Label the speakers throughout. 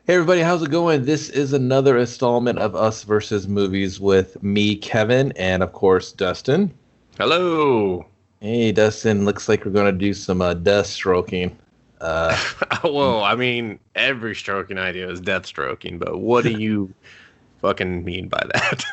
Speaker 1: Hey everybody, how's it going? This is another installment of Us versus Movies with me, Kevin, and of course, Dustin.
Speaker 2: Hello.
Speaker 1: Hey, Dustin, looks like we're going to do some dust stroking. Uh,
Speaker 2: Well, I mean, every stroking idea is death stroking, but what do you fucking mean by that?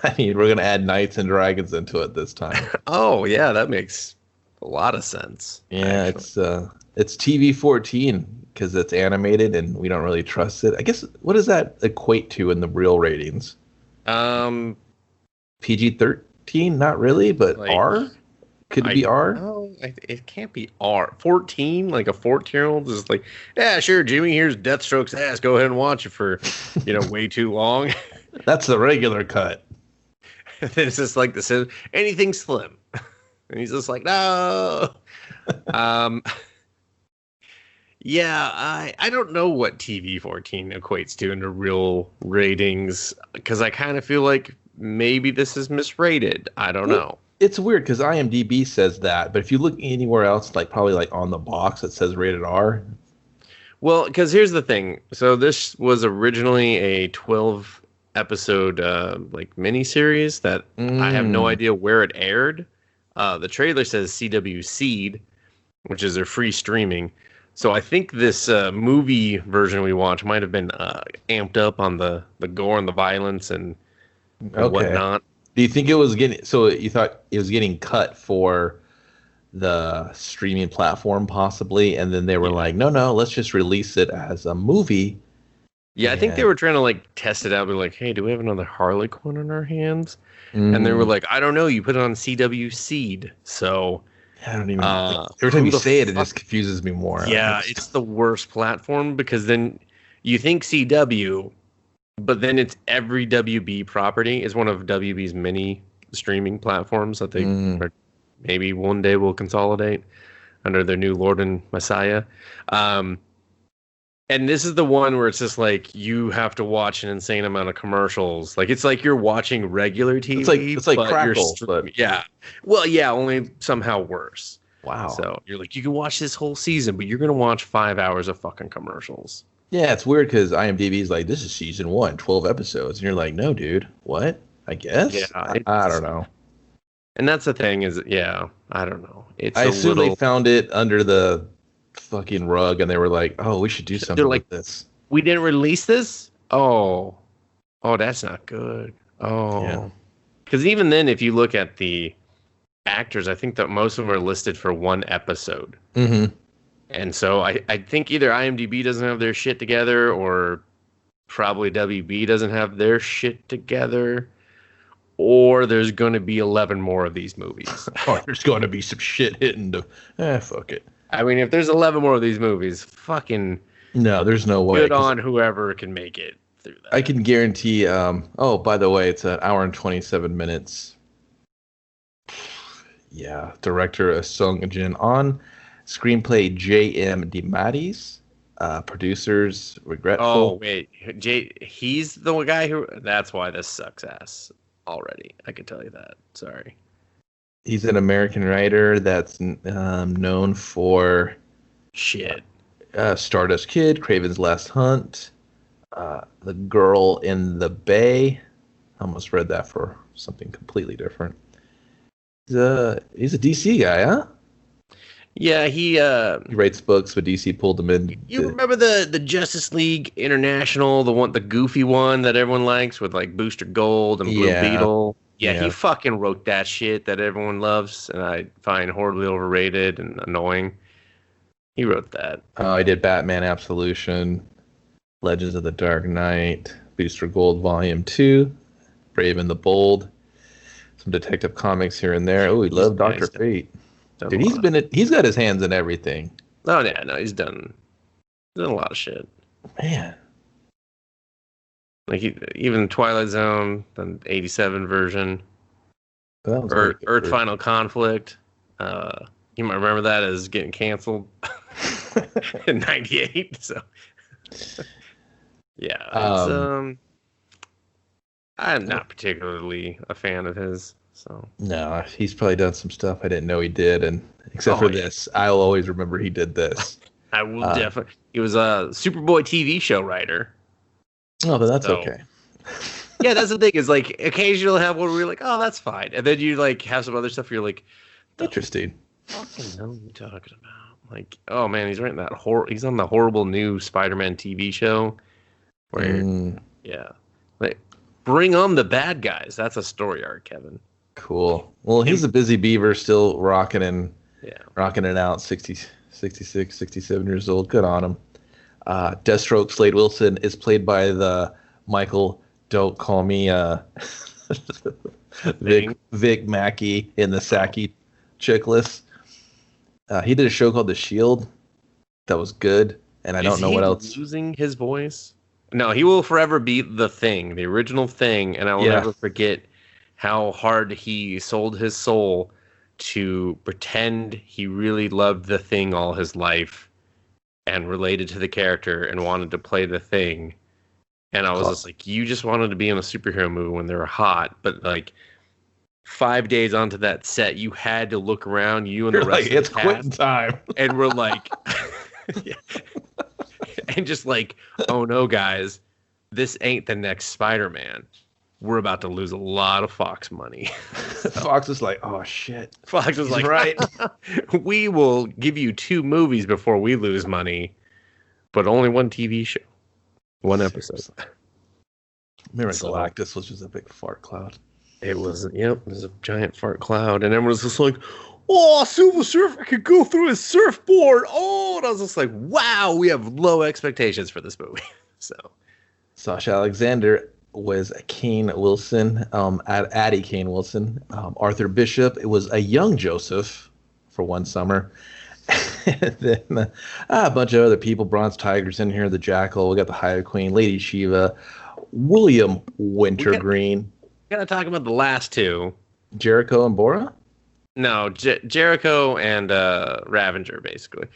Speaker 1: I mean, we're going to add knights and dragons into it this time.
Speaker 2: Oh, yeah, that makes a lot of sense,
Speaker 1: Yeah,
Speaker 2: actually.
Speaker 1: it's TV 14 because it's animated and we don't really trust it. I guess what does that equate to in the real ratings?
Speaker 2: Um,
Speaker 1: PG 13? Not really, but
Speaker 2: like,
Speaker 1: R? Could it be R?
Speaker 2: it can't be R. 14, like a 14-year-old is like, yeah, sure, Jimmy, here's Deathstroke's ass. Go ahead and watch it for, way too long.
Speaker 1: That's the regular cut.
Speaker 2: It's just like anything slim. And he's just like, no. Um, Yeah, I don't know what TV 14 equates to in the real ratings because I kind of feel like maybe this is misrated. I don't know.
Speaker 1: It's weird because IMDb says that, but if you look anywhere else, like probably like on the box that says rated R.
Speaker 2: Well, because here's the thing. So this was originally a 12 episode like miniseries that I have no idea where it aired. The trailer says CW Seed, which is their free streaming. So I think this movie version we watched might have been amped up on the gore and the violence and whatnot.
Speaker 1: Do you think it was getting, so you thought it was getting cut for the streaming platform possibly, and then they were like, no, let's just release it as a movie.
Speaker 2: Yeah, I think they were trying to like test it out. Be like, hey, do we have another Harley Quinn on our hands? And they were like, I don't know. You put it on CW Seed, so.
Speaker 1: I don't even. Every time you say it, it just confuses me more.
Speaker 2: Yeah, it's the worst platform because then you think CW, but then it's every WB property is one of WB's many streaming platforms that they maybe one day will consolidate under their new Lord and Messiah. And this is the one where it's just like you have to watch an insane amount of commercials. Like it's like you're watching regular TV.
Speaker 1: It's like Crackle, but
Speaker 2: yeah. Well, yeah, only somehow worse.
Speaker 1: Wow.
Speaker 2: So you're like, you can watch this whole season, but you're gonna watch 5 hours of fucking commercials.
Speaker 1: Yeah, it's weird because IMDb is like, this is season 1, 12 episodes, and you're like, no, dude, what? I guess.
Speaker 2: Yeah,
Speaker 1: I don't know.
Speaker 2: And that's the thing is, I don't know.
Speaker 1: I assume they found it under the fucking rug and they were like, oh, we should do something like this.
Speaker 2: We didn't release this? Oh, that's not good. Oh, because even then, if you look at the actors, I think that most of them are listed for one episode. And so I think either IMDb doesn't have their shit together or probably WB doesn't have their shit together, or there's going to be 11 more of these movies.
Speaker 1: Oh, there's going to be some shit hitting to, fuck it.
Speaker 2: I mean, if there's 11 more of these movies, fucking...
Speaker 1: No, there's no way.
Speaker 2: Good on whoever can make it through that.
Speaker 1: I can guarantee... by the way, it's an hour and 27 minutes. Yeah, director Sung Jin On. Screenplay J.M. DeMatteis. Producers Regretful.
Speaker 2: Oh, wait. He's the guy who... That's why this sucks ass already. I can tell you that. Sorry.
Speaker 1: He's an American writer that's known for
Speaker 2: shit.
Speaker 1: Stardust Kid, Craven's Last Hunt, The Girl in the Bay. I almost read that for something completely different. He's a DC guy, huh?
Speaker 2: Yeah, he
Speaker 1: writes books, but DC pulled him in.
Speaker 2: You remember the Justice League International, the goofy one that everyone likes with like Booster Gold and Blue Beetle? Yeah, he fucking wrote that shit that everyone loves and I find horribly overrated and annoying. He wrote that.
Speaker 1: Oh, I did Batman Absolution, Legends of the Dark Knight, Booster Gold Volume 2, Brave and the Bold, some Detective Comics here and there. Oh, he loved Dr. Fate. Dude, he's got his hands in everything.
Speaker 2: Oh, yeah, no, he's done a lot of shit.
Speaker 1: Man.
Speaker 2: Like even Twilight Zone, the 87 version, Earth Final Conflict. You might remember that as getting canceled in '98. So, yeah, it's, I'm not particularly a fan of his. So
Speaker 1: no, he's probably done some stuff I didn't know he did, and except for this, I'll always remember he did this.
Speaker 2: I will definitely. He was a Superboy TV show writer.
Speaker 1: Oh, but that's
Speaker 2: So,
Speaker 1: okay.
Speaker 2: yeah, that's the thing is like occasionally you'll have one where you're like, oh, that's fine, and then you like have some other stuff where you're like, the
Speaker 1: Interesting.
Speaker 2: fucking hell are you talking about? Like, oh man, he's writing that he's on the horrible new Spider-Man TV show where, yeah, like bring on the bad guys. That's a story arc, Kevin.
Speaker 1: Cool. Well, he's a busy beaver, still rocking
Speaker 2: Yeah.
Speaker 1: it out. 60, 66, 67 years old. Good on him. Deathstroke Slade Wilson is played by the Michael. Don't call me Vic Mackey in the Saki Chickless. He did a show called The Shield that was good, and I don't know what else.
Speaker 2: Losing his voice? No, he will forever be the Thing, the original Thing, and I will never forget how hard he sold his soul to pretend he really loved the Thing all his life and related to the character and wanted to play the Thing. And I was just like, you just wanted to be in a superhero movie when they were hot, but like 5 days onto that set, you had to look around, you and the rest of the
Speaker 1: it's quitting time.
Speaker 2: And we're like, and just like, oh no, guys, this ain't the next Spider-Man. We're about to lose a lot of Fox money.
Speaker 1: Fox is like, oh shit.
Speaker 2: Fox is like,
Speaker 1: right.
Speaker 2: We will give you 2 movies before we lose money, but only 1 TV show. 1 episode.
Speaker 1: Remember, Galactus was just a big fart cloud.
Speaker 2: It was, it was a giant fart cloud, and everyone was just like, oh, Silver Surfer could go through his surfboard. Oh, and I was just like, wow, we have low expectations for this movie. So,
Speaker 1: Sasha Alexander was Kane Wilson, Addie Kane Wilson. Arthur Bishop, it was a young Joseph for one summer. And then a bunch of other people. Bronze Tiger's in here, the Jackal. We got the High Queen, Lady Shiva, William Wintergreen.
Speaker 2: We gotta talk about the last 2.
Speaker 1: Jericho and Bora?
Speaker 2: No, Jericho and Ravager, basically.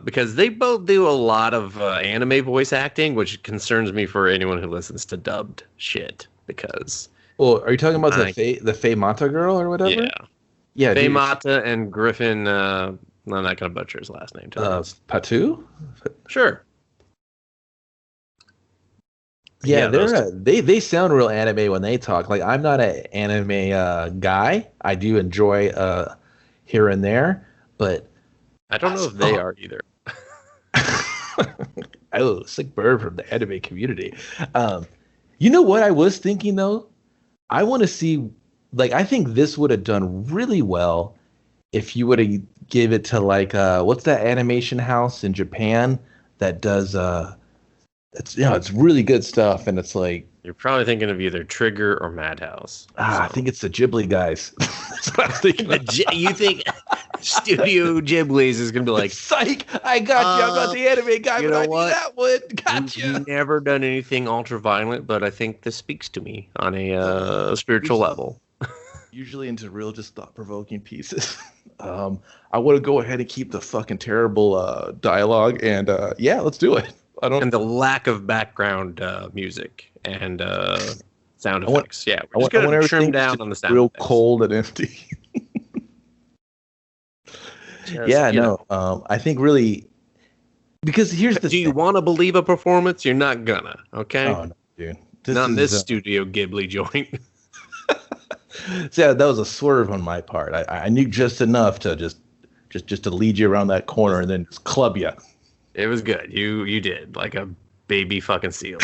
Speaker 2: Because they both do a lot of anime voice acting, which concerns me for anyone who listens to dubbed shit. Because...
Speaker 1: Well, are you talking about the Faye Mata girl or whatever?
Speaker 2: Yeah. Yeah, Faye Mata and Griffin... I'm not going to butcher his last name.
Speaker 1: Patu?
Speaker 2: Sure.
Speaker 1: Yeah, they sound real anime when they talk. Like, I'm not an anime guy. I do enjoy here and there, but
Speaker 2: I don't know if they are either.
Speaker 1: Oh, sick bird from the anime community. You know what I was thinking though? I want to see, like, I think this would have done really well if you would have give it to like what's that animation house in Japan that does it's really good stuff, and it's like
Speaker 2: you're probably thinking of either Trigger or Madhouse.
Speaker 1: I think it's the Ghibli guys. That's what I was thinking.
Speaker 2: You think Studio Ghibli's is gonna be like,
Speaker 1: psych, I got you. I'm not the anime guy,
Speaker 2: you
Speaker 1: but
Speaker 2: know
Speaker 1: I
Speaker 2: what?
Speaker 1: knew that one. Gotcha.
Speaker 2: We've never done anything ultra violent, but I think this speaks to me on a spiritual level.
Speaker 1: Usually into real, just thought-provoking pieces. I want to go ahead and keep the fucking terrible dialogue, and yeah, let's do it.
Speaker 2: And the lack of background music and sound effects. We're just gonna trim down on the sound.
Speaker 1: Real
Speaker 2: effects.
Speaker 1: Cold and empty. I think really because here's the.
Speaker 2: Do you want to believe a performance? You're not gonna. Okay.
Speaker 1: Oh no, dude.
Speaker 2: Not in this Studio Ghibli joint.
Speaker 1: So that was a swerve on my part. I knew just enough to just to lead you around that corner and then just club you.
Speaker 2: It was good. You did like a baby fucking seal.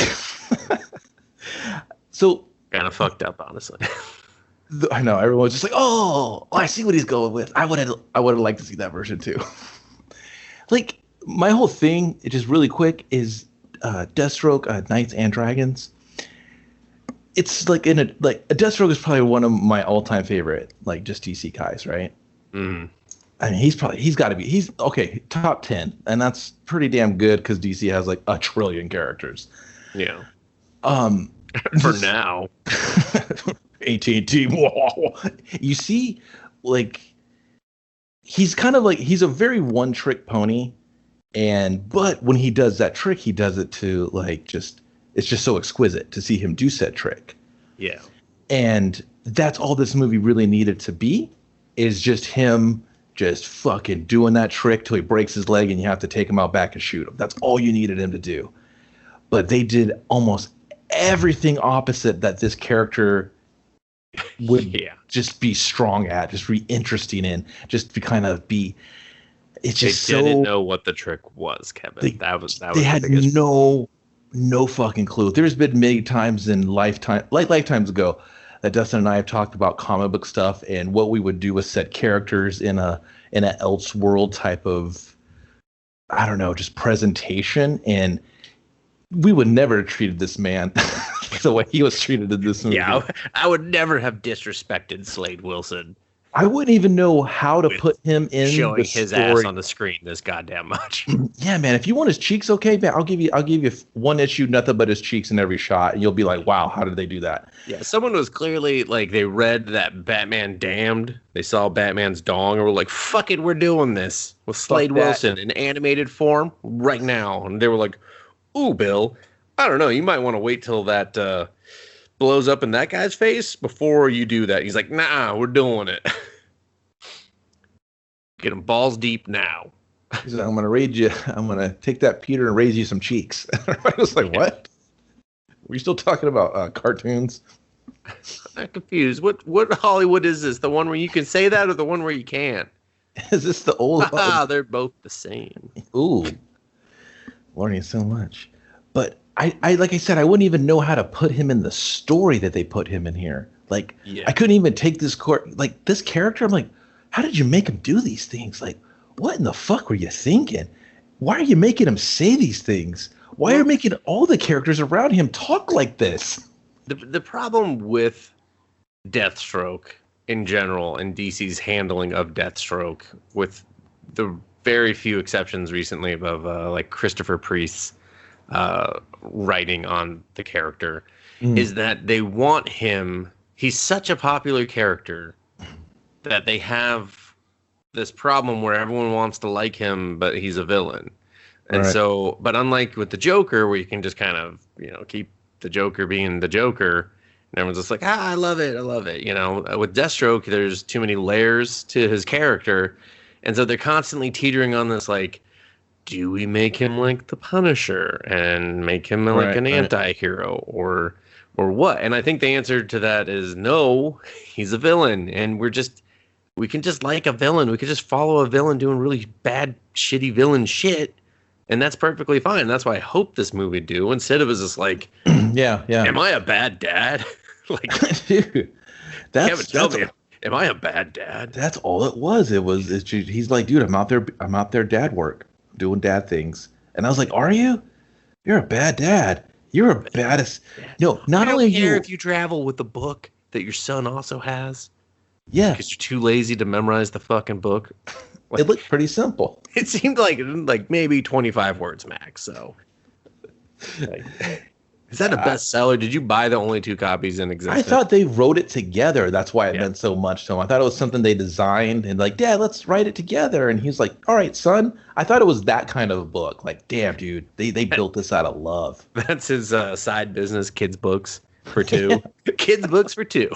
Speaker 1: So
Speaker 2: kind of fucked up, honestly.
Speaker 1: I know everyone's just like, oh, I see what he's going with. I would have liked to see that version too. Like my whole thing, it just really quick is Deathstroke, Knights and Dragons. It's like a Deathstroke is probably one of my all-time favorite, like just DC guys, right?
Speaker 2: Mm-hmm.
Speaker 1: I mean, he's okay, top 10, and that's pretty damn good because DC has like 1 trillion characters.
Speaker 2: Yeah. For now.
Speaker 1: AT&T. You see, like he's kind of like he's a very one-trick pony, but when he does that trick, he does it to like just. It's just so exquisite to see him do said trick.
Speaker 2: Yeah.
Speaker 1: And that's all this movie really needed to be, is just him just fucking doing that trick till he breaks his leg and you have to take him out back and shoot him. That's all you needed him to do. but they did almost everything opposite that this character would just be strong at, just be interesting in, just to kind of be. It's just
Speaker 2: they didn't know what the trick was, Kevin. That was
Speaker 1: they had
Speaker 2: biggest...
Speaker 1: no fucking clue. There's been many times in lifetimes ago, that Dustin and I have talked about comic book stuff and what we would do with set characters in a Elseworld type of, I don't know, just presentation, and we would never have treated this man the way he was treated in this movie.
Speaker 2: Yeah, I would never have disrespected Slade Wilson.
Speaker 1: I wouldn't even know how to put him in
Speaker 2: showing his ass on the screen this goddamn much.
Speaker 1: Yeah, man. If you want his cheeks, okay, man, I'll give you one issue, nothing but his cheeks in every shot, and you'll be like, wow, how did they do that?
Speaker 2: Yeah, someone was clearly like, they read that Batman Damned, they saw Batman's dong, and were like, fuck it, we're doing this with Slade Wilson in animated form right now. And they were like, ooh, Bill, I don't know, you might want to wait till that blows up in that guy's face before you do that. He's like, nah, we're doing it. Get him balls deep now.
Speaker 1: He's like, I'm gonna take that Peter and raise you some cheeks. I was like, what? Were you still talking about cartoons?
Speaker 2: I'm confused. What Hollywood is this? The one where you can say that, or the one where you can't?
Speaker 1: Is this the old?
Speaker 2: They're both the same.
Speaker 1: Ooh, learning so much. But I like I said, I wouldn't even know how to put him in the story that they put him in here. Like, I couldn't even take this this character. I'm like, how did you make him do these things? Like, what in the fuck were you thinking? Why are you making him say these things? Why are you making all the characters around him talk like this?
Speaker 2: The problem with Deathstroke in general and DC's handling of Deathstroke, with the very few exceptions recently of like Christopher Priest's writing on the character, is that they want him. He's such a popular character that they have this problem where everyone wants to like him, but he's a villain. And so, but unlike with the Joker, where you can just kind of, keep the Joker being the Joker, and everyone's just like, I love it. With Deathstroke, there's too many layers to his character. And so they're constantly teetering on this, like, do we make him like the Punisher and make him like an anti-hero or what? And I think the answer to that is no, he's a villain. And we can just like a villain. We could just follow a villain doing really bad, shitty villain shit. And that's perfectly fine. That's why I hope this movie do. Instead of just like, am I a bad dad? Like,
Speaker 1: dude,
Speaker 2: am I a bad dad?
Speaker 1: That's all it was. He's like, dude, I'm out there dad work, doing dad things. And I was like, are you? You're a bad dad. You're a baddest. No, not only
Speaker 2: you. I don't care if you travel with the book that your son also has.
Speaker 1: Yeah.
Speaker 2: Because you're too lazy to memorize the fucking book.
Speaker 1: It looked pretty simple.
Speaker 2: It seemed like maybe 25 words max. So, is that a bestseller? Did you buy the only 2 copies in existence?
Speaker 1: I thought they wrote it together. That's why it meant so much to him. I thought it was something they designed and like, Dad, let's write it together. And he's like, all right, son. I thought it was that kind of a book. Like, damn, dude, they built this out of love.
Speaker 2: That's his side business, kids books for 2. Kids books for 2.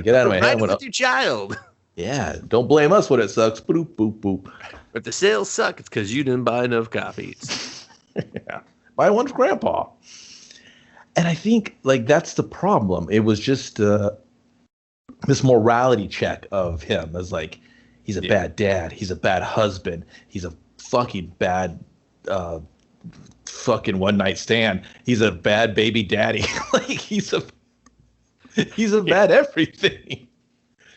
Speaker 1: Get out of my head.
Speaker 2: With your child.
Speaker 1: Yeah, don't blame us when it sucks. Boop, boop, boop.
Speaker 2: If the sales suck, it's because you didn't buy enough copies.
Speaker 1: Yeah, buy one for Grandpa. And I think that's the problem. It was just this morality check of him as like, he's a bad dad, he's a bad husband, he's a fucking bad fucking one night stand, he's a bad baby daddy. Like he's a bad everything.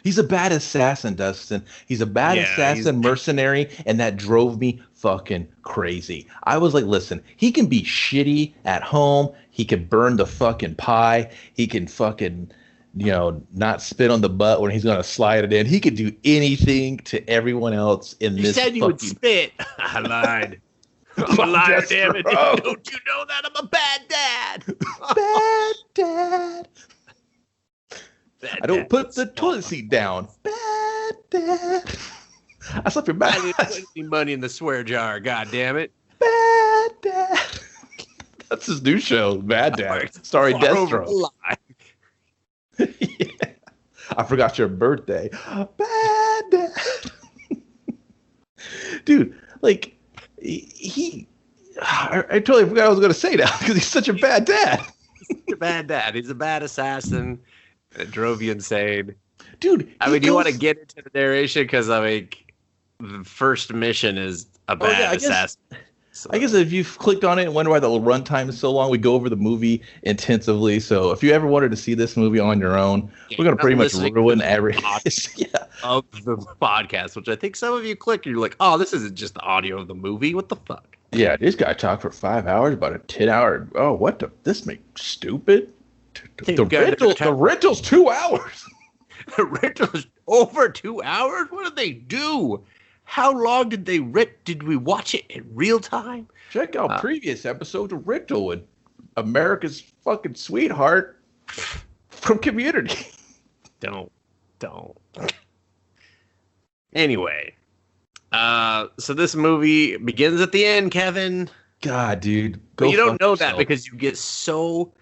Speaker 1: He's a bad assassin, Dustin. He's a bad assassin, mercenary, and that drove me fucking crazy. I was like, listen, he can be shitty at home. He can burn the fucking pie. He can fucking, not spit on the butt when he's going to slide it in. He could do anything to everyone else in this.
Speaker 2: You said you would spit. I lied. I'm a liar, damn it. Don't you know that I'm a bad dad?
Speaker 1: Bad dad. I don't put the toilet seat down. Bad dad. I slept your back.
Speaker 2: I didn't put any money in the swear jar. God damn it.
Speaker 1: Bad dad. That's his new show, Bad Dad. Starring Deathstroke. Yeah. I forgot your birthday. Bad dad. Dude, like he I totally forgot I was going to say that because he's such a bad dad.
Speaker 2: He's a bad dad. He's a bad assassin. It drove you insane.
Speaker 1: Dude,
Speaker 2: I mean, you want to get into the narration because, I mean, the first mission is a bad assassin. So.
Speaker 1: I guess if you've clicked on it and wonder why the runtime is so long, we go over the movie intensively. So if you ever wanted to see this movie on your own, we're going to pretty much ruin every
Speaker 2: of the podcast, which I think some of you click and you're like, oh, this isn't just the audio of the movie. What the fuck?
Speaker 1: Yeah, this guy talked for 5 hours about a 10-hour. Oh, what the? This makes stupid. The rental's 2 hours.
Speaker 2: The rental's over 2 hours? What did they do? How long did they rent? Did we watch it in real time?
Speaker 1: Check out previous episodes of Rental with America's fucking sweetheart from Community.
Speaker 2: Don't. Anyway, so this movie begins at the end, Kevin.
Speaker 1: God, dude.
Speaker 2: But you don't know that because you get so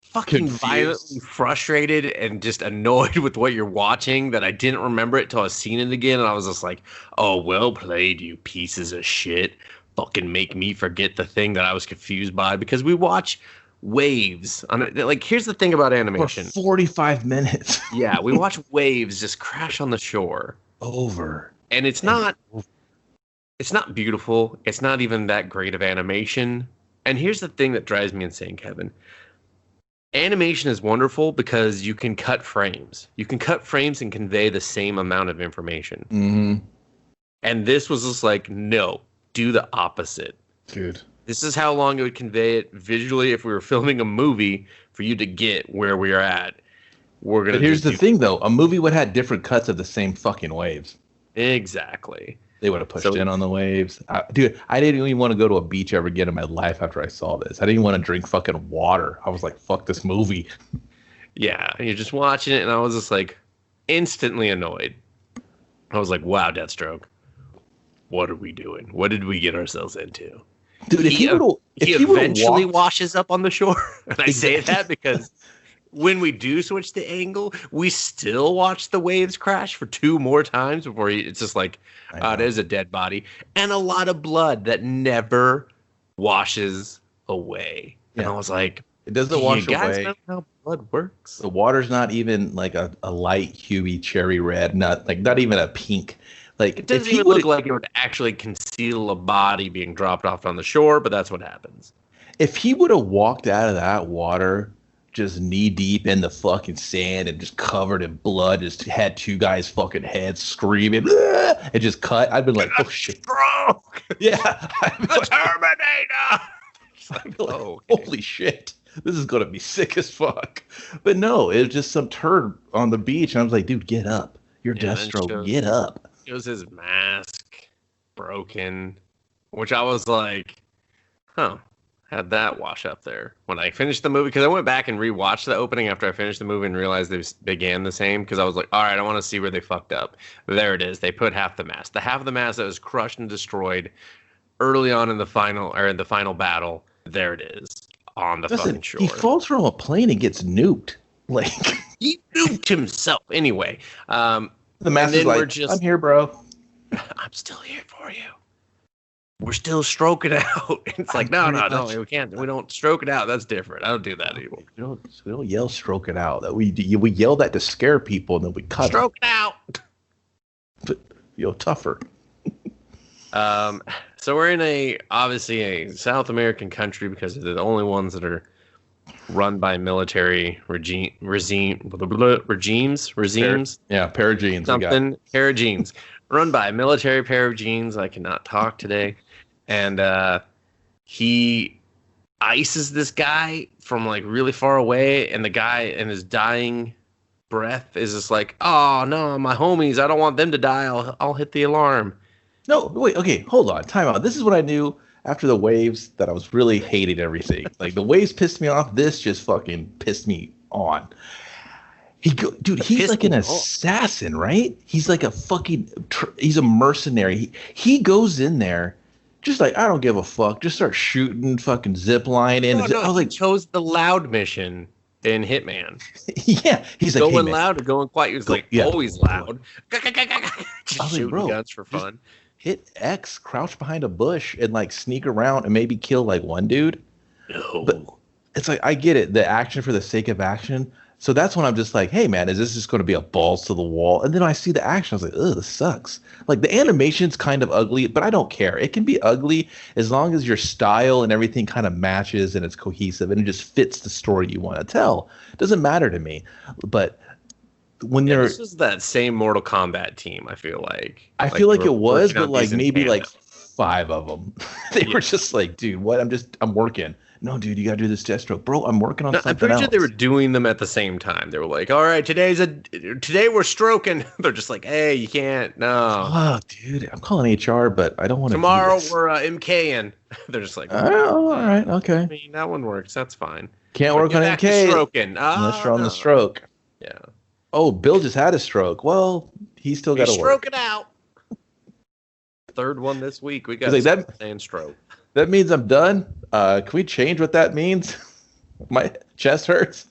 Speaker 2: fucking violently frustrated and just annoyed with what you're watching that I didn't remember it till I seen it again, and I was just like, oh, well played, you pieces of shit. Fucking make me forget the thing that I was confused by, because we watch waves on it. Like, here's the thing about animation.
Speaker 1: For 45 minutes.
Speaker 2: Yeah, we watch waves just crash on the shore.
Speaker 1: Over.
Speaker 2: And it's not beautiful. It's not even that great of animation. And here's the thing that drives me insane, Kevin. Animation is wonderful because you can cut frames. You can cut frames and convey the same amount of information.
Speaker 1: Mm-hmm.
Speaker 2: And this was just like, no, do the opposite.
Speaker 1: Dude.
Speaker 2: This is how long it would convey it visually if we were filming a movie for you to get where we are at.
Speaker 1: But here's the thing, though. A movie would have different cuts of the same fucking waves.
Speaker 2: Exactly.
Speaker 1: They would have pushed in on the waves. Dude, I didn't even want to go to a beach ever again in my life after I saw this. I didn't even want to drink fucking water. I was like, fuck this movie.
Speaker 2: Yeah, and you're just watching it, and I was just like instantly annoyed. I was like, wow, Deathstroke. What are we doing? What did we get ourselves into?
Speaker 1: Dude, if he
Speaker 2: eventually washes up on the shore. And I say that because when we do switch the angle, we still watch the waves crash for 2 more times before it's just like, there's a dead body and a lot of blood that never washes away. Yeah. And I was like,
Speaker 1: it doesn't wash away. You guys
Speaker 2: know how blood works?
Speaker 1: The water's not even like a light huey cherry red, not even a pink. Like,
Speaker 2: it doesn't even look like it would actually conceal a body being dropped off on the shore, but that's what happens.
Speaker 1: If he would have walked out of that water just knee deep in the fucking sand and just covered in blood, just had 2 guys' fucking heads screaming, and just cut, I'd been like, oh shit.
Speaker 2: Stroke!
Speaker 1: Yeah.
Speaker 2: The Terminator!
Speaker 1: I'd be like, holy shit. This is going to be sick as fuck. But no, it was just some turd on the beach. And I was like, dude, get up. You're Deathstroke. Get up.
Speaker 2: It was his mask broken, which I was like, had that wash up there. When I finished the movie, because I went back and rewatched the opening after I finished the movie and realized they began the same, because I was like, all right, I want to see where they fucked up. There it is. They put half the mask. The half of the mask that was crushed and destroyed early on in the final battle, there it is on the fucking shore.
Speaker 1: He falls from a plane and gets nuked. Like,
Speaker 2: he nuked himself. Anyway,
Speaker 1: the mask is like, I'm here, bro.
Speaker 2: I'm still here for you. We're still stroking out. It's like, no, we can't. We don't stroke it out. That's different. I don't do that anymore.
Speaker 1: We don't yell stroke it out. That we yell that to scare people, and then we cut
Speaker 2: stroke it out.
Speaker 1: But, tougher.
Speaker 2: So we're in obviously a South American country because they're the only ones that are run by military regimes.
Speaker 1: Paragenes.
Speaker 2: Something. Paragenes. Run by military paragenes. I cannot talk today. And he ices this guy from like really far away, and the guy in his dying breath is just like, oh no, my homies, I don't want them to die. I'll hit the alarm.
Speaker 1: No, wait, okay, hold on, time out. This is what I knew after the waves, that I was really hating everything. Like, the waves pissed me off. This just fucking pissed me on. He's like an assassin, right? He's like a fucking, he's a mercenary. He goes in there, just like, I don't give a fuck. Just start shooting, fucking zip line in. I was like,
Speaker 2: he chose the loud mission in Hitman.
Speaker 1: Yeah, he's like,
Speaker 2: going loud or going quiet. He was always loud. Just shooting guns for fun.
Speaker 1: hit X, crouch behind a bush, and like sneak around and maybe kill like one dude.
Speaker 2: No.
Speaker 1: But it's like, I get it, the action for the sake of action. So that's when I'm just like, hey man, is this just going to be a balls to the wall? And then I see the action. I was like, ugh, this sucks. Like the animation's kind of ugly, but I don't care. It can be ugly as long as your style and everything kind of matches and it's cohesive and it just fits the story you want to tell. It doesn't matter to me. But when
Speaker 2: this is that same Mortal Kombat team, I feel like.
Speaker 1: I feel like it was, but like maybe like 5 of them. They were just like, dude, what? I'm working. No, dude, you gotta do this Deathstroke, bro. I'm working on something
Speaker 2: I'm pretty
Speaker 1: else.
Speaker 2: sure they were doing them at the same time. They were like, "All right, today we're stroking." They're just like, "Hey, you can't, no."
Speaker 1: Oh, dude, I'm calling HR, but I don't want to.
Speaker 2: Tomorrow we're MKing. They're just like,
Speaker 1: "Oh, all right, okay."
Speaker 2: I mean, that one works. That's fine.
Speaker 1: Can't work on MK
Speaker 2: stroking
Speaker 1: unless you're on the stroke.
Speaker 2: Yeah.
Speaker 1: Oh, Bill just had a stroke. Well, he's still got to work.
Speaker 2: Stroke it out. Third one this week. We got saying stroke.
Speaker 1: That means I'm done. Can we change what that means? My chest hurts.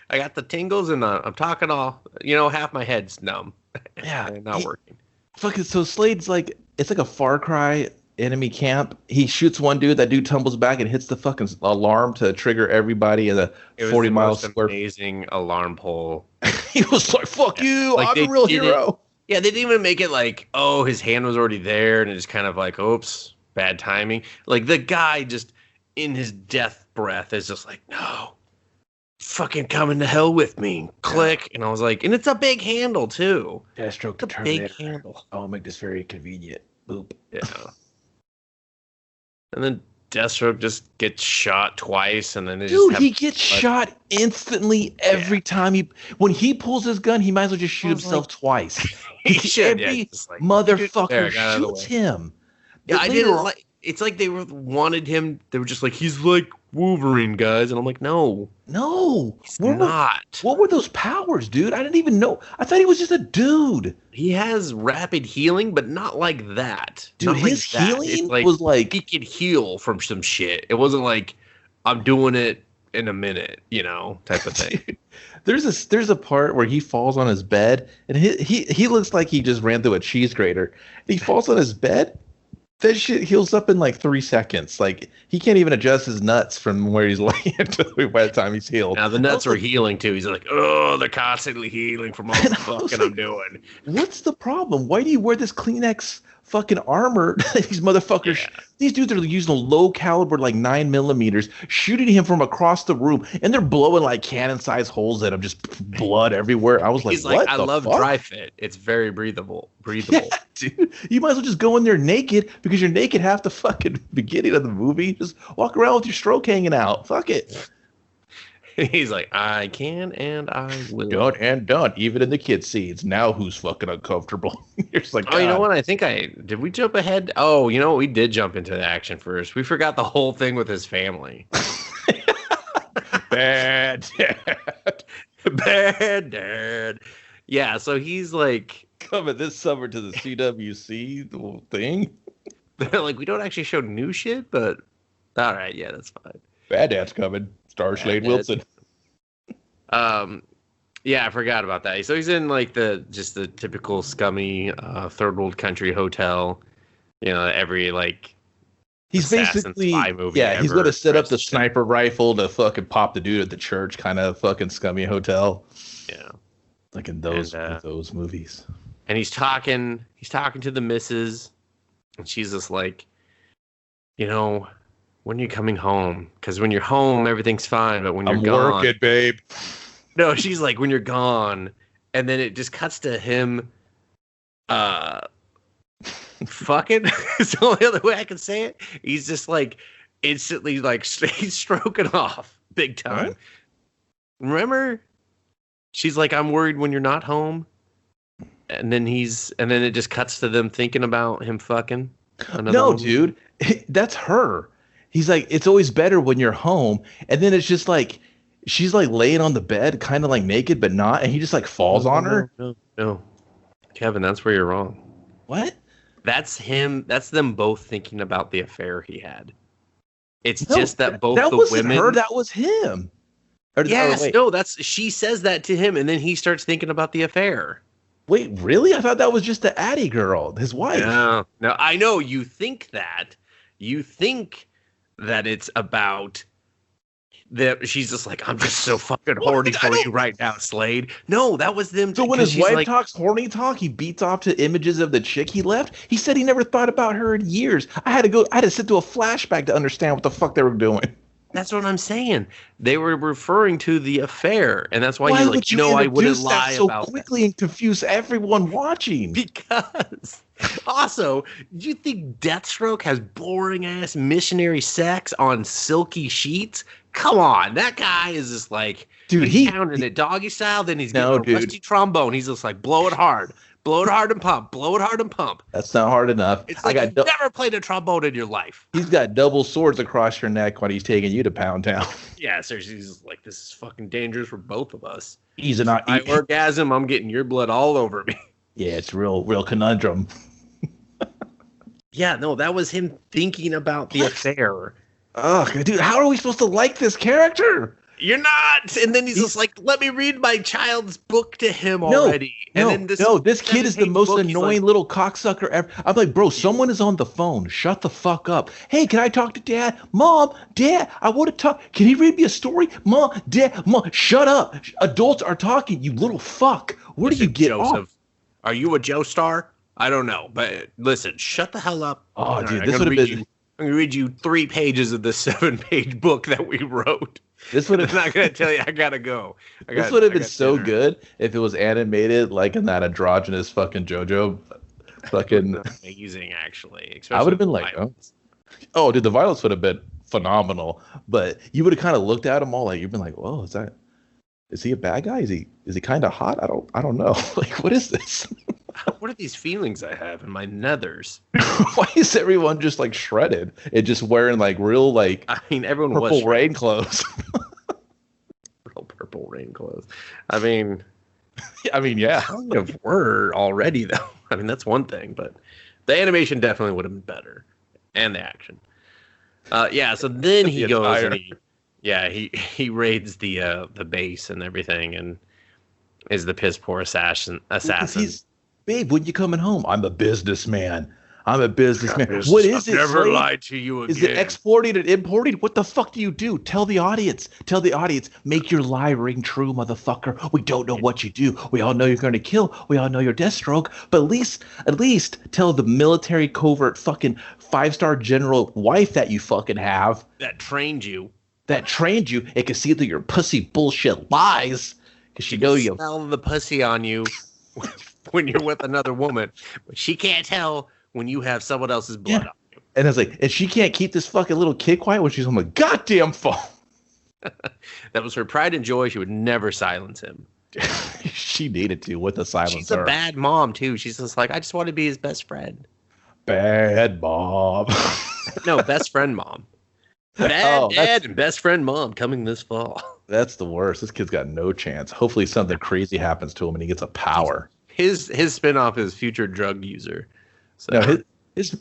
Speaker 2: I got the tingles and I'm talking all, half my head's numb.
Speaker 1: Yeah.
Speaker 2: Not working.
Speaker 1: Fucking, so Slade's like, it's like a Far Cry enemy camp. He shoots one dude, that dude tumbles back and hits the fucking alarm to trigger everybody in the 40-mile square.
Speaker 2: Amazing alarm pole.
Speaker 1: He was like, fuck you, like I'm a real hero.
Speaker 2: Yeah, they didn't even make it like, oh, his hand was already there, and it just kind of like, oops, bad timing. Like, the guy just, in his death breath, is just like, no, fucking coming to hell with me. Click. And I was like, and it's a big handle, too.
Speaker 1: Deathstroke the
Speaker 2: Terminator. Big handle.
Speaker 1: I'll make this very convenient. Boop.
Speaker 2: Yeah. And then Deathstroke just gets shot twice, and then
Speaker 1: he gets shot instantly every time when he pulls his gun. He might as well just shoot himself twice.
Speaker 2: He should.
Speaker 1: Every motherfucker shoots him.
Speaker 2: Yeah, I didn't like. It's like they wanted him. They were just like, he's like Wolverine, guys, and I'm like, no,
Speaker 1: he's
Speaker 2: not.
Speaker 1: What were those powers, dude? I didn't even know. I thought he was just a dude.
Speaker 2: He has rapid healing, but not like that.
Speaker 1: Dude, his healing was like
Speaker 2: he could heal from some shit. It wasn't like I'm doing it in a minute, type of thing.
Speaker 1: Dude, there's a part where he falls on his bed, and he looks like he just ran through a cheese grater. He falls on his bed. That shit heals up in like 3 seconds. Like, he can't even adjust his nuts from where he's laying by the time he's healed.
Speaker 2: Now the nuts are healing too. He's like, oh, they're constantly healing from all the fucking I'm doing.
Speaker 1: What's the problem? Why do you wear this Kleenex fucking armor? These motherfuckers, these dudes are using a low caliber, like 9mm, shooting him from across the room, and they're blowing like cannon-sized holes at him, just blood everywhere. I was like, what
Speaker 2: I love dry fit. It's very breathable.
Speaker 1: Yeah, dude, you might as well just go in there naked, because you're naked half the fucking beginning of the movie. Just walk around with your stroke hanging out. Fuck it.
Speaker 2: He's like, I can and I will.
Speaker 1: Done and done, even in the kid scenes. Now who's fucking uncomfortable? You're just like,
Speaker 2: oh, you know what? I think did we jump ahead? Oh, you know what? We did jump into the action first. We forgot the whole thing with his family.
Speaker 1: Bad dad.
Speaker 2: Bad dad. Yeah, so he's like,
Speaker 1: coming this summer to the CWC thing.
Speaker 2: They're like, we don't actually show new shit, but all right, yeah, that's fine.
Speaker 1: Bad dad's coming. Star Slade Wilson.
Speaker 2: Yeah, I forgot about that. So he's in like the typical scummy third world country hotel. Every like
Speaker 1: he's basically
Speaker 2: movie
Speaker 1: he's going to set up the sniper rifle to fucking pop the dude at the church, kind of fucking scummy hotel.
Speaker 2: Yeah,
Speaker 1: like in those movies.
Speaker 2: And he's talking to the missus, and she's just like, when are you coming home? Because when you're home, everything's fine. But when you're gone...
Speaker 1: I'm working, babe.
Speaker 2: No, she's like, when you're gone. And then it just cuts to him fucking. It's the only other way I can say it. He's just like, instantly, like, he's stroking off big time. What? Remember? She's like, I'm worried when you're not home. And then it just cuts to them thinking about him fucking.
Speaker 1: No, dude. That's her. He's like, it's always better when you're home. And then it's just like, she's like laying on the bed, kind of like naked, but not. And he just like falls on her.
Speaker 2: No. Kevin, that's where you're wrong.
Speaker 1: What?
Speaker 2: That's him. That's them both thinking about the affair he had. It's just that both
Speaker 1: that
Speaker 2: the
Speaker 1: wasn't
Speaker 2: women.
Speaker 1: Her, that was him.
Speaker 2: Yes, she says that to him. And then he starts thinking about the affair.
Speaker 1: Wait, really? I thought that was just the Addie girl, his wife.
Speaker 2: No, I know you think that. You think that it's about that she's just like, I'm just so fucking horny for you right now, Slade. No, that was them.
Speaker 1: So when his wife talks horny talk, he beats off to images of the chick he left. He said he never thought about her in years. I had to sit through a flashback to understand what the fuck they were doing.
Speaker 2: That's what I'm saying. They were referring to the affair, and that's why he's like, no, I wouldn't lie
Speaker 1: so
Speaker 2: about
Speaker 1: quickly and confuse everyone watching.
Speaker 2: Because also, do you think Deathstroke has boring ass missionary sex on silky sheets? Come on, that guy is just like,
Speaker 1: dude,
Speaker 2: he's counting it doggy style. Then he's getting a rusty trombone. He's just like, blow it hard and pump, blow it hard and pump.
Speaker 1: That's not hard enough.
Speaker 2: It's like you've never played a trombone in your life.
Speaker 1: He's got double swords across your neck when he's taking you to Pound Town.
Speaker 2: Yeah, seriously, he's like, this is fucking dangerous for both of us.
Speaker 1: He's not.
Speaker 2: I orgasm. I'm getting your blood all over me.
Speaker 1: Yeah, it's real conundrum.
Speaker 2: Yeah, no, that was him thinking about the affair.
Speaker 1: Ugh, dude, how are we supposed to like this character?
Speaker 2: You're not. And then he's just like, let me read my child's book to him already.
Speaker 1: This kid is the most annoying little cocksucker ever. I'm like, bro, someone is on the phone. Shut the fuck up. Hey, can I talk to Dad? Mom, Dad, I want to talk. Can he read me a story? Mom, Dad, Mom, shut up. Adults are talking, you little fuck. Where do you get off?
Speaker 2: Are you a Joe Star? I don't know. But listen, shut the hell up.
Speaker 1: Oh, dude, this would have been...
Speaker 2: I'm going to read you 3 pages of the 7-page book that we wrote.
Speaker 1: This would have
Speaker 2: I'm not going to tell you. I got to go.
Speaker 1: This would have been so good if it was animated like in that androgynous fucking JoJo. Fucking
Speaker 2: amazing, actually.
Speaker 1: I would have been like, oh, dude, the violence would have been phenomenal. But you would have kind of looked at them all like you've been like, whoa, is he a bad guy? Is he kind of hot? I don't know. Like, what is this?
Speaker 2: What are these feelings I have in my nethers?
Speaker 1: Why is everyone just like shredded and just wearing like real like
Speaker 2: everyone
Speaker 1: purple rain clothes?
Speaker 2: Real purple rain clothes. Yeah.
Speaker 1: Yeah.
Speaker 2: Kind of were already though. That's one thing, but the animation definitely would have been better, and the action. Yeah. So then he goes and he raids the base and everything, and is the piss poor assassin.
Speaker 1: Babe, when you coming home? I'm a businessman. What is it?
Speaker 2: Never lied to you again.
Speaker 1: Is it exporting and importing? What the fuck do you do? Tell the audience. Make your lie ring true, motherfucker. We don't know what you do. We all know you're going to kill. We all know you're Deathstroke. But at least tell the military covert fucking 5-star general wife that you fucking have.
Speaker 2: That trained you.
Speaker 1: It can see through your pussy bullshit lies. Because she know you
Speaker 2: smell the pussy on you. When you're with another woman, but she can't tell when you have someone else's blood on you.
Speaker 1: And it's like, and she can't keep this fucking little kid quiet when she's on the goddamn phone.
Speaker 2: That was her pride and joy. She would never silence him.
Speaker 1: She needed to with a silencer.
Speaker 2: She's a bad mom too. She's just like, I just want to be his best friend.
Speaker 1: Bad mom.
Speaker 2: No, best friend mom. Bad dad and best friend mom coming this fall.
Speaker 1: That's the worst. This kid's got no chance. Hopefully something crazy happens to him and he gets a power.
Speaker 2: His spinoff is future drug user. So.
Speaker 1: No, his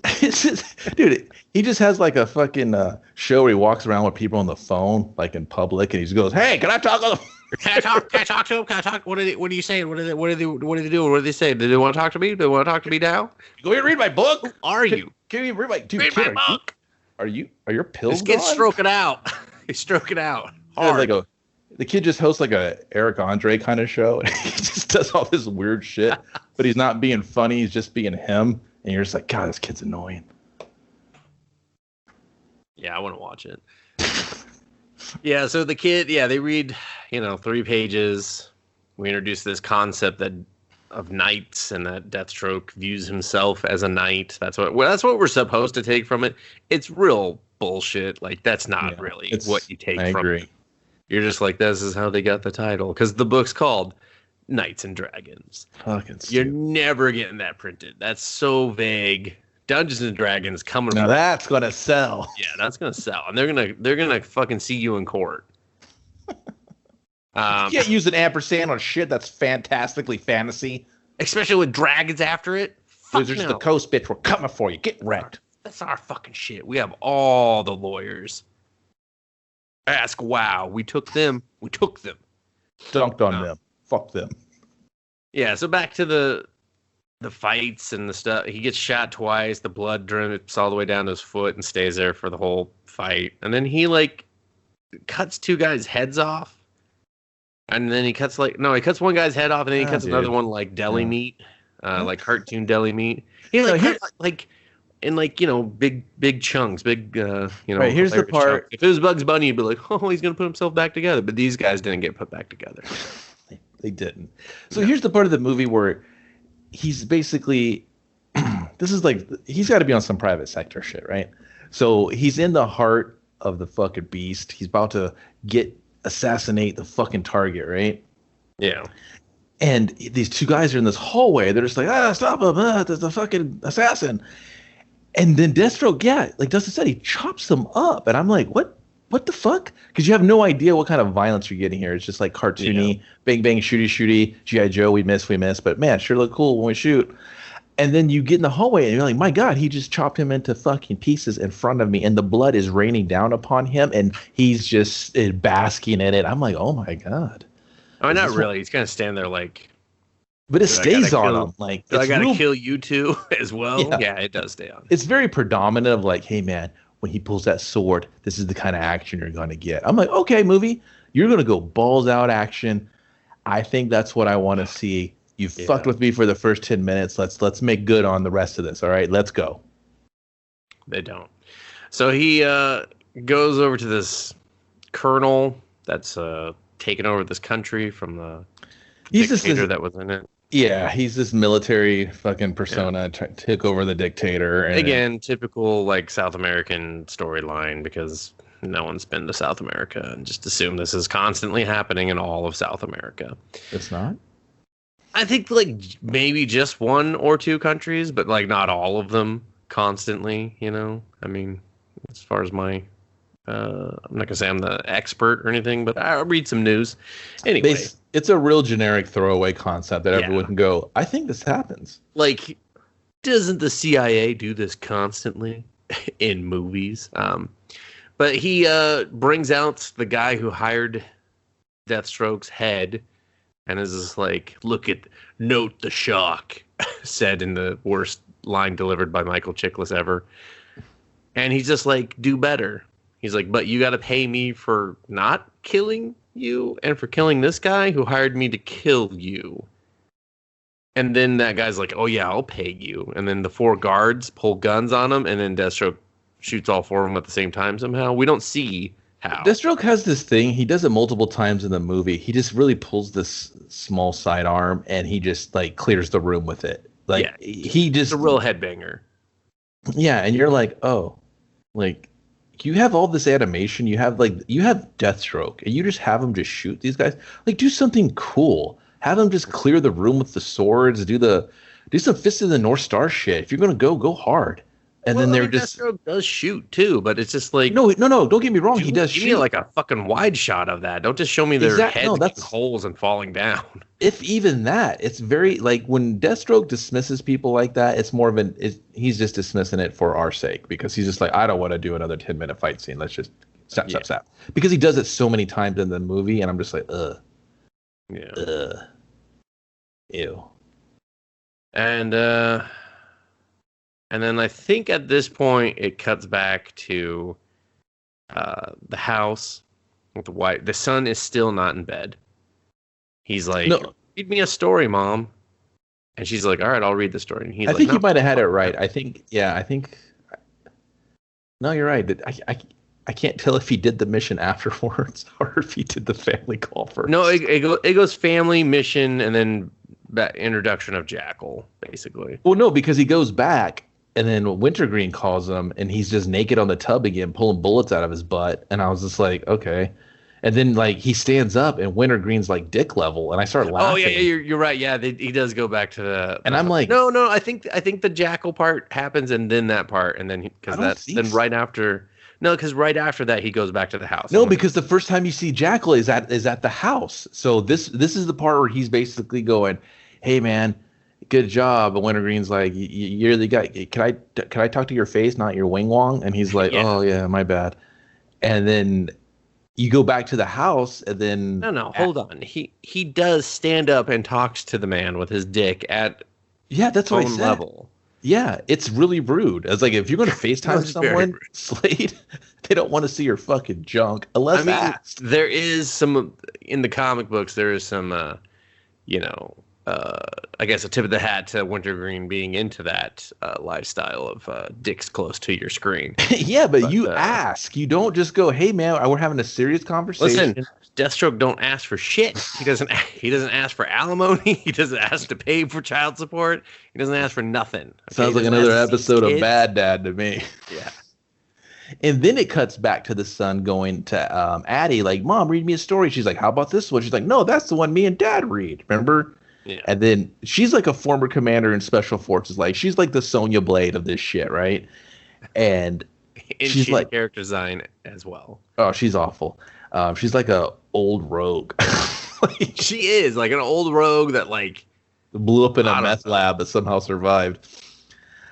Speaker 1: dude, he just has like a fucking show where he walks around with people on the phone, like in public, and he just goes, "Hey, can I talk to them?
Speaker 2: Can I talk to him? Can I talk? What are you saying? What are they doing? What do they say? Do they want to talk to me? Do they want to talk to me now?
Speaker 1: Go here and read my book.
Speaker 2: Who are you?
Speaker 1: Can you read my
Speaker 2: book?
Speaker 1: Are your pills?
Speaker 2: This kid's stroking out. He's stroking out.
Speaker 1: Hard. The kid just hosts like a Eric Andre kind of show. He just does all this weird shit, but he's not being funny. He's just being him. And you're just like, God, this kid's annoying.
Speaker 2: Yeah, I want to watch it. Yeah, so the kid, they read, 3 pages. We introduce this concept of knights and that Deathstroke views himself as a knight. That's what we're supposed to take from it. It's real bullshit. Like, that's not really what you take from it. You're just like, this is how they got the title. Because the book's called Knights and Dragons. You're never getting that printed. That's so vague. Dungeons and Dragons coming.
Speaker 1: Now that's gonna sell.
Speaker 2: Yeah, that's gonna sell, and they're gonna fucking see you in court.
Speaker 1: You can't use an ampersand on shit that's fantastically fantasy,
Speaker 2: especially with dragons after it.
Speaker 1: Wizards of the Coast, bitch. We're coming for you. Get wrecked.
Speaker 2: That's our fucking shit. We have all the lawyers. Ask WoW. We took them.
Speaker 1: Dunked on them. Fuck them.
Speaker 2: Yeah, so back to the fights and the stuff. He gets shot twice. The blood drips all the way down to his foot and stays there for the whole fight. And then he like cuts two guys' heads off. And then he cuts one guy's head off, and then he cuts another one like deli meat, like cartoon deli meat. He like in big chunks, big
Speaker 1: Right, here's the part.
Speaker 2: Chunks. If it was Bugs Bunny, you'd be like, oh, he's gonna put himself back together. But these guys didn't get put back together.
Speaker 1: They didn't. So here's the part of the movie where he's basically, this is like, he's got to be on some private sector shit, right? So he's in the heart of the fucking beast. He's about to assassinate the fucking target, right?
Speaker 2: Yeah.
Speaker 1: And these two guys are in this hallway. They're just like, stop him. There's the fucking assassin. And then Deathstroke, like Dustin said, he chops them up. And I'm like, what the fuck? Because you have no idea what kind of violence you're getting here. It's just like cartoony, bang, bang, shooty, G.I. Joe, we miss. But man, sure look cool when we shoot. And then you get in the hallway and you're like, my God, he just chopped him into fucking pieces in front of me. And the blood is raining down upon him. And he's just basking in it. I'm like, oh my God.
Speaker 2: I mean, not really. He's kind of standing there like.
Speaker 1: But it stays on him. Like,
Speaker 2: I got to kill you too as well. Yeah, it does stay on.
Speaker 1: It's very predominant of like, hey, man, when he pulls that sword, this is the kind of action you're going to get. I'm like, okay, movie, you're going to go balls out action. I think that's what I want to see. You fucked with me for the first 10 minutes. Let's make good on the rest of this. All right, let's go.
Speaker 2: They don't. So he goes over to this colonel that's taken over this country from the dictator that was in it.
Speaker 1: Yeah, he's this military fucking persona, took over the dictator. And
Speaker 2: again, typical like South American storyline, because no one's been to South America and just assume this is constantly happening in all of South America.
Speaker 1: It's not?
Speaker 2: I think like maybe just one or two countries, but like not all of them constantly, I mean, as far as my I'm not gonna say I'm the expert or anything, but I read some news. Anyway,
Speaker 1: it's a real generic throwaway concept that everyone can go, I think this happens.
Speaker 2: Like, doesn't the CIA do this constantly in movies? But he brings out the guy who hired Deathstroke's head and is just like, note the shock, said in the worst line delivered by Michael Chiklis ever. And he's just like, do better. He's like, but you got to pay me for not killing you and for killing this guy who hired me to kill you. And then that guy's like, oh yeah, I'll pay you. And then the four guards pull guns on him, and then Deathstroke shoots all four of them at the same time somehow. We don't see how.
Speaker 1: Deathstroke has this thing. He does it multiple times in the movie. He just really pulls this small sidearm and he just like clears the room with it. Like he just
Speaker 2: a real headbanger.
Speaker 1: Yeah, and you're like, oh, like you have all this animation. You have Deathstroke, and you just have him just shoot these guys. Like, do something cool. Have him just clear the room with the swords. Do some Fist of the North Star shit. If you're gonna go hard. And then they're just
Speaker 2: Deathstroke does shoot too, but it's just like
Speaker 1: no. Don't get me wrong. He does shoot.
Speaker 2: Give me like a fucking wide shot of that. Don't just show me their heads getting holes and falling down.
Speaker 1: If even that, it's very like when Deathstroke dismisses people like that. It's more of he's just dismissing it for our sake because he's just like, I don't want to do another 10-minute fight scene. Let's just stop. Because he does it so many times in the movie, and I'm just like, ew.
Speaker 2: And then I think at this point it cuts back to the house with the wife. The son is still not in bed. He's like, read me a story, Mom. And she's like, all right, I'll read the story. And he's
Speaker 1: I think he might have had it right. I think. No, you're right. I can't tell if he did the mission afterwards or if he did the family call first.
Speaker 2: No, it goes family, mission, and then that introduction of Jackal, basically.
Speaker 1: Well, no, because he goes back. And then Wintergreen calls him, and he's just naked on the tub again, pulling bullets out of his butt. And I was just like, okay. And then like he stands up, and Wintergreen's like dick level, and I start laughing.
Speaker 2: Oh yeah, you're right. Yeah, he does go back to the.
Speaker 1: And I'm like,
Speaker 2: no. I think the Jackal part happens, and then that part, and then right after. No, because right after that he goes back to the house.
Speaker 1: No, because the first time you see Jackal is at the house. So this is the part where he's basically going, hey man, good job. And Wintergreen's like, you're the guy. Can I talk to your face, not your wing wong? And he's like, oh yeah, my bad. And then you go back to the house, and then
Speaker 2: No, hold on. He does stand up and talks to the man with his dick at
Speaker 1: that's what I
Speaker 2: phone
Speaker 1: said.
Speaker 2: level.
Speaker 1: Yeah, it's really rude. It's like if you're going to FaceTime someone, Slade, they don't want to see your fucking junk unless asked.
Speaker 2: There is some in the comic books. There is some, I guess a tip of the hat to Wintergreen being into that lifestyle of dicks close to your screen.
Speaker 1: Yeah, but you ask. You don't just go, "Hey, man, we're having a serious conversation."
Speaker 2: Listen, Deathstroke don't ask for shit. He doesn't ask for alimony. He doesn't ask to pay for child support. He doesn't ask for nothing. Okay?
Speaker 1: Sounds like another episode of Bad Dad to me.
Speaker 2: Yeah.
Speaker 1: And then it cuts back to the son going to Addie, like, "Mom, read me a story." She's like, "How about this one?" She's like, "No, that's the one me and Dad read." Remember? Yeah. And then she's like a former commander in special forces. Like, she's like the Sonya Blade of this shit, right? And she's like
Speaker 2: character design as well.
Speaker 1: Oh, she's awful. She's like a old rogue.
Speaker 2: She is like an old rogue that like
Speaker 1: blew up in a meth lab but somehow survived.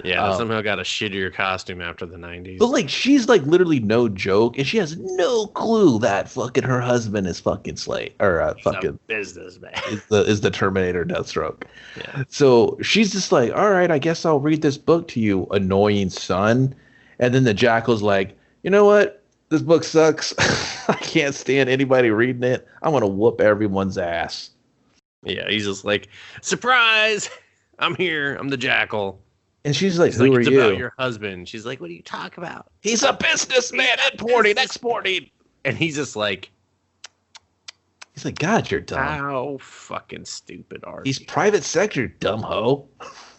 Speaker 2: Yeah, somehow got a shittier costume after the 90s.
Speaker 1: But like, she's like literally no joke, and she has no clue that fucking her husband is fucking Slade or fucking
Speaker 2: businessman.
Speaker 1: Is the Terminator Deathstroke.
Speaker 2: Yeah.
Speaker 1: So she's just like, "All right, I guess I'll read this book to you, annoying son." And then the Jackal's like, "You know what? This book sucks. I can't stand anybody reading it. I'm gonna whoop everyone's ass."
Speaker 2: Yeah, he's just like, "Surprise! I'm here. I'm the Jackal."
Speaker 1: And she's like, "Who are
Speaker 2: it's
Speaker 1: you?"
Speaker 2: About your husband. She's like, "What do you talk about?"
Speaker 1: He's a businessman, importing, exporting.
Speaker 2: And he's just like,
Speaker 1: "God, you're dumb.
Speaker 2: How fucking stupid are you?"
Speaker 1: He's private sector, dumb hoe.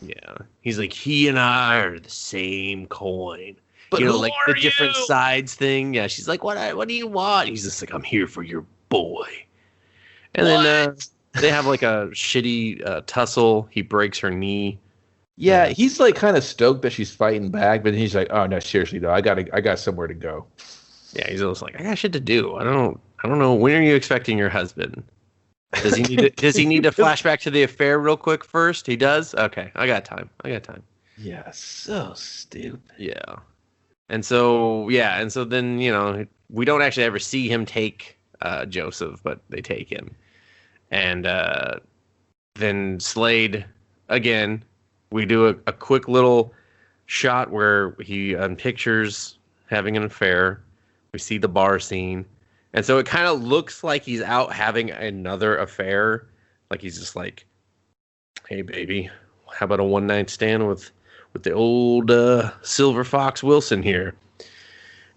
Speaker 2: Yeah. He's like, "He and I are the same coin."
Speaker 1: But
Speaker 2: like the different sides thing. Yeah. She's like, what do you want? He's just like, "I'm here for your boy." And then they have like a shitty tussle. He breaks her knee.
Speaker 1: Yeah, he's like kind of stoked that she's fighting back, but he's like, "Oh no, seriously though, I got somewhere to go."
Speaker 2: Yeah, he's almost like, "I got shit to do. I don't know. When are you expecting your husband? Does he need to flash back to the affair real quick first? He does? Okay, I got time.
Speaker 1: Yeah, so stupid.
Speaker 2: Yeah. And so then, we don't actually ever see him take Joseph, but they take him. And then Slade, again, we do a quick little shot where he pictures having an affair. We see the bar scene. And so it kind of looks like he's out having another affair. Like he's just like, "Hey, baby, how about a one-night stand with the old Silver Fox Wilson here?"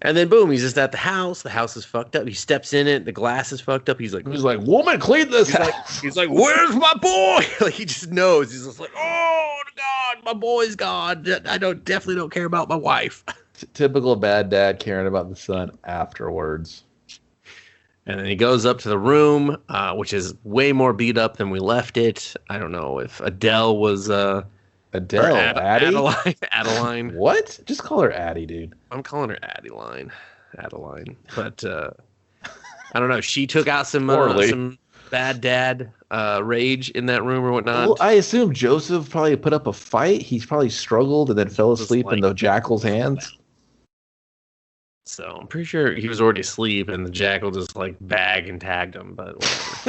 Speaker 2: And then boom, he's just at the house. The house is fucked up. He steps in it. The glass is fucked up. He's like,
Speaker 1: "Woman, clean this house."
Speaker 2: He's like, "Where's my boy?" Like he just knows. He's just like, "Oh God, my boy's gone. I definitely don't care about my wife."
Speaker 1: Typical bad dad caring about the son afterwards.
Speaker 2: And then he goes up to the room, which is way more beat up than we left it. I don't know if Adele was Adeline.
Speaker 1: What? Just call her Addie, dude.
Speaker 2: I'm calling her Adeline. But I don't know. She took out some bad dad rage in that room or whatnot.
Speaker 1: Well, I assume Joseph probably put up a fight. He's probably struggled and then fell asleep in the Jackal's hands.
Speaker 2: So I'm pretty sure he was already asleep and the Jackal just like bag and tagged him. But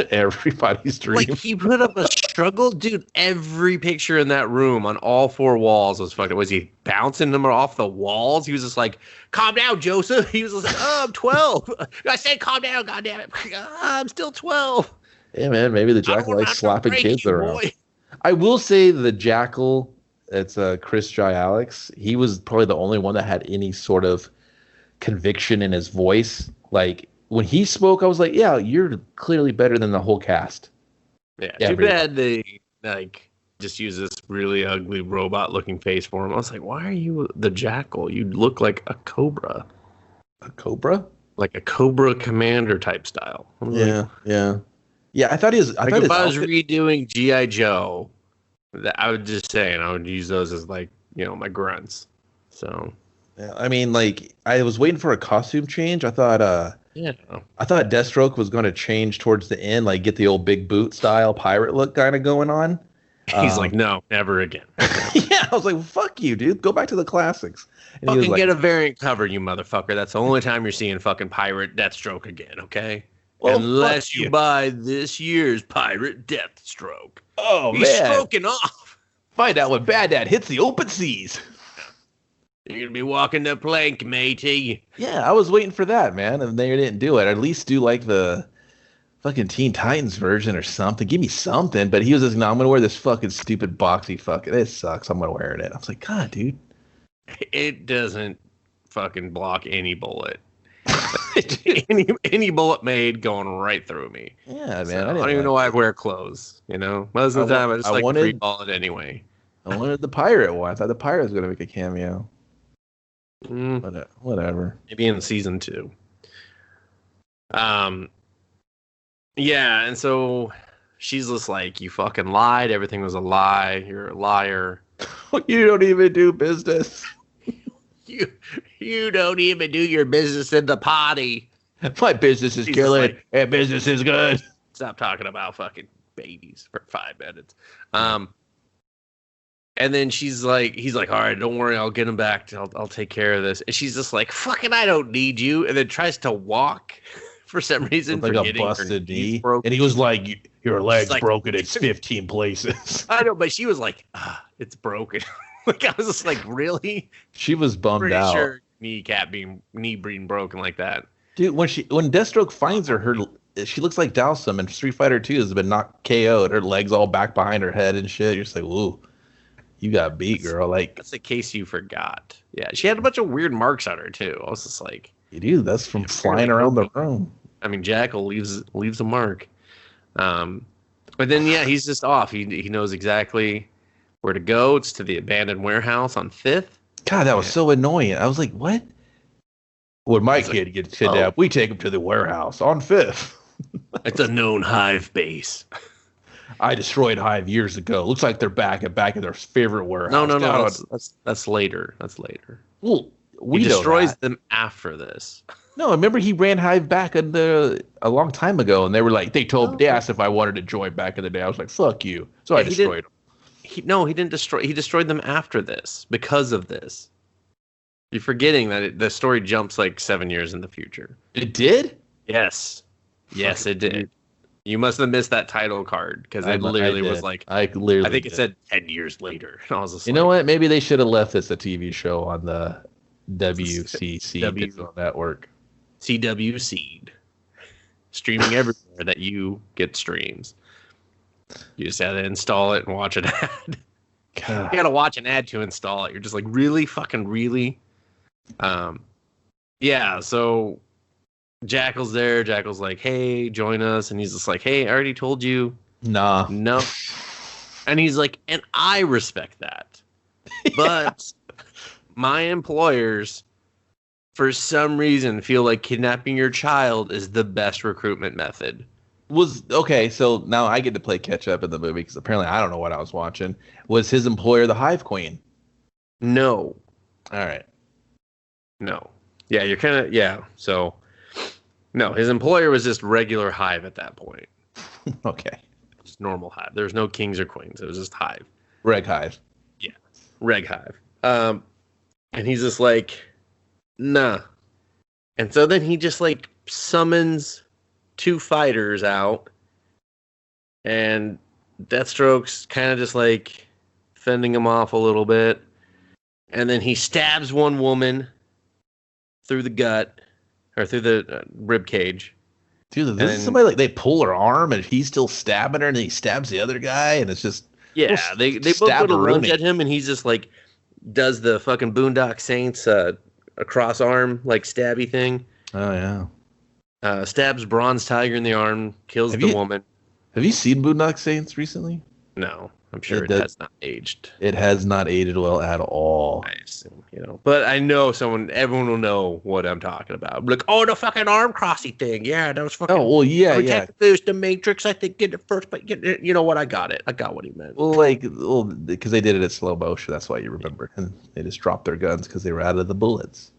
Speaker 1: everybody's dream.
Speaker 2: Like he put up a struggle, dude. Every picture in that room on all four walls was fucked up. Was he bouncing them off the walls? He was just like, "Calm down, Joseph." He was just like, "Oh, I'm 12. I said calm down, goddammit. I'm still 12.
Speaker 1: Yeah, man. Maybe the Jackal likes slapping kids around. Boy. I will say the Jackal, it's Chris J. Alex. He was probably the only one that had any sort of conviction in his voice. Like when he spoke, I was like, "Yeah, you're clearly better than the whole cast."
Speaker 2: Yeah, too bad they like just use this really ugly robot looking face for him. I was like, "Why are you the Jackal? You look like a cobra."
Speaker 1: A cobra?
Speaker 2: Like a Cobra Commander type style.
Speaker 1: Yeah. I thought he was. I thought
Speaker 2: if I was redoing G.I. Joe, I would just say, and I would use those as like my grunts. So.
Speaker 1: I mean, like, I was waiting for a costume change. I thought Deathstroke was going to change towards the end, like get the old big boot style pirate look kind of going on.
Speaker 2: He's like, no, never again.
Speaker 1: Yeah, I was like, fuck you, dude. Go back to the classics. And he was
Speaker 2: Fucking
Speaker 1: like,
Speaker 2: get a variant cover, you motherfucker. That's the only time you're seeing fucking Pirate Deathstroke again, okay?
Speaker 1: well,
Speaker 2: Unless
Speaker 1: fuck
Speaker 2: you buy this year's Pirate Deathstroke.
Speaker 1: Oh,
Speaker 2: He's
Speaker 1: man.
Speaker 2: stroking off.
Speaker 1: Find out when Bad Dad hits the open seas.
Speaker 2: You're going to be walking the plank, matey.
Speaker 1: Yeah, I was waiting for that, man, and they didn't do it. At least do like the fucking Teen Titans version or something. Give me something. But he was just, no, I'm going to wear this fucking stupid boxy fucking, it sucks. I'm going to wear it. I was like, God, dude.
Speaker 2: It doesn't fucking block any bullet. any bullet made going right through me.
Speaker 1: Yeah, man.
Speaker 2: So I don't even know why I wear clothes. You know, most of the time I just like free ball it anyway.
Speaker 1: I wanted the pirate one. I thought the pirate was gonna make a cameo. Whatever.
Speaker 2: Maybe in season 2. Yeah, and so she's just like, you fucking lied. Everything was a lie. You're a liar.
Speaker 1: You don't even do business.
Speaker 2: You don't even do your business in the potty.
Speaker 1: My business is killing, and business is good.
Speaker 2: Stop talking about fucking babies for 5 minutes. And then he's like, all right, don't worry, I'll get him back. I'll take care of this. And she's just like, fucking, I don't need you. And then tries to walk for some reason,
Speaker 1: like a busted knee.
Speaker 2: Broken.
Speaker 1: And he was like, your leg's broken in 15 places.
Speaker 2: I know, but she was like, it's broken. Like, I was just like, really?
Speaker 1: She was bummed out.
Speaker 2: Sure, knee being broken like that.
Speaker 1: Dude, when Deathstroke finds her she looks like Dhalsim in Street Fighter 2 has been knocked KO'd. Her legs all back behind her head and shit. You're just like, ooh, you got beat, girl. Like,
Speaker 2: that's a case you forgot. Yeah, she had a bunch of weird marks on her too. I was just like,
Speaker 1: dude, that's from flying around the room.
Speaker 2: I mean, Jackal leaves a mark. But then he's just off. He knows exactly where to go. It's to the abandoned warehouse on 5th.
Speaker 1: God, that was so annoying. I was like, what? When my kid gets kidnapped, we take him to the warehouse on 5th.
Speaker 2: It's a known Hive base.
Speaker 1: I destroyed Hive years ago. Looks like they're back at their favorite warehouse.
Speaker 2: No. That's later. That's later.
Speaker 1: Well,
Speaker 2: he destroys them after this.
Speaker 1: No, remember he ran Hive back a long time ago, and they were like, they asked if I wanted to join back in the day. I was like, fuck you. So I destroyed them.
Speaker 2: He didn't destroy. He destroyed them after this because of this. You're forgetting that the story jumps like 7 years in the future.
Speaker 1: It did?
Speaker 2: Yes, it did. You must have missed that title card because it literally was like I think it said 10 years later. I was just
Speaker 1: you know what? Maybe they should have left this a TV show on the WCC network.
Speaker 2: CW Seed, streaming everywhere that you get streams. You just had to install it and watch an ad. God. You got to watch an ad to install it. You're just like, really? Fucking really? Yeah, so Jackal's there. Jackal's like, hey, join us. And he's just like, hey, I already told you.
Speaker 1: Nah.
Speaker 2: No. And he's like, and I respect that. But my employers, for some reason, feel like kidnapping your child is the best recruitment method.
Speaker 1: Okay, so now I get to play catch up in the movie because apparently I don't know what I was watching. Was his employer the Hive Queen?
Speaker 2: No.
Speaker 1: All right.
Speaker 2: No. Yeah, you're kind of, yeah. So, no, his employer was just regular Hive at that point.
Speaker 1: Okay.
Speaker 2: Just normal Hive. There was no kings or queens. It was just Hive.
Speaker 1: Reg Hive.
Speaker 2: Yeah. Reg Hive. And he's just like, nah. And so then he just like summons 2 fighters out, and Deathstroke's kind of just like fending him off a little bit, and then he stabs one woman through the gut or through the rib cage.
Speaker 1: Dude, this is somebody like they pull her arm and he's still stabbing her, and then he stabs the other guy, and it's just
Speaker 2: they both go to lunge at him, and he's just like does the fucking Boondock Saints across arm like stabby thing.
Speaker 1: Oh yeah.
Speaker 2: Stabs Bronze Tiger in the arm, kills the woman.
Speaker 1: Have you seen Boondock Saints recently?
Speaker 2: No, I'm sure it has not aged.
Speaker 1: It has not aged well at all.
Speaker 2: I assume, but I know everyone will know what I'm talking about. Like, oh, the fucking arm crossy thing. Yeah, that was fucking.
Speaker 1: Oh, well, yeah.
Speaker 2: If it was the Matrix, I think get it first, but you know what? I got it. I got what he meant.
Speaker 1: Well, because they did it at slow motion. That's why you remember. And they just dropped their guns because they were out of the bullets.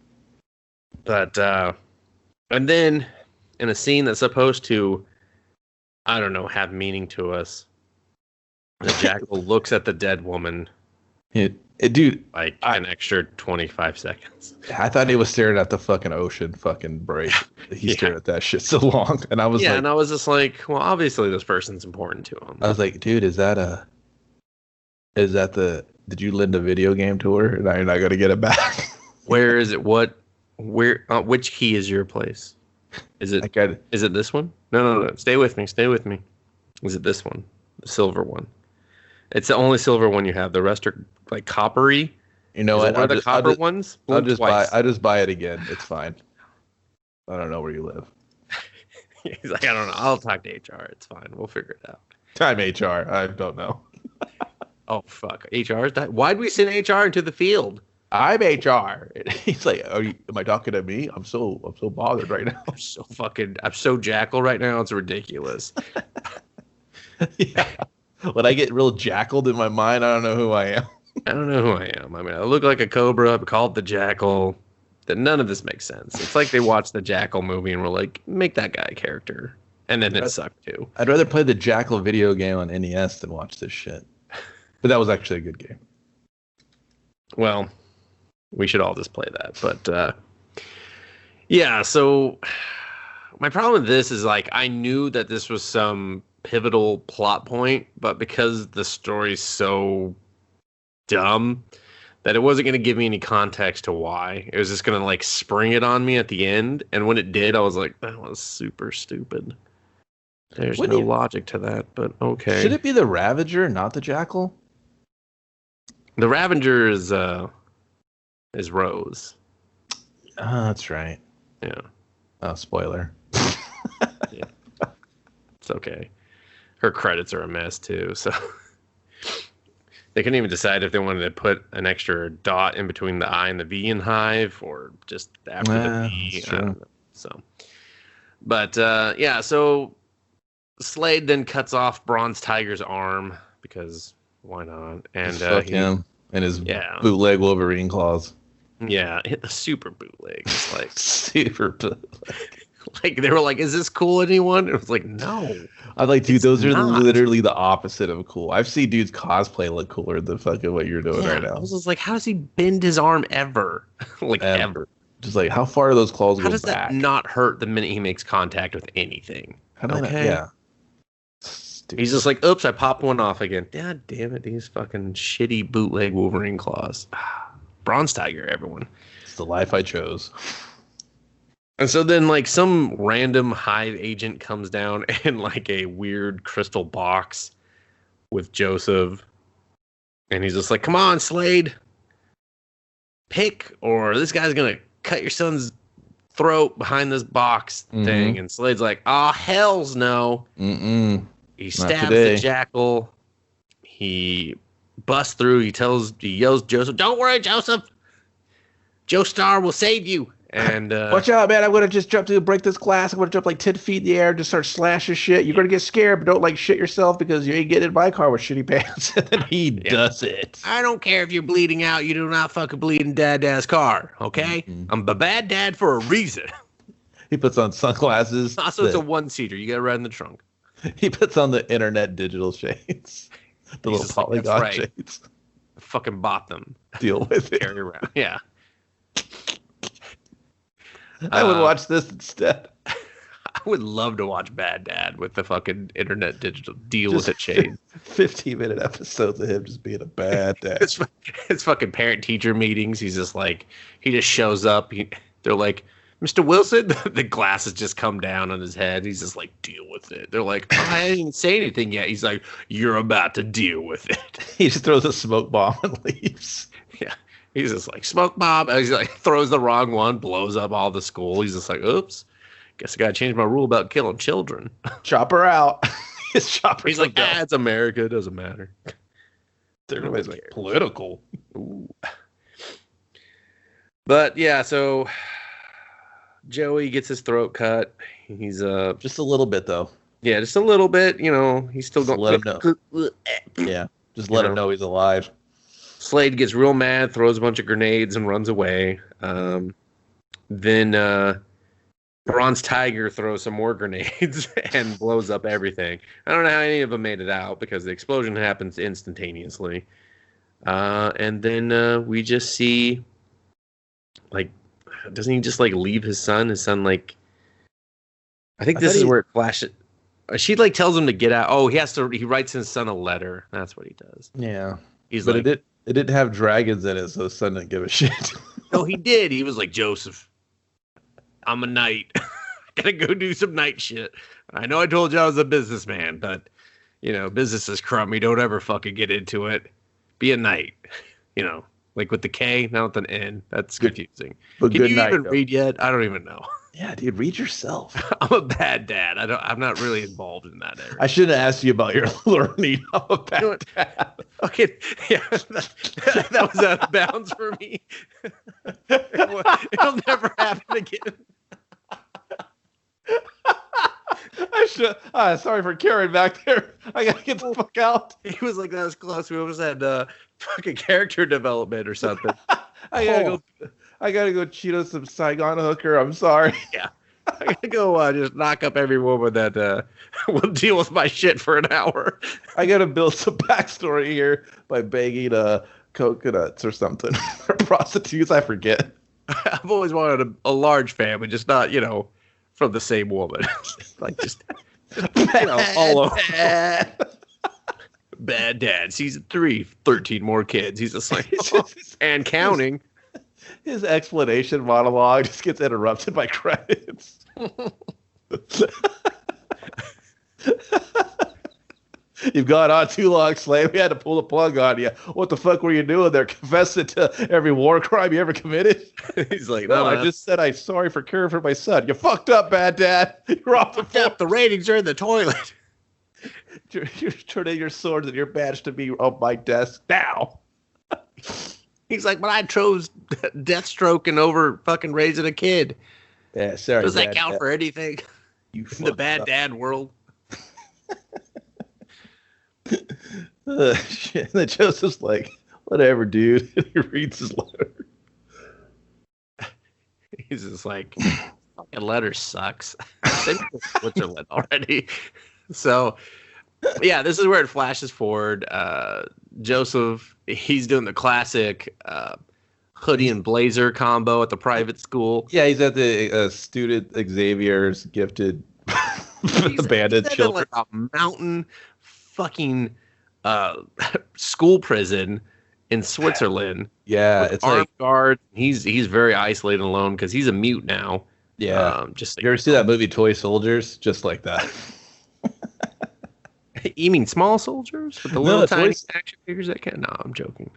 Speaker 2: But, and then in a scene that's supposed to, I don't know, have meaning to us, The jackal looks at the dead woman.
Speaker 1: Dude,
Speaker 2: like an extra 25 seconds.
Speaker 1: I thought he was staring at the fucking ocean fucking break. He stared at that shit so long. And I was
Speaker 2: and I was just like, well, obviously this person's important to him.
Speaker 1: I was like, dude, did you lend a video game to her? And you're not going to get it back.
Speaker 2: Where is it? Which key is your place? Is it this one? No. Stay with me. Is it this one? The silver one. It's the only silver one you have. The rest are like coppery.
Speaker 1: You know what?
Speaker 2: One of the copper ones?
Speaker 1: I'll just buy it again. It's fine. I don't know where you live.
Speaker 2: He's like, I don't know. I'll talk to HR. It's fine. We'll figure it out.
Speaker 1: Time HR. I don't know.
Speaker 2: Oh, fuck. HR? Why'd we send HR into the field?
Speaker 1: I'm HR. He's like, am I talking to me? I'm so bothered right now.
Speaker 2: I'm so jackal right now. It's ridiculous.
Speaker 1: Yeah. When I get real jackaled in my mind, I don't know who I am.
Speaker 2: I don't know who I am. I mean, I look like a cobra, but called the jackal. That none of this makes sense. It's like they watched the Jackal movie and were like, make that guy a character. And then it sucked too.
Speaker 1: I'd rather play the Jackal video game on NES than watch this shit. But that was actually a good game.
Speaker 2: Well, we should all just play that. But yeah, so my problem with this is like I knew that this was some pivotal plot point, but because the story's so dumb that it wasn't going to give me any context to why. It was just going to like spring it on me at the end. And when it did, I was like, that was super stupid. There's no logic to that, but okay.
Speaker 1: Should it be the Ravager, not the Jackal?
Speaker 2: The Ravager is Rose.
Speaker 1: That's right.
Speaker 2: Yeah.
Speaker 1: Oh, spoiler.
Speaker 2: Yeah. It's okay. Her credits are a mess too, so they couldn't even decide if they wanted to put an extra dot in between the I and the V in Hive or just after the V. So, but yeah, so Slade then cuts off Bronze Tiger's arm because why not? And
Speaker 1: fuck him and his bootleg Wolverine claws.
Speaker 2: Yeah, a super bootleg. It's like
Speaker 1: super bootleg.
Speaker 2: Like they were like, "Is this cool, anyone?" It was like, "No."
Speaker 1: I'm like, dude, those are literally the opposite of cool. I've seen dudes cosplay look cooler than fucking what you're doing right now.
Speaker 2: I was just like, how does he bend his arm ever? Ever.
Speaker 1: Just like, how far do those claws go back?
Speaker 2: How does that not hurt the minute he makes contact with anything?
Speaker 1: How do yeah.
Speaker 2: Stupid. He's just like, oops, I popped one off again. God damn it, these fucking shitty bootleg Wolverine claws. Bronze Tiger, everyone.
Speaker 1: It's the life I chose.
Speaker 2: And so then, like, some random Hive agent comes down in, like, a weird crystal box with Joseph. And he's just like, come on, Slade. Pick, or this guy's going to cut your son's throat behind this box thing. And Slade's like, oh, hells no. He stabs the Jackal. He busts through. He yells Joseph, don't worry, Joseph. Joestar will save you. And
Speaker 1: watch out, man! I'm gonna just jump to break this glass. I'm gonna jump like 10 feet in the air, just start slashing shit. You're gonna get scared, but don't like shit yourself because you ain't getting in my car with shitty pants. And then he does it.
Speaker 2: I don't care if you're bleeding out. You do not fucking bleed in Dad's car, okay? I'm a bad dad for a reason.
Speaker 1: He puts on sunglasses.
Speaker 2: Also, it's a one-seater. You gotta ride in the trunk.
Speaker 1: He puts on the internet digital shades, the little polygon shades.
Speaker 2: I fucking bought them.
Speaker 1: Deal with it.
Speaker 2: Carry around. Yeah.
Speaker 1: I would watch this instead.
Speaker 2: I would love to watch Bad Dad with the fucking internet digital deal with it shade.
Speaker 1: 15-minute episodes of him just being a bad dad.
Speaker 2: His fucking parent-teacher meetings. He's just like, he just shows up. They're like, Mr. Wilson, the glasses just come down on his head. He's just like, deal with it. They're like, oh, I didn't even say anything yet. He's like, you're about to deal with it.
Speaker 1: He just throws a smoke bomb and leaves.
Speaker 2: Yeah. He's just like, smoke bomb. And he's like, throws the wrong one, blows up all the school. He's just like, oops. Guess I got to change my rule about killing children.
Speaker 1: Chop her out. He's like,
Speaker 2: it's America. It doesn't matter.
Speaker 1: Everybody's like, political.
Speaker 2: Ooh. But yeah, so Joey gets his throat cut. He's
Speaker 1: just a little bit though.
Speaker 2: Yeah, just a little bit. You know, he's still going.
Speaker 1: Let him know. Yeah, just let him know he's alive.
Speaker 2: Slade gets real mad, throws a bunch of grenades, and runs away. Then Bronze Tiger throws some more grenades and blows up everything. I don't know how any of them made it out because the explosion happens instantaneously. And then we just see, like, doesn't he just like leave his son? His son, like, I think this is where it flashes. She like tells him to get out. Oh, he writes his son a letter. That's what he does.
Speaker 1: Yeah. It didn't have dragons in it, so his son didn't give a shit.
Speaker 2: No, he did. He was like, Joseph, I'm a knight. I gotta go do some knight shit. I know I told you I was a businessman, but business is crummy. Don't ever fucking get into it. Be a knight. Like with the K, not with an N. That's confusing.
Speaker 1: But
Speaker 2: Can you even read yet? I don't even know.
Speaker 1: Yeah, dude, read yourself.
Speaker 2: I'm a bad dad. I'm not really involved in that area.
Speaker 1: I shouldn't ask you about your learning. I'm a bad dad.
Speaker 2: Okay, yeah, that was out of bounds for me. It'll never happen again.
Speaker 1: I should. Sorry for carrying back there. I gotta get the fuck out.
Speaker 2: He was like, that was close. We almost had fucking character development or something.
Speaker 1: I gotta go cheat on some Saigon hooker. I'm sorry.
Speaker 2: Yeah. I gotta go just knock up every woman that will deal with my shit for an hour.
Speaker 1: I gotta build some backstory here by banging coconuts or something. Or prostitutes, I forget.
Speaker 2: I've always wanted a large family, just not, from the same woman. Like just all over. Bad dad. Season 3, 13 more kids. He's just like, and counting.
Speaker 1: His explanation monologue just gets interrupted by credits. You've gone on too long, Slave. We had to pull the plug on you. What the fuck were you doing there? Confessing to every war crime you ever committed?
Speaker 2: He's like,
Speaker 1: no, I just said I'm sorry for caring for my son. You fucked up, bad dad. You're off the floor.
Speaker 2: The ratings are in the toilet.
Speaker 1: You're turning your swords and your badge to be on my desk now.
Speaker 2: He's like, but I chose Deathstroke and over fucking raising a kid.
Speaker 1: Yeah, sorry.
Speaker 2: Does that count for anything?
Speaker 1: You
Speaker 2: in the bad dad world.
Speaker 1: Shit. And then Joseph's like, whatever, dude. And he reads his letter.
Speaker 2: He's just like, fucking letter sucks. Send me to Switzerland already. So, yeah, this is where it flashes forward. Joseph, he's doing the classic hoodie and blazer combo at the private school.
Speaker 1: Yeah, he's at the student Xavier's gifted abandoned children.
Speaker 2: Like a mountain fucking school prison in Switzerland.
Speaker 1: Yeah, it's
Speaker 2: armed
Speaker 1: like
Speaker 2: guard. He's very isolated and alone because he's a mute now.
Speaker 1: Yeah, just like, you ever see that movie Toy Soldiers? Just like that.
Speaker 2: You mean Small Soldiers with the little tiny action figures that can? No, I'm joking.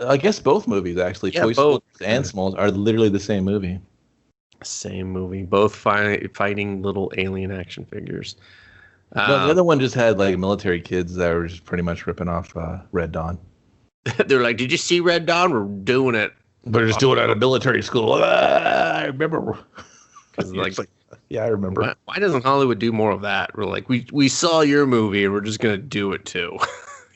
Speaker 1: I guess both movies actually,
Speaker 2: yeah,
Speaker 1: Toy Soldiers and Smalls, are literally the same movie.
Speaker 2: Same movie, both fighting little alien action figures.
Speaker 1: The other one just had like military kids that were just pretty much ripping off Red Dawn.
Speaker 2: They're like, "Did you see Red Dawn? We're doing it.
Speaker 1: We're just doing it at a military school." I remember.
Speaker 2: Like,
Speaker 1: yeah, I remember.
Speaker 2: Why doesn't Hollywood do more of that? We're like, we saw your movie and we're just gonna do it too.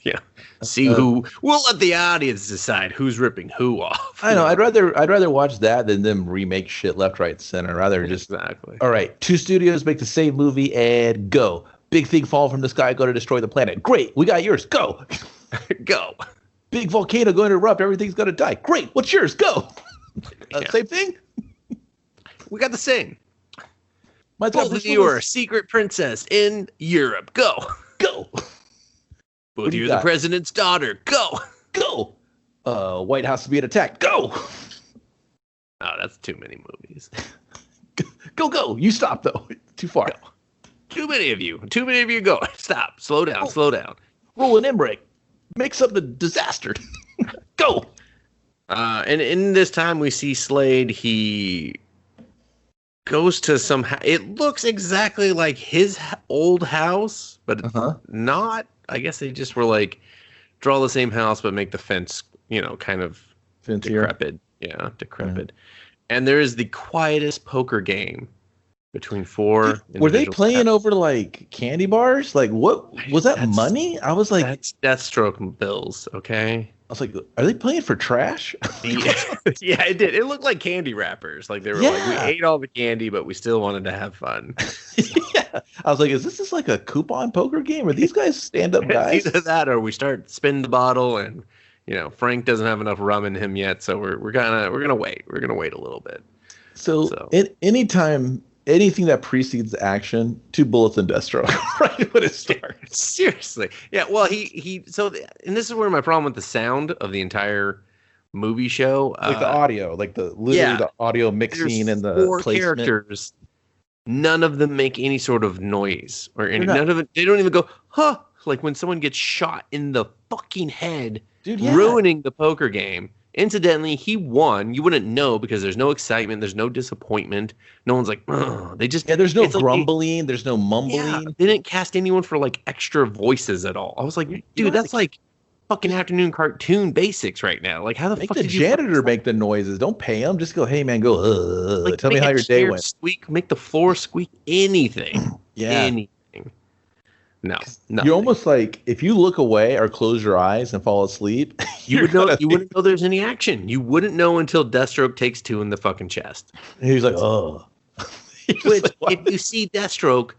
Speaker 2: Yeah. See who we'll let the audience decide who's ripping who off.
Speaker 1: I know. I'd rather watch that than them remake shit left, right, center. Rather just
Speaker 2: exactly.
Speaker 1: All right, 2 studios make the same movie and go. Big thing fall from the sky, go to destroy the planet. Great, we got yours. Go,
Speaker 2: go.
Speaker 1: Big volcano going to erupt. Everything's gonna die. Great, what's yours? Go. Same thing.
Speaker 2: We got the same.
Speaker 1: Both
Speaker 2: of you are a secret princess in Europe. Go.
Speaker 1: Go.
Speaker 2: Both of you are the president's daughter. Go.
Speaker 1: Go. White House is being attacked. Go.
Speaker 2: Oh, that's too many movies.
Speaker 1: Go. You stop, though. Too far.
Speaker 2: Go. Too many of you. Go. Stop. Slow down. Slow down.
Speaker 1: Roll an in-brake. Make something disaster. Go.
Speaker 2: And in this time, we see Slade. He goes to some. It looks exactly like his old house, but not. I guess they just were like, draw the same house, but make the fence, kind of decrepit. Yeah, decrepit. Yeah. And there is the quietest poker game between 4.
Speaker 1: Were they playing over like candy bars? Like, what was that money? I was like,
Speaker 2: that's Deathstroke bills. Okay.
Speaker 1: was like, are they playing for trash?
Speaker 2: Yeah, yeah, it did. It looked like candy wrappers. Like they were like, we ate all the candy, but we still wanted to have fun.
Speaker 1: Yeah. I was like, is this just like a coupon poker game? Are these guys stand-up guys?
Speaker 2: Either that or we start spin the bottle and Frank doesn't have enough rum in him yet, so we're gonna wait. We're gonna wait a little bit.
Speaker 1: So anytime anything that precedes action, 2 bullets and Deathstroke right when it starts.
Speaker 2: Seriously. Yeah, well and this is where my problem with the sound of the entire movie show.
Speaker 1: Like the audio, like the audio mixing and the
Speaker 2: 4
Speaker 1: placement.
Speaker 2: Characters. None of them make any sort of noise or any. None of it. They don't even go, huh? Like when someone gets shot in the fucking head,
Speaker 1: dude, yeah.
Speaker 2: Ruining the poker game. Incidentally, he won. You wouldn't know because there's no excitement, there's no disappointment. No one's like, ugh. They just
Speaker 1: there's no grumbling, like there's no mumbling.
Speaker 2: Yeah, they didn't cast anyone for like extra voices at all. I was like, dude, that's like fucking afternoon cartoon basics right now. Like, how the fuck did
Speaker 1: the janitor make the noises? Don't pay him. Just go, hey man, go. Like, tell me how your day went.
Speaker 2: Squeak, make the floor squeak. Anything.
Speaker 1: Yeah.
Speaker 2: Anything. No.
Speaker 1: You're almost like if you look away or close your eyes and fall asleep,
Speaker 2: you wouldn't know there's any action. You wouldn't know until Deathstroke takes 2 in the fucking chest.
Speaker 1: And he's like, oh.
Speaker 2: Which, if you see Deathstroke,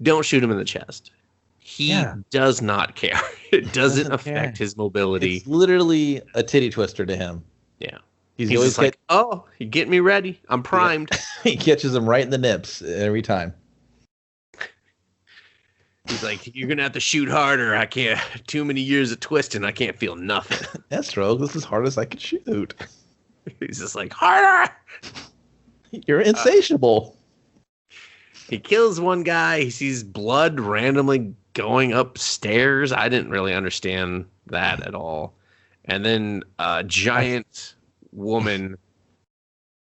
Speaker 2: don't shoot him in the chest. He does not care. It doesn't affect his mobility.
Speaker 1: It's literally a titty twister to him.
Speaker 2: Yeah.
Speaker 1: He's always
Speaker 2: like, oh, you get me ready. I'm primed.
Speaker 1: Yeah. He catches him right in the nips every time.
Speaker 2: He's like, you're going to have to shoot harder. I can't. Too many years of twisting. I can't feel nothing.
Speaker 1: Deathstroke, this is hard as I can shoot.
Speaker 2: He's just like, harder.
Speaker 1: You're insatiable.
Speaker 2: He kills one guy. He sees blood randomly going upstairs. I didn't really understand that at all. And then a giant woman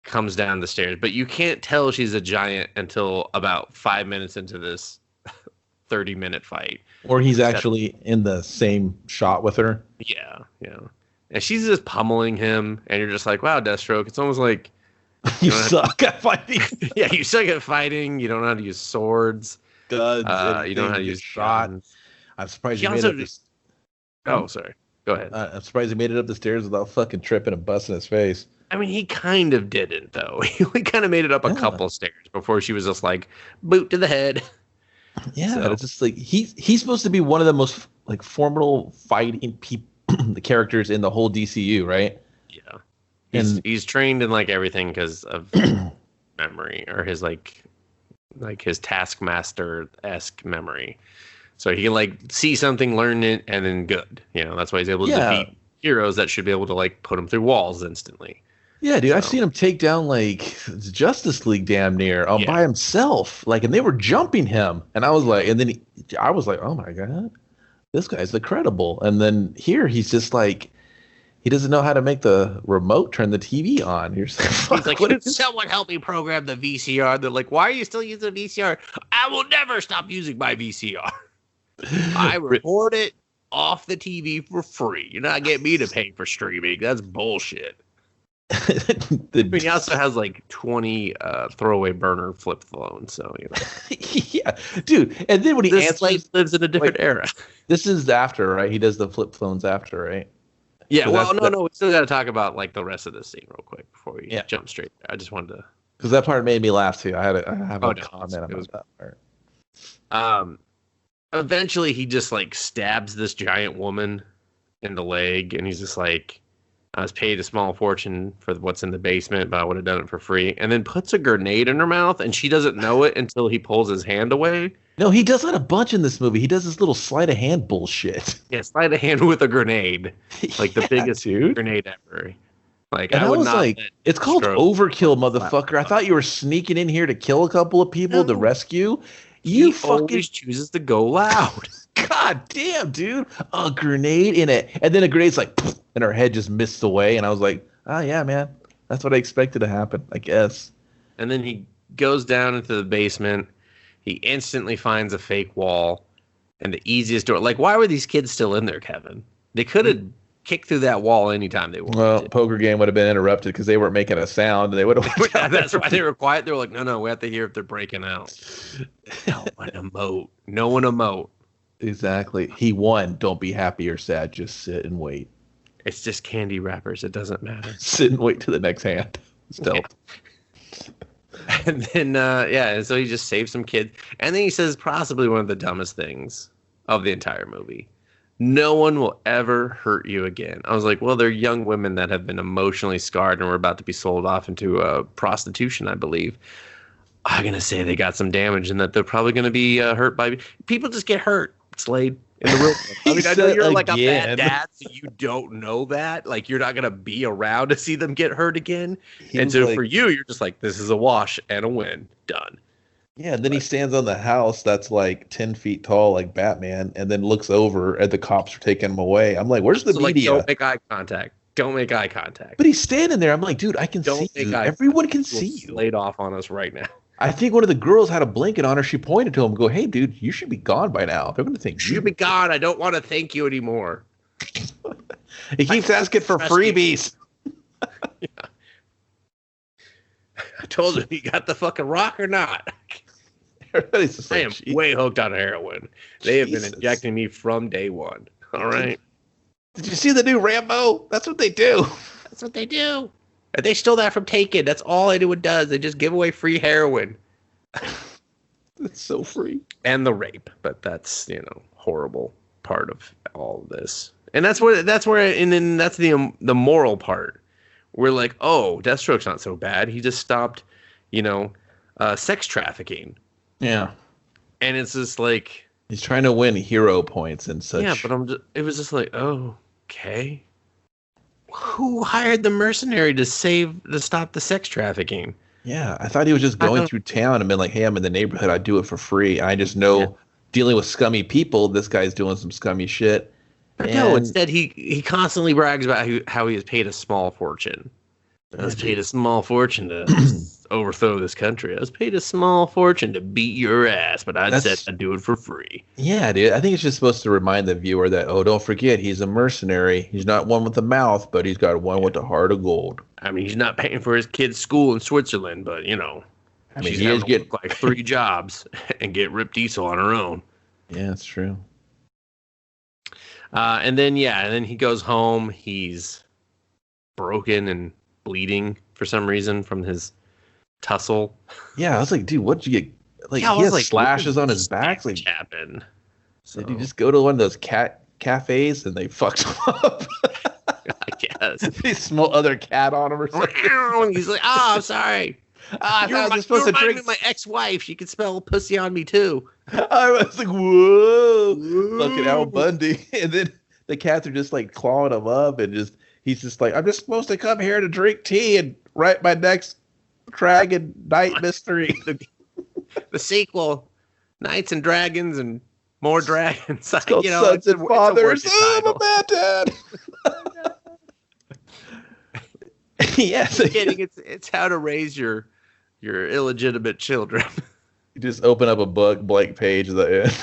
Speaker 2: comes down the stairs. But you can't tell she's a giant until about 5 minutes into this 30-minute fight.
Speaker 1: Or he's actually in the same shot with her.
Speaker 2: Yeah. And she's just pummeling him, and you're just like, wow, Deathstroke. It's almost like
Speaker 1: you suck at fighting.
Speaker 2: Yeah, you suck at fighting. You don't know how to use swords.
Speaker 1: Guns.
Speaker 2: You don't know how to use shots.
Speaker 1: I'm surprised you made it up this.
Speaker 2: Oh, sorry. Go ahead.
Speaker 1: I'm surprised he made it up the stairs without fucking tripping and busting his face.
Speaker 2: I mean, he kind of didn't, though. He kind of made it up a couple stairs before she was just like, boot to the head.
Speaker 1: Yeah, it's just like he's supposed to be one of the most like formidable fighting the characters in the whole DCU, right?
Speaker 2: Yeah, he's trained in like everything because of memory or his like his Taskmaster-esque memory. So he can like see something, learn it, and then good. That's why he's able to defeat heroes that should be able to like put him through walls instantly.
Speaker 1: Yeah, dude, I've seen him take down like Justice League damn near by himself. Like, and they were jumping him, and I was like, I was like, oh my god, this guy's incredible. And then here he's just like, he doesn't know how to make the remote turn the TV on. You're just like,
Speaker 2: he's like, could someone help me program the VCR? They're like, why are you still using the VCR? I will never stop using my VCR. I record it off the TV for free. You're not getting me to pay for streaming. That's bullshit. He also has like 20 throwaway burner flip phones, so
Speaker 1: yeah, dude. And then when he
Speaker 2: lives in a different era.
Speaker 1: This is after, right? He does the flip phones after, right?
Speaker 2: Yeah. So no. We still got to talk about like the rest of this scene real quick before we jump straight there. I just wanted to
Speaker 1: because that part made me laugh too. I have a comment about that part.
Speaker 2: Eventually, he just like stabs this giant woman in the leg, and he's just like, I was paid a small fortune for what's in the basement, but I would have done it for free. And then puts a grenade in her mouth, and she doesn't know it until he pulls his hand away.
Speaker 1: No, he does that a bunch in this movie. He does this little sleight of hand bullshit.
Speaker 2: Yeah, sleight of hand with a grenade. Like the biggest grenade ever. Like,
Speaker 1: and I was like, it's called overkill, motherfucker. I thought you were sneaking in here to kill a couple of people to rescue.
Speaker 2: He always chooses to go loud.
Speaker 1: God damn, dude. A grenade in it. And then a grenade's like, and her head just missed away. And I was like, oh, yeah, man. That's what I expected to happen, I guess.
Speaker 2: And then he goes down into the basement. He instantly finds a fake wall and the easiest door. Like, why were these kids still in there, Kevin? They could have kicked through that wall anytime they wanted.
Speaker 1: Well, poker game would have been interrupted because they weren't making a sound. They would have.
Speaker 2: That's why they were quiet. They were like, no, we have to hear if they're breaking out. No one emote.
Speaker 1: Exactly. He won. Don't be happy or sad. Just sit and wait.
Speaker 2: It's just candy wrappers. It doesn't matter.
Speaker 1: Sit and wait to the next hand. Stealth.
Speaker 2: And then, and so he just saves some kids. And then he says possibly one of the dumbest things of the entire movie. No one will ever hurt you again. I was like, well, they're young women that have been emotionally scarred and were about to be sold off into prostitution, I believe. I'm going to say they got some damage and that they're probably going to be hurt by... People just get hurt, Slade, in the real world. I mean, I know you're like a bad dad, so you don't know that. Like, you're not going to be around to see them get hurt again. And so for you, you're just like, this is a wash and a win. Done.
Speaker 1: Yeah, and then he stands on the house that's like 10 feet tall, like Batman, and then looks over at the cops are taking him away. I'm like, where's the media?
Speaker 2: Don't make eye contact. Don't make eye contact.
Speaker 1: But he's standing there. I'm like, dude, I can see you. Everyone can see you.
Speaker 2: Laid off on us right now.
Speaker 1: I think one of the girls had a blanket on her. She pointed to him and go, hey, dude, you should be gone by now. They're going to think
Speaker 2: you should be gone. I don't want to thank you anymore.
Speaker 1: He keeps asking for freebies.
Speaker 2: Yeah. I told him, you got the fucking rock or not?
Speaker 1: Everybody's just like,
Speaker 2: I am way hooked on heroin. They have been injecting me from day one. All right.
Speaker 1: Did you see the new Rambo? That's what they do.
Speaker 2: That's what they do. They stole that from Taken. That's all anyone does. They just give away free heroin.
Speaker 1: It's so free.
Speaker 2: And the rape. But that's, horrible part of all of this. And that's where, and then that's the moral part. We're like, oh, Deathstroke's not so bad. He just stopped, sex trafficking.
Speaker 1: Yeah.
Speaker 2: And it's just like...
Speaker 1: He's trying to win hero points and such.
Speaker 2: Yeah, but it was just like, oh, okay. Who hired the mercenary to stop the sex trafficking?
Speaker 1: Yeah, I thought he was just going through town and been like, hey, I'm in the neighborhood. I do it for free. I just know dealing with scummy people, this guy's doing some scummy shit.
Speaker 2: But no, instead he constantly brags about how he has paid a small fortune. I was paid a small fortune to overthrow this country. I was paid a small fortune to beat your ass, but I'd do it for free.
Speaker 1: Yeah, dude. I think it's just supposed to remind the viewer that, oh, don't forget, he's a mercenary. He's not one with a mouth, but he's got one with a heart of gold.
Speaker 2: I mean, he's not paying for his kid's school in Switzerland, but, I mean,
Speaker 1: he is getting
Speaker 2: like 3 jobs and get Rip Diesel on her own.
Speaker 1: Yeah, that's true.
Speaker 2: And then he goes home. He's broken and bleeding for some reason from his tussle.
Speaker 1: Yeah, I was like, dude, what'd you get? Like, he has slashes on his back. Like,
Speaker 2: happened. So.
Speaker 1: Did he just go to one of those cafes and they fucked him up?
Speaker 2: I guess.
Speaker 1: They smell other cat on him or something.
Speaker 2: He's like, oh, I'm sorry.
Speaker 1: You remind
Speaker 2: me of my ex-wife. She could smell pussy on me too.
Speaker 1: I was like, whoa. Fucking Al Bundy. And then the cats are just like clawing him up and he's just like, I'm just supposed to come here to drink tea and write my next Dragon Knight mystery.
Speaker 2: The sequel, Knights and Dragons and more dragons.
Speaker 1: It's called Sons and Fathers. Oh, I'm a bad dad. Yes,
Speaker 2: kidding. It's how to raise your illegitimate children.
Speaker 1: You just open up a book, blank page at the end.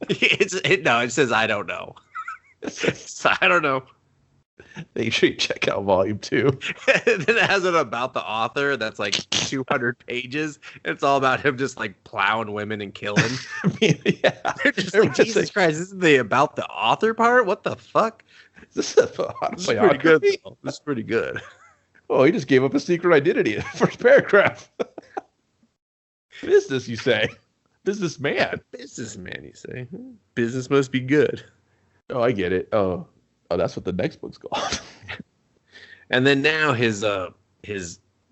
Speaker 2: It says I don't know. So I don't know.
Speaker 1: Make sure you check out volume 2.
Speaker 2: Then it has it about the author that's like 200 pages. It's all about him just like plowing women and killing.
Speaker 1: Yeah.
Speaker 2: Jesus Christ, this is the about the author part? What the fuck?
Speaker 1: This is
Speaker 2: pretty good. This is pretty good.
Speaker 1: Oh, he just gave up a secret identity in the first paragraph. Business, you say? Businessman.
Speaker 2: Businessman, you say? Business must be good.
Speaker 1: Oh, I get it. Oh, that's what the next book's called.
Speaker 2: And then now his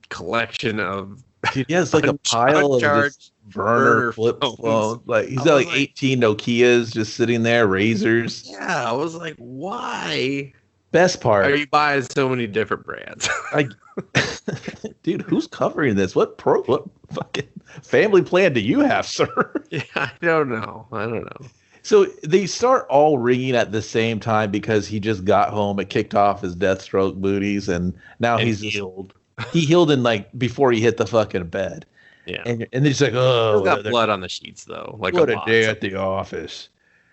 Speaker 2: collection of
Speaker 1: he has like a pile of just burner flip phones. Like he's got like 18 Nokias just sitting there, razors.
Speaker 2: Yeah, I was like, why?
Speaker 1: Best part.
Speaker 2: Are you buying so many different brands?
Speaker 1: Dude, who's covering this? What fucking family plan do you have, sir?
Speaker 2: Yeah, I don't know.
Speaker 1: So they start all ringing at the same time because he just got home and kicked off his Deathstroke booties, and now he's
Speaker 2: healed.
Speaker 1: He healed in like before he hit the fucking bed.
Speaker 2: Yeah,
Speaker 1: and then he's like, oh,
Speaker 2: he's got blood on the sheets though. Like
Speaker 1: what a day at the office.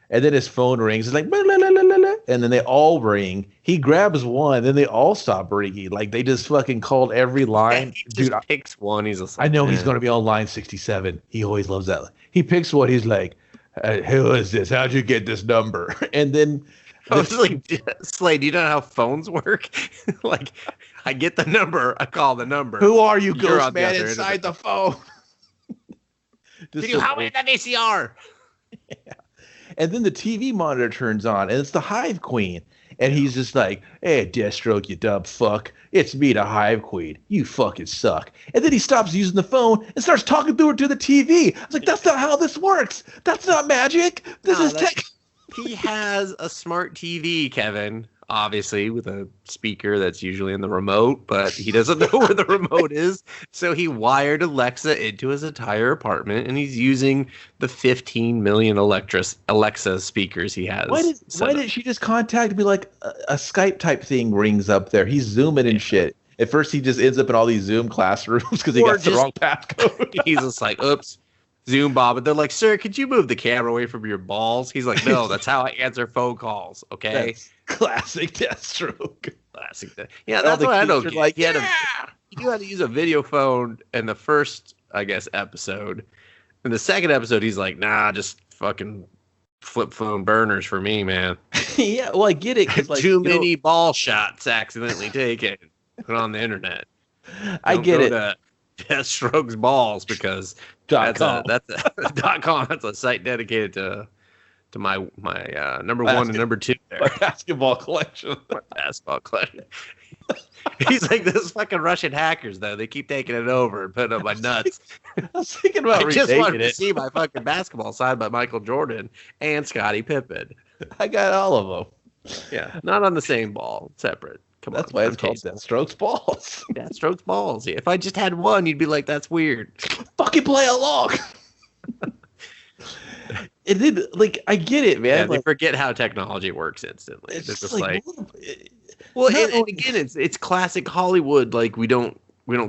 Speaker 1: And then his phone rings. It's like, blah, blah, blah, blah, blah. And then they all ring. He grabs one. Then they all stop ringing. Like they just fucking called every line.
Speaker 2: He just picks one. He's like,
Speaker 1: I know he's going to be on line 67. He always loves that. He picks one. He's like, who is this? How'd you get this number? And then
Speaker 2: I was like, Slade, do you know how phones work? Like, I get the number, I call the number.
Speaker 1: Who are you, ghost man inside the phone?
Speaker 2: Can you help me in the VCR?
Speaker 1: Yeah. And then the TV monitor turns on, and it's the Hive Queen. And he's just like, hey, Deathstroke, you dumb fuck. It's me, the Hive Queen. You fucking suck. And then he stops using the phone and starts talking through her to the TV. I was like, that's not how this works. That's not magic. This is tech.
Speaker 2: He has a smart TV, Kevin, obviously, with a speaker that's usually in the remote, but he doesn't know where the remote is. So he wired Alexa into his entire apartment, and he's using the 15 million Alexa speakers he has.
Speaker 1: Why did she just contact me like a Skype type thing rings up there? He's zooming and shit. At first, he just ends up in all these Zoom classrooms because he got the wrong passcode.
Speaker 2: He's just like, oops. Zoom Bob, and they're like, sir, could you move the camera away from your balls? He's like, no, that's how I answer phone calls, okay?
Speaker 1: That's classic Deathstroke.
Speaker 2: Classic. Yeah, that's what I don't get.
Speaker 1: Like,
Speaker 2: he knew how to use a video phone in the first, I guess, episode. In the second episode, he's like, nah, just fucking flip phone burners for me, man.
Speaker 1: Yeah, well, I get it. Like,
Speaker 2: Too many ball shots accidentally taken. Put on the internet.
Speaker 1: I get it.
Speaker 2: Deathstroke's balls because that's a site dedicated to my number one and number two there.
Speaker 1: My basketball collection.
Speaker 2: My basketball collection. He's like those fucking Russian hackers though. They keep taking it over and putting up my nuts.
Speaker 1: I was thinking about
Speaker 2: I just wanted to see my fucking basketball signed by Michael Jordan and Scottie Pippen.
Speaker 1: I got all of them.
Speaker 2: Yeah, not on the same ball, separate.
Speaker 1: That's why it's called Deathstroke's balls.
Speaker 2: Deathstroke's balls. Yeah. If I just had one, you'd be like, that's weird.
Speaker 1: Fucking play along. It did, like, I get it, man.
Speaker 2: Yeah,
Speaker 1: like,
Speaker 2: they forget how technology works instantly. It's just like
Speaker 1: well,
Speaker 2: and again, it's classic Hollywood. Like we don't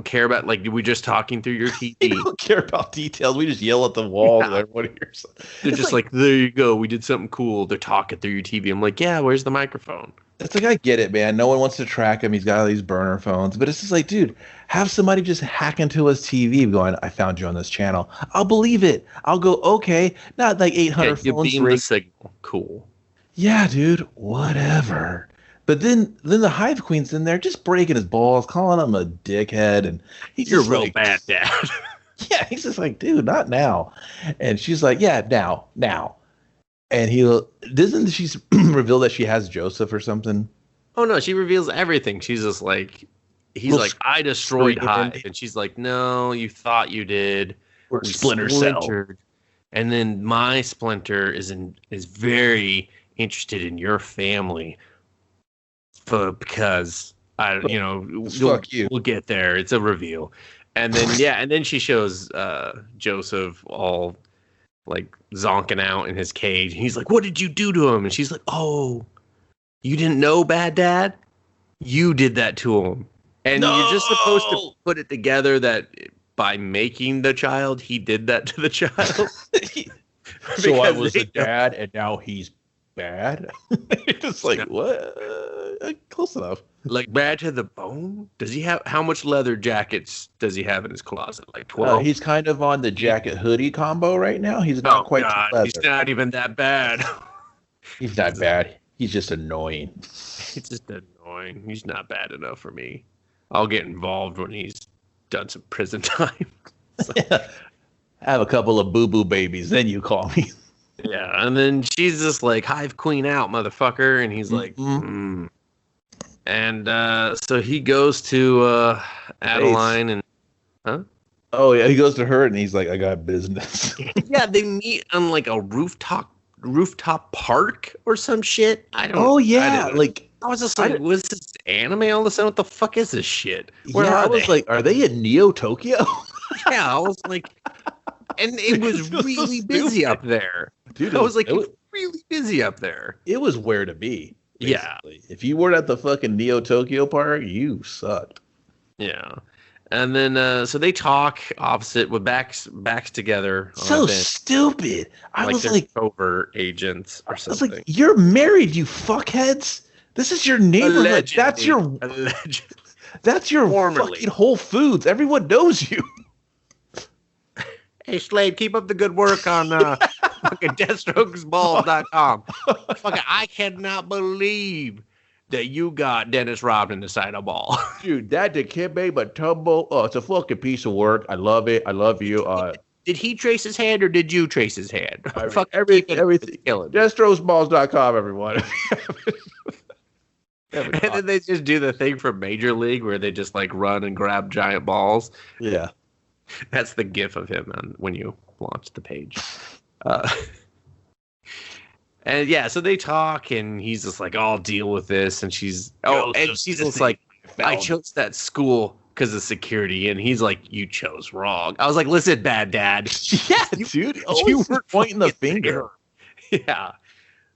Speaker 2: care about, like, we're just talking through your TV.
Speaker 1: We don't care about details. We just yell at the wall and everybody hears.
Speaker 2: They're just like, there you go. We did something cool. They're talking through your TV. I'm like, yeah, where's the microphone?
Speaker 1: It's like, I get it, man. No one wants to track him. He's got all these burner phones. But it's just like, dude, have somebody just hack into his TV going, I found you on this channel. I'll believe it. I'll go, okay. Not like 800 phones.
Speaker 2: You beam the signal. Cool.
Speaker 1: Yeah, dude. Whatever. But then the Hive Queen's in there just breaking his balls, calling him a dickhead. And
Speaker 2: you're a real bad dad.
Speaker 1: Yeah, he's just like, dude, not now. And she's like, yeah, now. And doesn't she reveal that she has Joseph or something?
Speaker 2: Oh no, she reveals everything. She's just like, he's like, I destroyed Hive, and she's like, no, you thought you did.
Speaker 1: We're Splinter Cell.
Speaker 2: And then my Splinter is very interested in your family, because we'll get there. It's a reveal, and then she shows Joseph all like zonking out in his cage. And he's like, what did you do to him? And she's like, oh, you didn't know, bad dad? You did that to him. And you're just supposed to put it together that by making the child, he did that to the child.
Speaker 1: So I was the dad and now he's bad? It's like, what? Close enough.
Speaker 2: Like bad to the bone? Does he have, how much leather jackets does he have in his closet? Like 12?
Speaker 1: He's kind of on the jacket hoodie combo right now. He's not quite leather.
Speaker 2: He's not even that bad.
Speaker 1: He's not bad. He's just annoying.
Speaker 2: He's just annoying. He's not bad enough for me. I'll get involved when he's done some prison time. So.
Speaker 1: Yeah. Have a couple of boo-boo babies, then you call me.
Speaker 2: Yeah, and then she's just like, Hive Queen out, motherfucker. And he's like, And so he goes to Adeline and... Huh?
Speaker 1: Oh, yeah, he goes to her and he's like, I got business.
Speaker 2: Yeah, they meet on like a rooftop park or some shit.
Speaker 1: Oh, yeah.
Speaker 2: I was just like, was this anime all of a sudden? What the fuck is this shit?
Speaker 1: I was like, are they in Neo Tokyo?
Speaker 2: Yeah, I was like... And it was really busy up there.
Speaker 1: Dude,
Speaker 2: I was like, it's really busy up there.
Speaker 1: It was where to be. Basically.
Speaker 2: Yeah.
Speaker 1: If you weren't at the fucking Neo Tokyo park, you sucked.
Speaker 2: Yeah. And then, so they talk opposite with backs together.
Speaker 1: So stupid. I was like,
Speaker 2: covert agents or something.
Speaker 1: I was like, you're married, you fuckheads. This is your neighborhood.
Speaker 2: Allegedly.
Speaker 1: That's your fucking Whole Foods. Everyone knows you.
Speaker 2: Hey, Slade, keep up the good work on Fucking deathstrokesballs.com. Fucking, I cannot believe that you got Dennis Rodman to sign a ball.
Speaker 3: Dude, that Dikembe Mutombo, oh, it's a fucking piece of work. I love it. I love you.
Speaker 2: Did he trace his hand or did you trace his hand?
Speaker 3: Everything. Deathstrokesballs.com, everyone.
Speaker 2: And then they just do the thing from Major League where they just like run and grab giant balls.
Speaker 3: Yeah.
Speaker 2: That's the gif of him when you launch the page. And yeah, so they talk and he's just like, I'll deal with this. And she's just like, I chose that school because of security. And he's like, you chose wrong. I was like, listen, bad dad.
Speaker 3: Yeah, dude. You were pointing the finger.
Speaker 2: Yeah.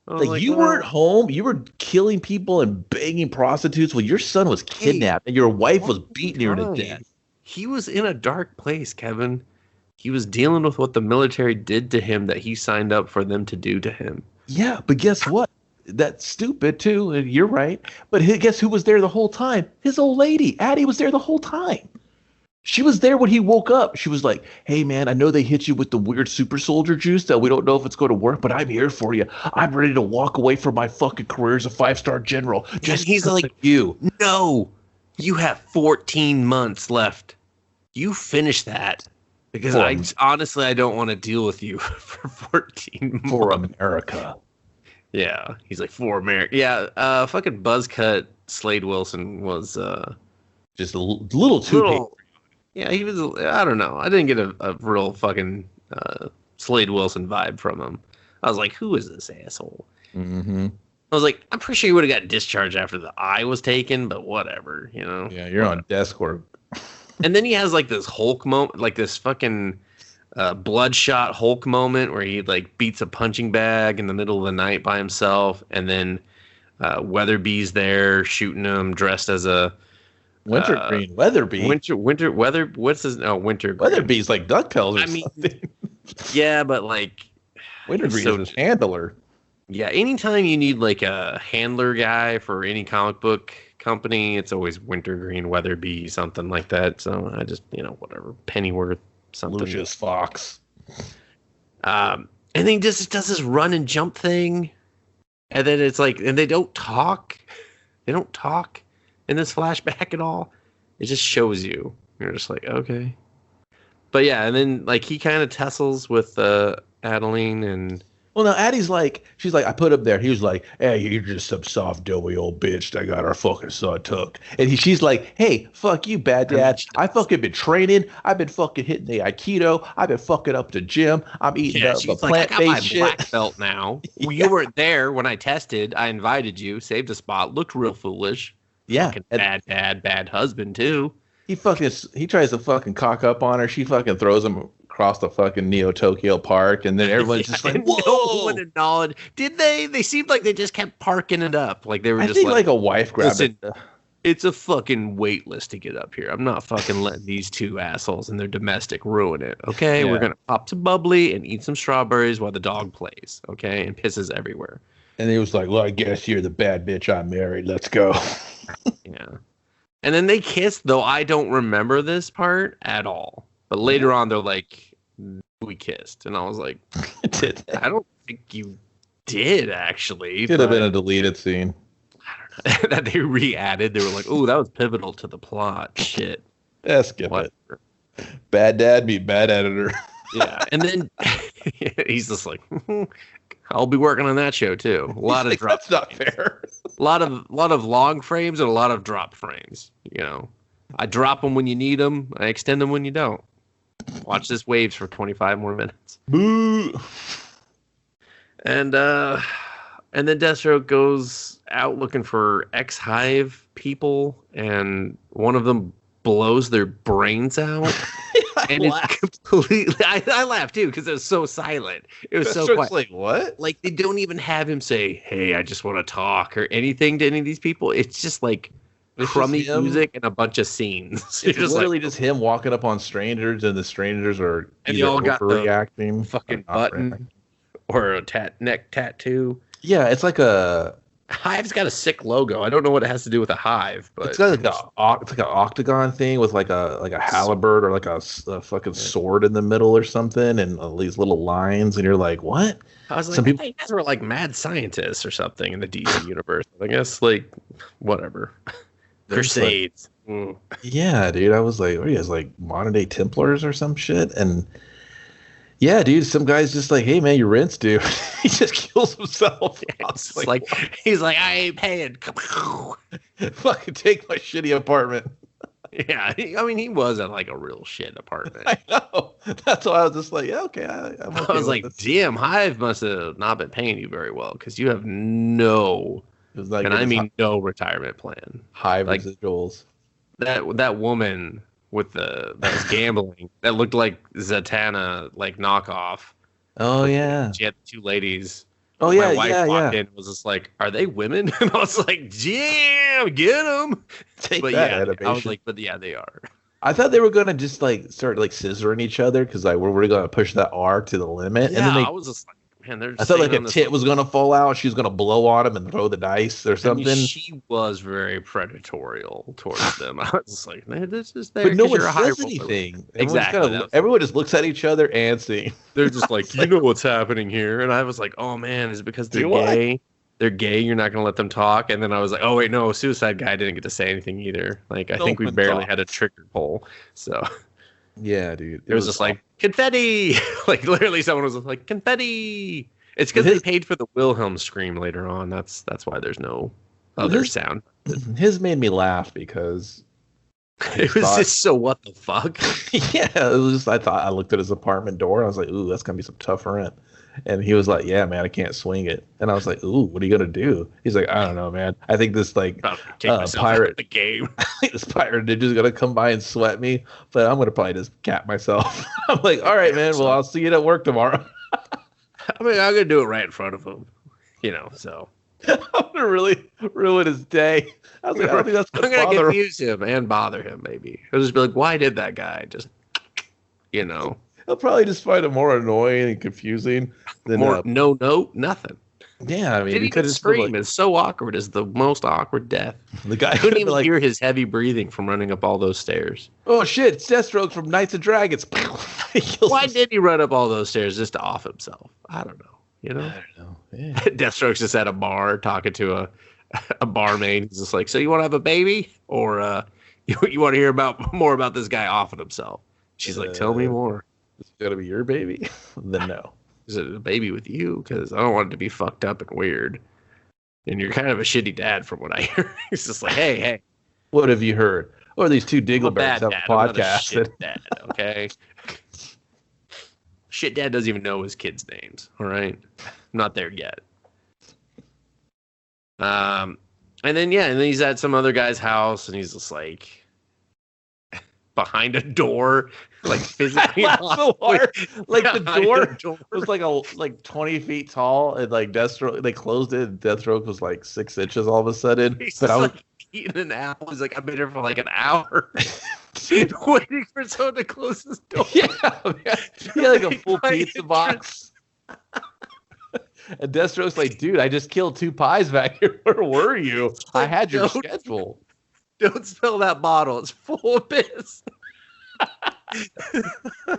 Speaker 3: Like you weren't home. You were killing people and banging prostitutes when your son was kidnapped and your wife was beating her to death.
Speaker 2: He was in a dark place, Kevin. He was dealing with what the military did to him that he signed up for them to do to him.
Speaker 3: Yeah, but guess what? That's stupid too. And you're right. But guess who was there the whole time? His old lady. Addie was there the whole time. She was there when he woke up. She was like, hey, man, I know they hit you with the weird super soldier juice that we don't know if it's going to work, but I'm here for you. I'm ready to walk away from my fucking career as a 5-star general.
Speaker 2: Just he's like,
Speaker 3: you.
Speaker 2: No, you have 14 months left. You finish that. Because I don't want to deal with you for 14 months.
Speaker 3: For America.
Speaker 2: Yeah. He's like, for America. Yeah. Fucking Buzzcut Slade Wilson was
Speaker 3: just a little too big.
Speaker 2: Yeah, he was, I don't know. I didn't get a real fucking Slade Wilson vibe from him. I was like, who is this asshole?
Speaker 3: Mm-hmm.
Speaker 2: I was like, I'm pretty sure he would have got discharged after the eye was taken, but whatever, you know?
Speaker 3: Yeah, you're on desk work.
Speaker 2: And then he has like this Hulk moment, like this fucking bloodshot Hulk moment where he like beats a punching bag in the middle of the night by himself. And then Weatherby's there shooting him dressed as a
Speaker 3: Wintergreen, Weatherby.
Speaker 2: What's his? Oh, Wintergreen.
Speaker 3: Weatherby's like DuckTales or something.
Speaker 2: Yeah, but like
Speaker 3: Wintergreen is his handler.
Speaker 2: Yeah, anytime you need like a handler guy for any comic book company, it's always Wintergreen, Weatherby, something like that. So I just, whatever, Pennyworth, something.
Speaker 3: Lucius Fox.
Speaker 2: And then he just does this run and jump thing, and then it's like, and they don't talk. They don't talk in this flashback at all. It just shows you. You're just like, okay. But yeah, and then like he kind of tussles with Adeline and.
Speaker 3: Well, now Addie's like, she's like, I put him there. He was like, hey, you're just some soft, doughy old bitch that got our fucking son took. And she's like, hey, fuck you, bad dad. I fucking been training. I've been fucking hitting the Aikido. I've been fucking up the gym. I'm eating the plant-based shit. I got my
Speaker 2: black belt now.
Speaker 3: Yeah.
Speaker 2: You weren't there when I tested. I invited you, saved a spot, looked real foolish.
Speaker 3: Yeah.
Speaker 2: Fucking bad dad, bad husband, too.
Speaker 3: He tries to fucking cock up on her. She fucking throws him across the fucking Neo-Tokyo Park, and then everyone's just like, whoa!
Speaker 2: No one acknowledged. Did they? They seemed like they just kept parking it up. Like they were just
Speaker 3: like a wife grabbed it.
Speaker 2: It's a fucking wait list to get up here. I'm not fucking letting these two assholes and their domestic ruin it. Okay, We're gonna pop some bubbly and eat some strawberries while the dog plays. Okay, and pisses everywhere.
Speaker 3: And he was like, well, I guess you're the bad bitch I married. Let's go.
Speaker 2: Yeah. And then they kissed, though I don't remember this part at all. But later on, they're like, we kissed. And I was like, I don't think you did, actually.
Speaker 3: Could have been a deleted scene.
Speaker 2: I don't know. That they re-added. They were like, oh, that was pivotal to the plot. Shit.
Speaker 3: Yeah, skip it. Bad dad meet bad editor.
Speaker 2: Yeah. And then he's just like, I'll be working on that show, too. A lot of drop.
Speaker 3: That's not fair.
Speaker 2: A lot of long frames and a lot of drop frames. I drop them when you need them. I extend them when you don't. Watch this waves for 25 more minutes.
Speaker 3: Boo.
Speaker 2: And then Deathstroke goes out looking for X-Hive people, and one of them blows their brains out. And it's completely. I laughed too because it was so silent. It was so quiet.
Speaker 3: Like what?
Speaker 2: Like they don't even have him say, "Hey, I just want to talk" or anything to any of these people. It's just like crummy music and a bunch of scenes.
Speaker 3: It's just literally just him walking up on strangers, and the strangers are
Speaker 2: and they all got
Speaker 3: overreacting,
Speaker 2: fucking button or a neck tattoo.
Speaker 3: Yeah, it's like a
Speaker 2: Hive's got a sick logo. I don't know what it has to do with a hive, but
Speaker 3: It's got it's like an octagon thing with like a halberd or like a fucking sword in the middle or something, and all these little lines, and you're like, what?
Speaker 2: I was like, I think guys were like mad scientists or something in the DC universe. I guess like whatever. Crusades.
Speaker 3: Like, yeah, dude. I was like, what are you guys, like modern day Templars or some shit? And yeah, dude, some guy's just like, hey man, your rent's due. He just kills himself.
Speaker 2: Yeah, it's like he's like, I ain't paying.
Speaker 3: Fucking take my shitty apartment.
Speaker 2: Yeah, I mean, he was at like a real shit apartment.
Speaker 3: I know. That's why I was just like, yeah, okay. I'm okay
Speaker 2: I was like, damn, Hive must have not been paying you very well because you have no,
Speaker 3: like,
Speaker 2: and I mean no retirement plan.
Speaker 3: Hive
Speaker 2: like
Speaker 3: residuals.
Speaker 2: That woman with that was gambling that looked like Zatanna like knockoff.
Speaker 3: Oh yeah,
Speaker 2: she had two ladies.
Speaker 3: Oh yeah,
Speaker 2: my wife walked in and was just like, "Are they women?" And I was like, "Damn, get them!"
Speaker 3: Take
Speaker 2: but
Speaker 3: that
Speaker 2: yeah,
Speaker 3: animation.
Speaker 2: I was like, "But yeah, they are."
Speaker 3: I thought they were gonna just like start like scissoring each other because like we're gonna push that R to the limit.
Speaker 2: Yeah,
Speaker 3: and then
Speaker 2: I was just like, man,
Speaker 3: I thought like a tit was gonna fall out. She was gonna blow on him and throw the dice or something.
Speaker 2: I mean, she was very predatorial towards them. I was just like, man, this is there.
Speaker 3: But no one says anything.
Speaker 2: Exactly.
Speaker 3: Everyone just looks at each other and sings.
Speaker 2: They're just like, you know what's happening here. And I was like, oh man, is it because they're gay? They're gay. You're not gonna let them talk. And then I was like, oh wait, no, Suicide Guy didn't get to say anything either. Like I think we barely had a trigger poll. So
Speaker 3: yeah, dude,
Speaker 2: it was just like confetti. Like literally, someone was like confetti. It's because they paid for the Wilhelm scream later on. That's why there's no other sound.
Speaker 3: His made me laugh because
Speaker 2: it was just so what the fuck.
Speaker 3: Yeah, it was just I looked at his apartment door and I was like, ooh, that's gonna be some tough rent. And he was like, yeah, man, I can't swing it. And I was like, ooh, what are you gonna do? He's like, I don't know, man. I think this like pirate
Speaker 2: the game.
Speaker 3: This pirate ninja's gonna come by and sweat me, but I'm gonna probably just cap myself. I'm like, all right, man. Well, I'll see you at work tomorrow.
Speaker 2: I mean, I'm gonna do it right in front of him, So
Speaker 3: I'm gonna really ruin his day. I was like, I don't think that's
Speaker 2: gonna confuse him and bother him. Maybe he'll just be like, "Why did that guy just?"
Speaker 3: He'll probably just find it more annoying and confusing than
Speaker 2: nothing.
Speaker 3: Yeah, I mean,
Speaker 2: he could scream. It's so awkward. It's the most awkward death.
Speaker 3: The guy
Speaker 2: couldn't even hear his heavy breathing from running up all those stairs.
Speaker 3: Oh shit! It's Deathstroke from Knights of Dragons.
Speaker 2: Why did he run up all those stairs just to off himself? I don't know.
Speaker 3: I don't know. Yeah.
Speaker 2: Deathstroke's just at a bar talking to a barmaid. He's just like, so you want to have a baby, or you want to hear more about this guy offing himself? She's like, tell me more.
Speaker 3: Is it gonna be your baby? Then no.
Speaker 2: Is it a baby with you? Because I don't want it to be fucked up and weird. And you're kind of a shitty dad from what I hear. He's just like, hey.
Speaker 3: What have you heard? Or these two Digglebergs have a podcast.
Speaker 2: Shit dad, okay? Shit dad doesn't even know his kids' names. All right? I'm not there yet. And then he's at some other guy's house and he's just like behind a door. Like physically
Speaker 3: so hard. Like the door was like 20 feet tall and like Deathstroke, they closed it and Deathstroke was like 6 inches all of a sudden.
Speaker 2: But I was like eating an apple. He's like, I've been here for like an hour waiting for someone to close this door.
Speaker 3: Yeah, like a full pizza box. And Deathstroke's like, dude, I just killed 2 pies back here. Where were you? I had your schedule.
Speaker 2: Don't spill that bottle. It's full of piss.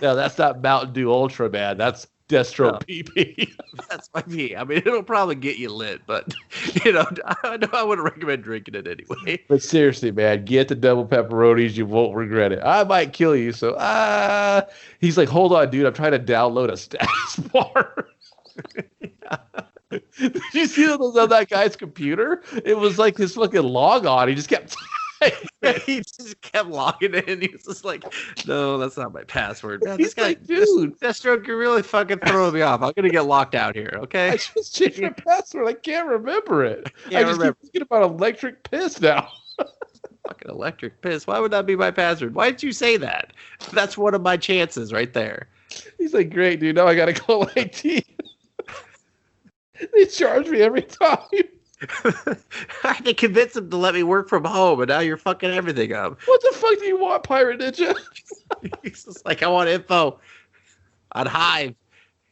Speaker 3: No, that's not Mountain Dew Ultra, man. That's Deathstroke PP.
Speaker 2: That's my pee. I mean, it'll probably get you lit, but I wouldn't recommend drinking it anyway.
Speaker 3: But seriously, man, get the double pepperonis. You won't regret it. I might kill you. So, he's like, hold on, dude. I'm trying to download a status bar. Did you see what was on that guy's computer? It was like his fucking log on. He just kept.
Speaker 2: He just kept logging in. He was just like, no, that's not my password. Man,
Speaker 3: this guy, like, dude,
Speaker 2: Deathstroke, you're really fucking throwing me off. I'm gonna get locked out here, okay?
Speaker 3: I just changed my password. I can't remember it. I just keep thinking about electric piss now.
Speaker 2: Fucking electric piss. Why would that be my password? Why did you say that? That's one of my chances right there.
Speaker 3: He's like, great, dude. Now I gotta call IT. They charge me every time.
Speaker 2: I had to convince him to let me work from home, and now you're fucking everything up.
Speaker 3: What the fuck do you want, Pirate Ninja?
Speaker 2: He's just like, I want info on Hive.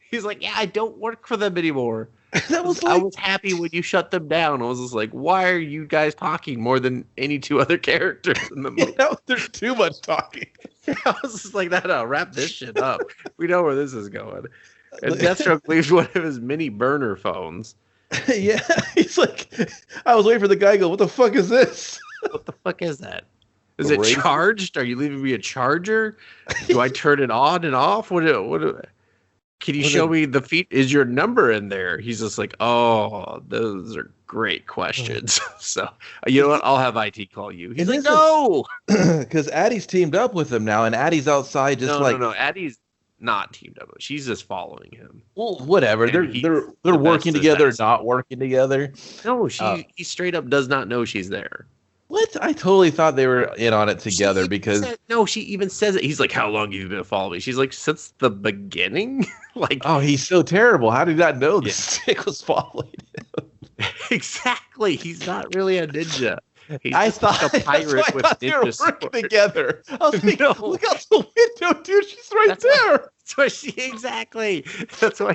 Speaker 2: He's like, yeah, I don't work for them anymore. I was happy when you shut them down. I was just like, why are you guys talking more than any two other characters in the movie?
Speaker 3: There's too much talking.
Speaker 2: I was just like, no, wrap this shit up. We know where this is going. And Deathstroke leaves one of his mini burner phones.
Speaker 3: Yeah, he's like, I was waiting for the guy to go, what the fuck is this?
Speaker 2: What the fuck is that? Is it charged? Are you leaving me a charger? Do I turn it on and off? Can you show me the feet? Is your number in there? He's just like, oh, those are great questions. So, you know what? I'll have IT call you. He's like, no!
Speaker 3: Because Addie's teamed up with him now, and Addie's outside
Speaker 2: No, Addie's not teamed up. She's just following him.
Speaker 3: Well, whatever. They're working together, not working together.
Speaker 2: No, he straight up does not know she's there.
Speaker 3: What? I totally thought they were in on it together because
Speaker 2: she even says it. He's like, "How long have you been following me?" She's like, "Since the beginning." Like,
Speaker 3: oh, he's so terrible. How did he not know the stick was following him?
Speaker 2: Exactly. He's not really a ninja.
Speaker 3: I thought
Speaker 2: like a pirate with
Speaker 3: they were working together. I was thinking,
Speaker 2: No.
Speaker 3: look out the window, dude. She's right there.
Speaker 2: Exactly. That's why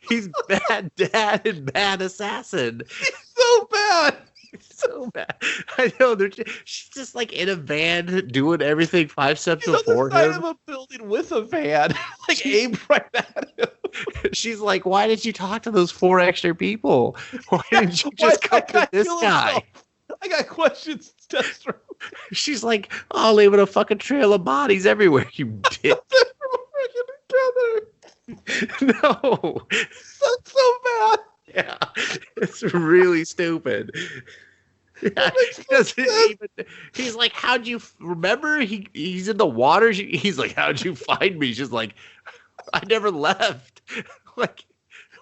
Speaker 2: he's bad dad and bad assassin.
Speaker 3: He's so bad.
Speaker 2: So bad. I know. She's just like in a van doing everything 5 steps before
Speaker 3: on the side
Speaker 2: him.
Speaker 3: of a building with a van, like aimed right at him.
Speaker 2: She's like, "Why did you talk to those 4 extra people? Why didn't you just come to this guy?"
Speaker 3: I got questions, Deathstroke.
Speaker 2: She's like, "Oh, leaving a fucking trail of bodies everywhere, you dick." No,
Speaker 3: that's so bad.
Speaker 2: Yeah, it's really stupid. Yeah, he doesn't even. He's like, "How'd you remember?" He's in the water. He's like, "How'd you find me?" She's like, "I never left." Like,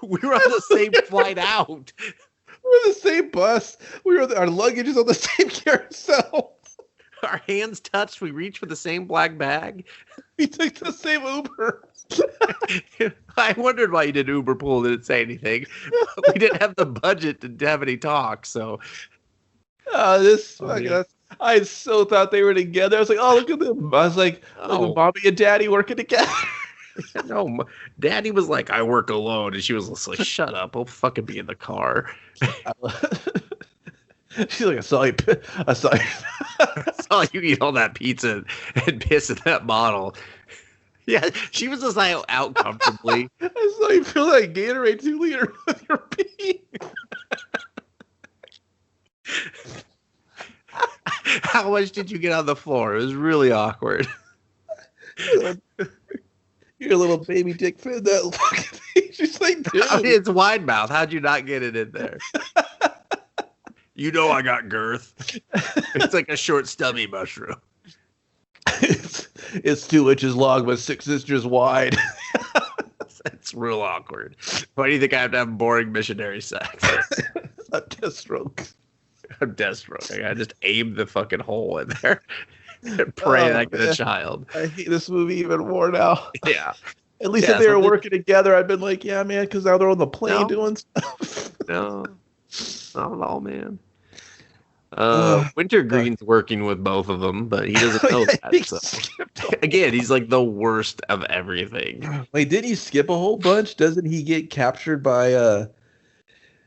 Speaker 2: we were on the same flight out.
Speaker 3: We're in the same bus. Our luggage is on the same carousel.
Speaker 2: Our hands touched. We reached for the same black bag.
Speaker 3: We took the same Uber.
Speaker 2: I wondered why you did Uber pool. Didn't say anything. We didn't have the budget to have any talk. So,
Speaker 3: I so thought they were together. I was like, oh, look at them. I was like, look at mommy and daddy working together.
Speaker 2: No, Daddy was like, "I work alone," and she was just like, "Shut up! I'll fucking be in the car."
Speaker 3: She's like, I saw you.
Speaker 2: I saw you eat all that pizza and piss in that bottle. Yeah, she was just like out comfortably.
Speaker 3: I saw you fill that Gatorade 2-liter with your pee.
Speaker 2: How much did you get on the floor? It was really awkward.
Speaker 3: Your little baby dick fit that fucking thing. She's like, dude.
Speaker 2: I mean, it's wide mouth. How'd you not get it in there? You know I got girth. It's like a short, stubby mushroom.
Speaker 3: It's 2 inches long, but 6 inches wide.
Speaker 2: It's real awkward. Why do you think I have to have boring missionary sex?
Speaker 3: A Deathstroke.
Speaker 2: A Deathstroke. I just aim the fucking hole in there and pray like a child.
Speaker 3: I hate this movie even more now.
Speaker 2: Yeah.
Speaker 3: At least if they were working together, I'd been like, yeah, man, because now they're on the plane doing stuff.
Speaker 2: No, not at all, man. Wintergreen's working with both of them, but he doesn't know that. So. Again, he's like the worst of everything.
Speaker 3: Wait, didn't he skip a whole bunch? Doesn't he get captured by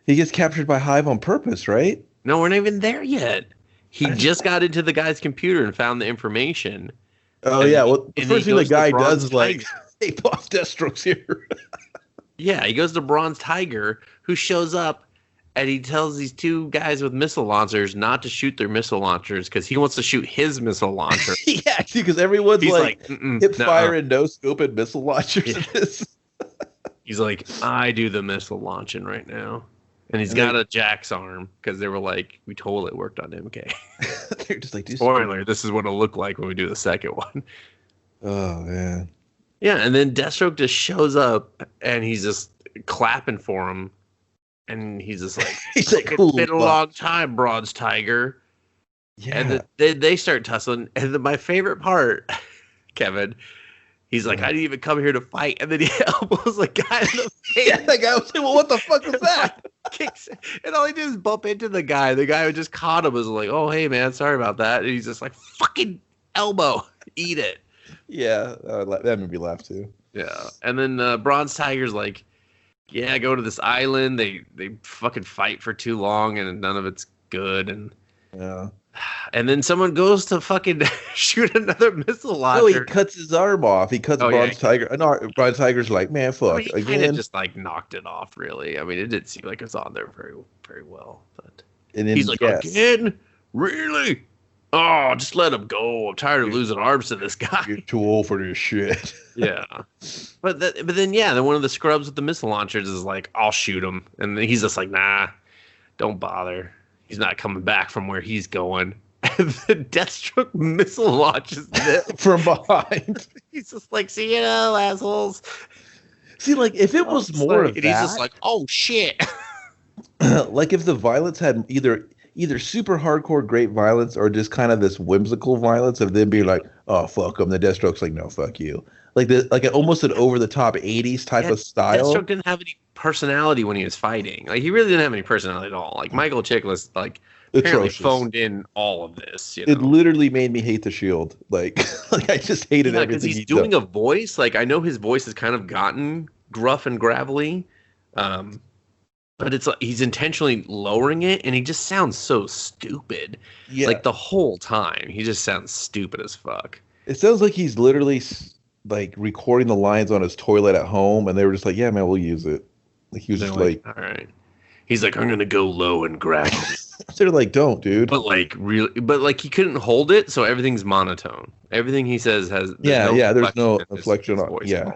Speaker 3: he gets captured by Hive on purpose, right?
Speaker 2: No, we're not even there yet. He just got into the guy's computer and found the information.
Speaker 3: Oh, yeah. Well, the first thing the guy does is like, hey, boss, Deathstroke's here.
Speaker 2: Yeah, he goes to Bronze Tiger, who shows up, and he tells these 2 guys with missile launchers not to shoot their missile launchers because he wants to shoot his missile launcher.
Speaker 3: Yeah, because everyone's like hip fire and no scope and missile launchers.
Speaker 2: Yeah. He's like, I do the missile launching right now. And he's got a Jack's arm because they were like, we totally worked on MK.
Speaker 3: They're just like,
Speaker 2: spoiler, this is what it'll look like when we do the second one.
Speaker 3: Oh, man.
Speaker 2: Yeah, and then Deathstroke just shows up and he's just clapping for him. And he's just like,
Speaker 3: he's like,
Speaker 2: it's been a long time, Bronze Tiger.
Speaker 3: Yeah.
Speaker 2: And they start tussling. And then my favorite part, Kevin, he's like, I didn't even come here to fight. And then he elbows a guy in the face.
Speaker 3: Yeah, the guy was like, well, what the fuck was that?
Speaker 2: Kicks, and all he did is bump into the guy. The guy who just caught him was like, oh, hey, man, sorry about that. And he's just like, fucking elbow. Eat it.
Speaker 3: Yeah, that made me laugh, too.
Speaker 2: Yeah. And then Bronze Tiger's like, go to this island. They fucking fight for too long, and none of it's good. And then someone goes to fucking shoot another missile launcher.
Speaker 3: No, he cuts his arm off. He cuts Bronze Tiger. And Bronze Tiger's like, man, fuck.
Speaker 2: He kind of just like knocked it off, really. I mean, it didn't seem like it was on there very, very well. But
Speaker 3: and then,
Speaker 2: he's like, again? Really? Oh, just let him go. I'm tired of losing arms to this guy.
Speaker 3: You're too old for this shit.
Speaker 2: Yeah. But then one of the scrubs with the missile launchers is like, I'll shoot him. And then he's just like, nah, don't bother. He's not coming back from where he's going. And the Deathstroke missile launches them
Speaker 3: from behind.
Speaker 2: He's just like, see you know, assholes.
Speaker 3: See, like, if it was more of that.
Speaker 2: He's just like, oh, shit.
Speaker 3: Like, if the violence had either super hardcore great violence or just kind of this whimsical violence of them being like, oh, fuck them. The Deathstroke's like, no, fuck you. Like almost an over-the-top 80s type of style.
Speaker 2: Deathstroke didn't have any personality when he was fighting. Like, he really didn't have any personality at all. Like, Michael Chiklis, like, apparently phoned in all of this. You know?
Speaker 3: It literally made me hate the Shield. Like I just hated everything.
Speaker 2: Because he's doing a voice. Like, I know his voice has kind of gotten gruff and gravelly, but it's like he's intentionally lowering it, and he just sounds so stupid. Yeah. Like the whole time, he just sounds stupid as fuck.
Speaker 3: It sounds like he's literally like recording the lines on his toilet at home, and they were just like, "Yeah, man, we'll use it." Like he was just like,
Speaker 2: "All right." He's like, "I'm gonna go low and gravel."
Speaker 3: They're like, "Don't, dude."
Speaker 2: But like, really, he couldn't hold it, so everything's monotone. Everything he says has
Speaker 3: there's no inflection on. Yeah.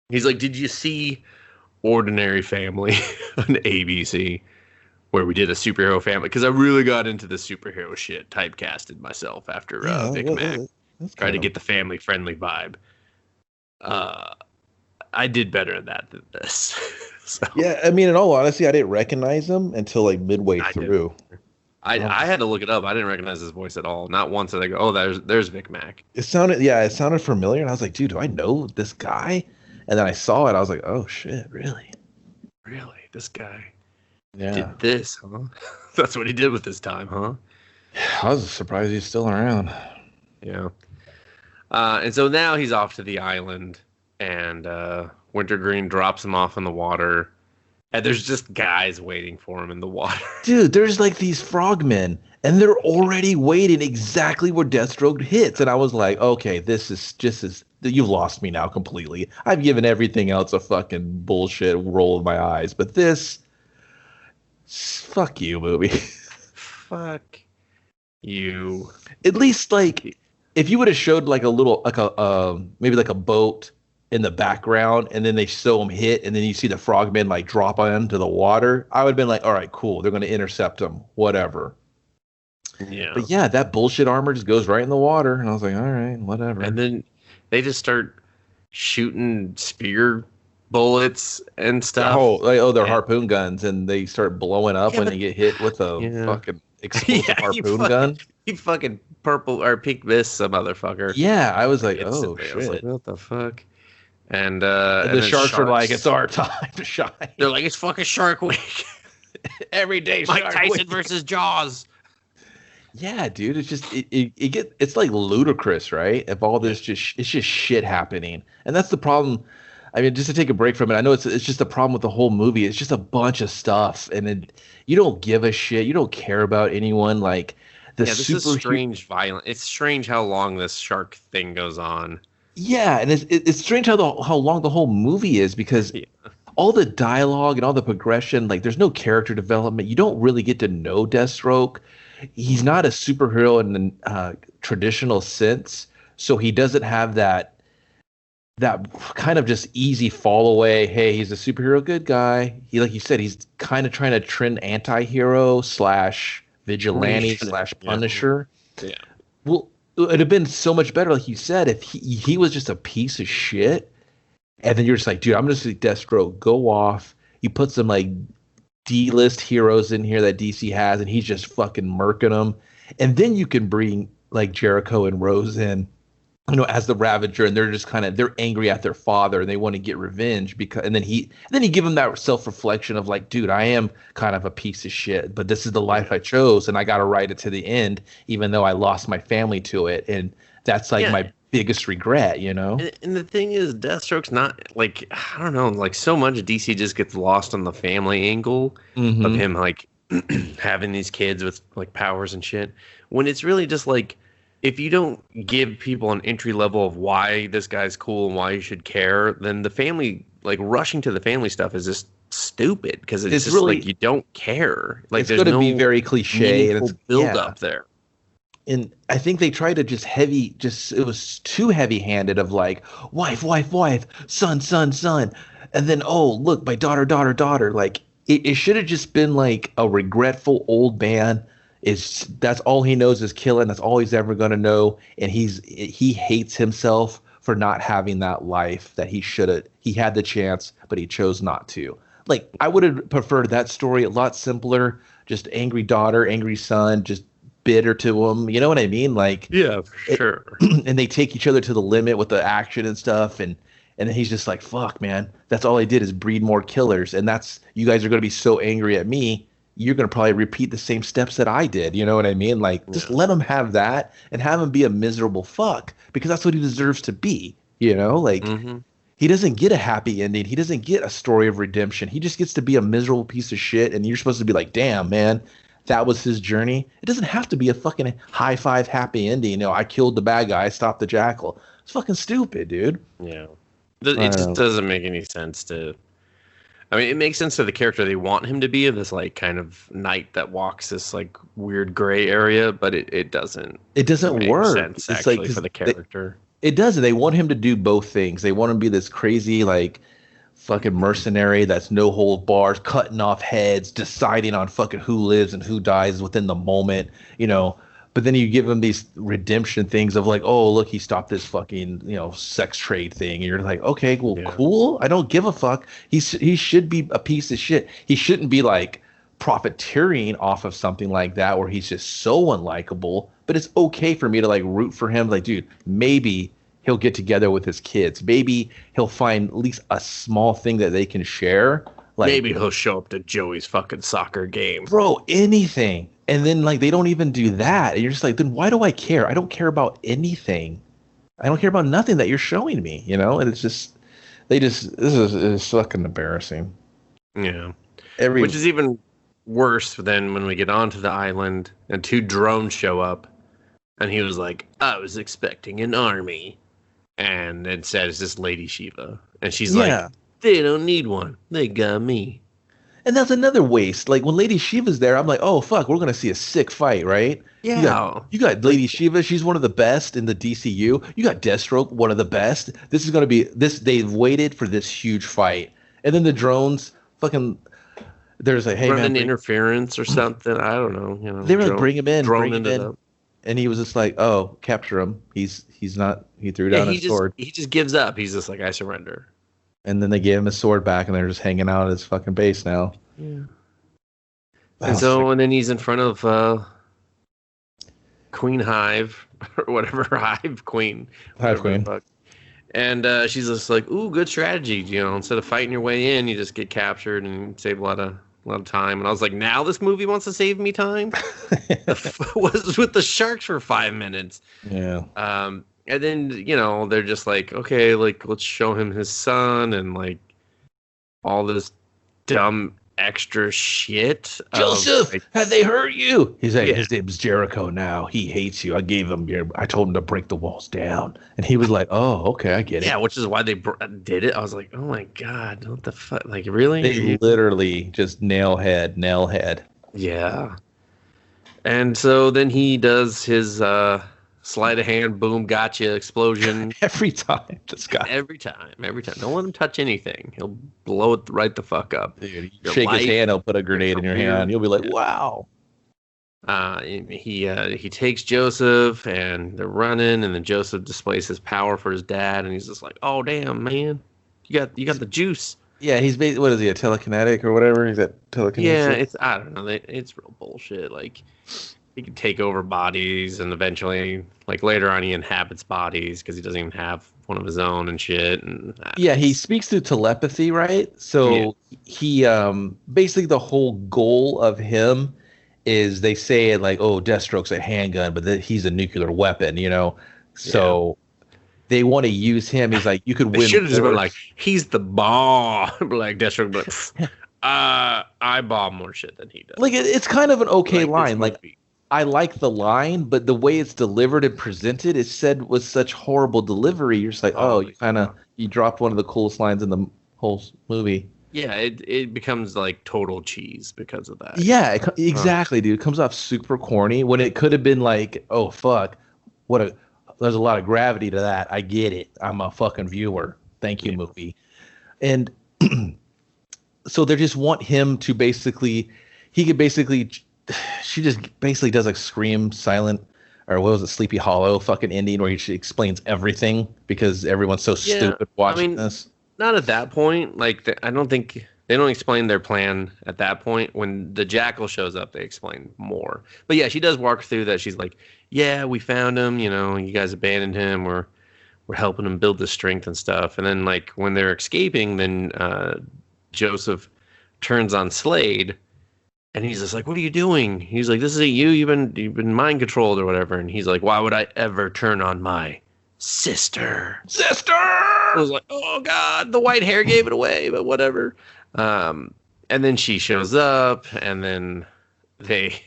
Speaker 2: He's like, "Did you see Ordinary Family on ABC, where we did a superhero family?" Because I really got into the superhero shit, typecasted myself after Vic Mac. Tried to get the family-friendly vibe. I did better at that than this. So. Yeah,
Speaker 3: I mean, in all honesty, I didn't recognize him until like midway through.
Speaker 2: I had to look it up. I didn't recognize his voice at all. Not once did I go, "Oh, there's Vic Mac."
Speaker 3: It sounded familiar, and I was like, "Dude, do I know this guy?" And then I saw it. I was like, "Oh shit, really?
Speaker 2: Really, this guy did this, huh?" That's what he did with his time, huh?
Speaker 3: I was surprised he's still around.
Speaker 2: Yeah. And so now he's off to the island, and Wintergreen drops him off in the water, and there's just guys waiting for him in the water.
Speaker 3: Dude, there's like these frogmen, and they're already waiting exactly where Deathstroke hits, and I was like, okay, this is just as you've lost me now completely. I've given everything else a fucking bullshit roll of my eyes, but this, fuck you, movie.
Speaker 2: Fuck you.
Speaker 3: At least like, if you would have showed like a little, like maybe like a boat in the background, and then they show him hit, and then you see the frogmen like drop onto the water, I would have been like, all right, cool, they're going to intercept him, whatever.
Speaker 2: Yeah.
Speaker 3: But yeah, that bullshit armor just goes right in the water, and I was like, all right, whatever.
Speaker 2: And then they just start shooting spear bullets and stuff.
Speaker 3: They're harpoon guns, and they start blowing up when they get hit with a fucking explosive harpoon gun.
Speaker 2: He fucking purple or pink mist some motherfucker.
Speaker 3: Yeah, I was like, oh shit,
Speaker 2: I was like, what the fuck? And
Speaker 3: the sharks are like, it's our time to shine.
Speaker 2: They're like, it's fucking Shark Week.
Speaker 3: Every day,
Speaker 2: Mike Tyson versus Jaws.
Speaker 3: Yeah, dude, it's just it's like ludicrous, right? If all this it's just shit happening, and that's the problem. I mean, just to take a break from it, I know it's just a problem with the whole movie. It's just a bunch of stuff, and you don't give a shit. You don't care about anyone. Like
Speaker 2: this is strange, violent. It's strange how long this shark thing goes on.
Speaker 3: Yeah, and it's strange how long the whole movie is, because all the dialogue and all the progression, like there's no character development. You don't really get to know Deathstroke. He's not a superhero in the traditional sense, so he doesn't have that kind of just easy fall away. Hey, he's a superhero good guy. He, like you said, he's kind of trying to trend anti-hero / vigilante / Punisher.
Speaker 2: Yeah.
Speaker 3: Well, it'd have been so much better, like you said, if he was just a piece of shit, and then you're just like, dude, I'm going to see Deathstroke go off. You put some like D-list heroes in here that DC has, and he's just fucking murking them. And then you can bring like Jericho and Rose in, as the Ravager, and they're just they're angry at their father and they want to get revenge and then he give him that self-reflection of like, dude, I am kind of a piece of shit, but this is the life I chose, and I got to ride it to the end, even though I lost my family to it. And that's like biggest regret, you know?
Speaker 2: And the thing is, Deathstroke's not like, I don't know, like so much DC just gets lost on the family angle of him like having these kids with like powers and shit. When it's really just like, if you don't give people an entry level of why this guy's cool and why you should care, then the family, like rushing to the family stuff is just stupid because it's just
Speaker 3: really,
Speaker 2: like you don't care. Like
Speaker 3: it's
Speaker 2: there's
Speaker 3: going to
Speaker 2: no
Speaker 3: be very cliche and it's
Speaker 2: build up there.
Speaker 3: And I think they tried to it was too heavy handed of like wife, son, and then, oh, look, my daughter. Like it should have just been like a regretful old man. That's all he knows is killing. That's all he's ever going to know. And he hates himself for not having that life that he had the chance, but he chose not to. Like I would have preferred that story a lot simpler. Just angry daughter, angry son, just bitter to him. You know what I mean? Like,
Speaker 2: yeah, for sure.
Speaker 3: And they take each other to the limit with the action and stuff. And then he's just like, fuck, man, that's all I did is breed more killers. And you guys are going to be so angry at me. You're going to probably repeat the same steps that I did. You know what I mean? Like, just let him have that and have him be a miserable fuck because that's what he deserves to be. You know, like he doesn't get a happy ending. He doesn't get a story of redemption. He just gets to be a miserable piece of shit. And you're supposed to be like, damn, man, that was his journey. It doesn't have to be a fucking high five happy ending. You know, I killed the bad guy, I stopped the jackal. It's fucking stupid, dude.
Speaker 2: Yeah. It just doesn't make any sense to. I mean, it makes sense to the character they want him to be, this like kind of knight that walks this like weird gray area, but it doesn't.
Speaker 3: It doesn't
Speaker 2: make
Speaker 3: work.
Speaker 2: Sense,
Speaker 3: it's
Speaker 2: actually,
Speaker 3: like
Speaker 2: for the character.
Speaker 3: It doesn't. They want him to do both things. They want him to be this crazy like fucking mercenary that's no hold bars, cutting off heads, deciding on fucking who lives and who dies within the moment, you know. But then you give him these redemption things of like, oh, look, he stopped this fucking, you know, sex trade thing. And you're like, okay, well, cool. I don't give a fuck. He should be a piece of shit. He shouldn't be like profiteering off of something like that where he's just so unlikable. But it's okay for me to like root for him. Like, dude, maybe he'll get together with his kids. Maybe he'll find at least a small thing that they can share. Like,
Speaker 2: maybe he'll show up to Joey's fucking soccer game.
Speaker 3: Bro, anything. And then like they don't even do that. And you're just like, then why do I care? I don't care about anything. I don't care about nothing that you're showing me, you know? And it's just this is fucking embarrassing.
Speaker 2: Yeah. Which is even worse than when we get onto the island and 2 drones show up and he was like, I was expecting an army. And instead it's just Lady Shiva. And she's like, they don't need one. They got me.
Speaker 3: And that's another waste. Like when Lady Shiva's there, I'm like, oh fuck, we're gonna see a sick fight, right?
Speaker 2: Yeah.
Speaker 3: You got Lady Shiva. She's one of the best in the DCU. You got Deathstroke, one of the best. This is gonna be this. They've waited for this huge fight, and then the drones, fucking. There's like, hey man,
Speaker 2: interference or something. I don't know. You know,
Speaker 3: they were like, bring him in,
Speaker 2: them.
Speaker 3: And he was just like, oh, capture him. He's not. He threw down his sword.
Speaker 2: He just gives up. He's just like, I surrender.
Speaker 3: And then they gave him his sword back, and they're just hanging out at his fucking base now.
Speaker 2: Yeah. And then he's in front of Queen Hive, or whatever, Hive Queen. And she's just like, ooh, good strategy. You know, instead of fighting your way in, you just get captured and save a lot of time. And I was like, now this movie wants to save me time? Was with the sharks for 5 minutes.
Speaker 3: Yeah.
Speaker 2: And then, you know, they're just like, okay, like, let's show him his son and, like, all this dumb extra shit.
Speaker 3: Joseph, have they hurt you? He's like, his name's Jericho now. He hates you. I told him to break the walls down. And he was like, oh, okay, I get it.
Speaker 2: Yeah, which is why they did it. I was like, oh, my God, what the fuck? Like, really?
Speaker 3: They literally just nail head.
Speaker 2: Yeah. And so then he does his... sleight of hand, boom, gotcha, explosion.
Speaker 3: Every time, this guy.
Speaker 2: Every time. Don't let him touch anything. He'll blow it right the fuck up.
Speaker 3: Dude, you shake his hand, he'll put a grenade in your hand. You'll be like, wow.
Speaker 2: He takes Joseph, and they're running, and then Joseph displays his power for his dad, and he's just like, oh, damn, man. You got the juice.
Speaker 3: Yeah, he's basically, what is he, a telekinetic or whatever? He's that telekinetic.
Speaker 2: Yeah, I don't know. It's real bullshit. Like... he can take over bodies, and eventually, like later on, he inhabits bodies because he doesn't even have one of his own and shit. And
Speaker 3: he speaks through telepathy, right? So he basically the whole goal of him is they say like, oh, Deathstroke's a handgun, but he's a nuclear weapon, you know. So they want to use him. He's like, you could win.
Speaker 2: They should have just been
Speaker 3: wars.
Speaker 2: like, he's the bomb. Like Deathstroke, like, I bomb more shit than he does.
Speaker 3: Like it's kind of an okay line. Like
Speaker 2: movie.
Speaker 3: I like the line, but the way it's delivered and presented is said with such horrible delivery. You're just like, you dropped one of the coolest lines in the whole movie.
Speaker 2: Yeah, it becomes like total cheese because of that.
Speaker 3: Yeah, exactly, dude. It comes off super corny when it could have been like, oh fuck, there's a lot of gravity to that. I get it. I'm a fucking viewer. Thank you, movie. And so they just want him to basically, she just basically does like Scream, Silent, or what was it, Sleepy Hollow fucking ending where she explains everything because everyone's so stupid watching this.
Speaker 2: Not at that point. Like, I don't think they don't explain their plan at that point. When the jackal shows up, they explain more. But yeah, she does walk through that. She's like, yeah, we found him. You know, you guys abandoned him. We're helping him build the strength and stuff. And then like when they're escaping, then Joseph turns on Slade. And he's just like, what are you doing? He's like, this isn't you. You've been mind controlled or whatever. And he's like, why would I ever turn on my sister? I was like, oh God, the white hair gave it away, but whatever. And then she shows up, and then they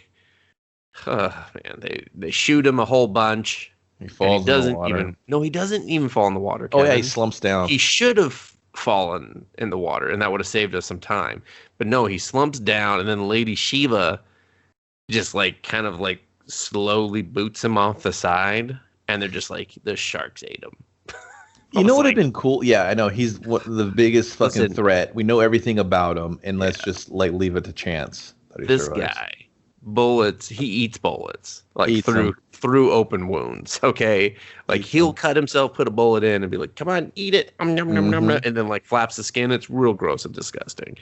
Speaker 2: shoot him a whole bunch.
Speaker 3: He falls in the water.
Speaker 2: He doesn't even fall in the water.
Speaker 3: Kevin. Oh yeah, he slumps down.
Speaker 2: He should have fallen in the water, and that would have saved us some time. But no, he slumps down, and then Lady Shiva just like kind of like slowly boots him off the side, and they're just like, the sharks ate him.
Speaker 3: You know what would have been cool? Yeah, I know he's the biggest fucking threat. We know everything about him, and let's just like leave it to chance.
Speaker 2: This guy, bullets. He eats bullets like through open wounds. Okay, like he'll cut himself, put a bullet in, and be like, "Come on, eat it," and then like flaps the skin. It's real gross and disgusting.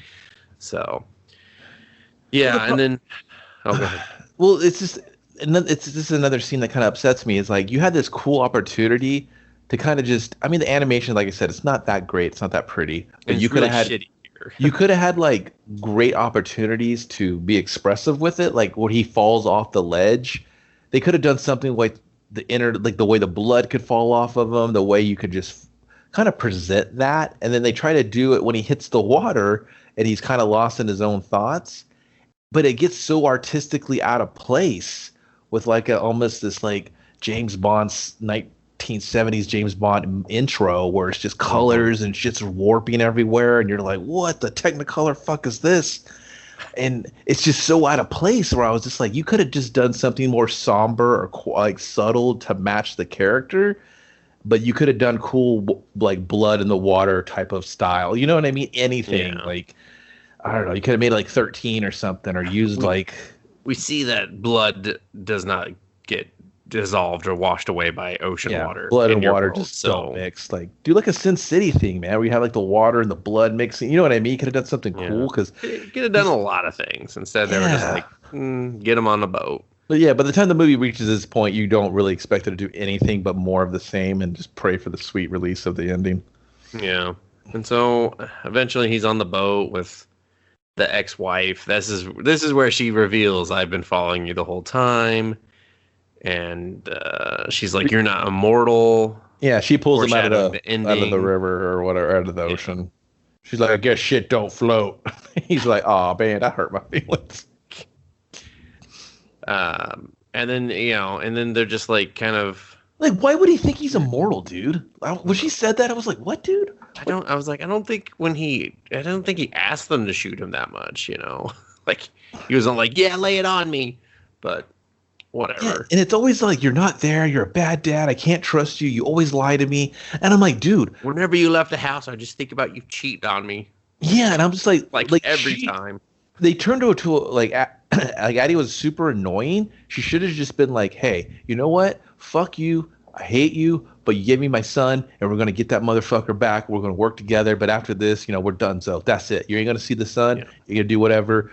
Speaker 2: So, yeah, and then go ahead.
Speaker 3: Well, it's just another scene that kind of upsets me. Is like you had this cool opportunity to kind of just, I mean, the animation, like I said, it's not that great. It's not that pretty. But you could have had, you could have had like great opportunities to be expressive with it. Like when he falls off the ledge, they could have done something like the way the blood could fall off of him, the way you could just kind of present that. And then they try to do it when he hits the water and he's kind of lost in his own thoughts. But it gets so artistically out of place with like almost this like James Bond's 1970s James Bond intro where it's just colors and shit's warping everywhere and you're like, what the Technicolor fuck is this? And it's just so out of place where I was just like, you could have just done something more somber or like subtle to match the character, but you could have done cool like blood in the water type of style. You know what I mean? Anything like, I don't know, you could have made it like 13 or something or used
Speaker 2: we see that blood does not get dissolved or washed away by ocean water.
Speaker 3: Blood and water just don't mix. Like, do like a Sin City thing, man. Where you have like the water and the blood mixing. You know what I mean? You could have done something cool because
Speaker 2: you could have done a lot of things. Instead, they were just like, get them on the boat.
Speaker 3: But yeah, by the time the movie reaches this point, you don't really expect it to do anything but more of the same, and just pray for the sweet release of the ending.
Speaker 2: Yeah, and so eventually he's on the boat with the ex-wife. This is where she reveals, "I've been following you the whole time." And she's like, "You're not immortal." Yeah,
Speaker 3: she pulls him out of the river or whatever, out of the ocean. She's like, "I guess shit don't float." He's like, "Oh man, that hurt my feelings."
Speaker 2: And then and then they're just like kind of
Speaker 3: like, why would he think he's immortal, dude? When she said that, I was like, "What, dude?"
Speaker 2: I don't think he asked them to shoot him that much. Like he wasn't like, "Yeah, lay it on me," but. Whatever. Yeah,
Speaker 3: and it's always like, you're not there. You're a bad dad. I can't trust you. You always lie to me. And I'm like, dude.
Speaker 2: Whenever you left the house, I just think about you cheating on me.
Speaker 3: Yeah, and I'm just like
Speaker 2: every time.
Speaker 3: They turned her to like Addie was super annoying. She should have just been like, hey, you know what? Fuck you. I hate you, but you gave me my son, and we're going to get that motherfucker back. We're going to work together. But after this, we're done. So that's it. You ain't going to see the son. Yeah. You're going to do whatever.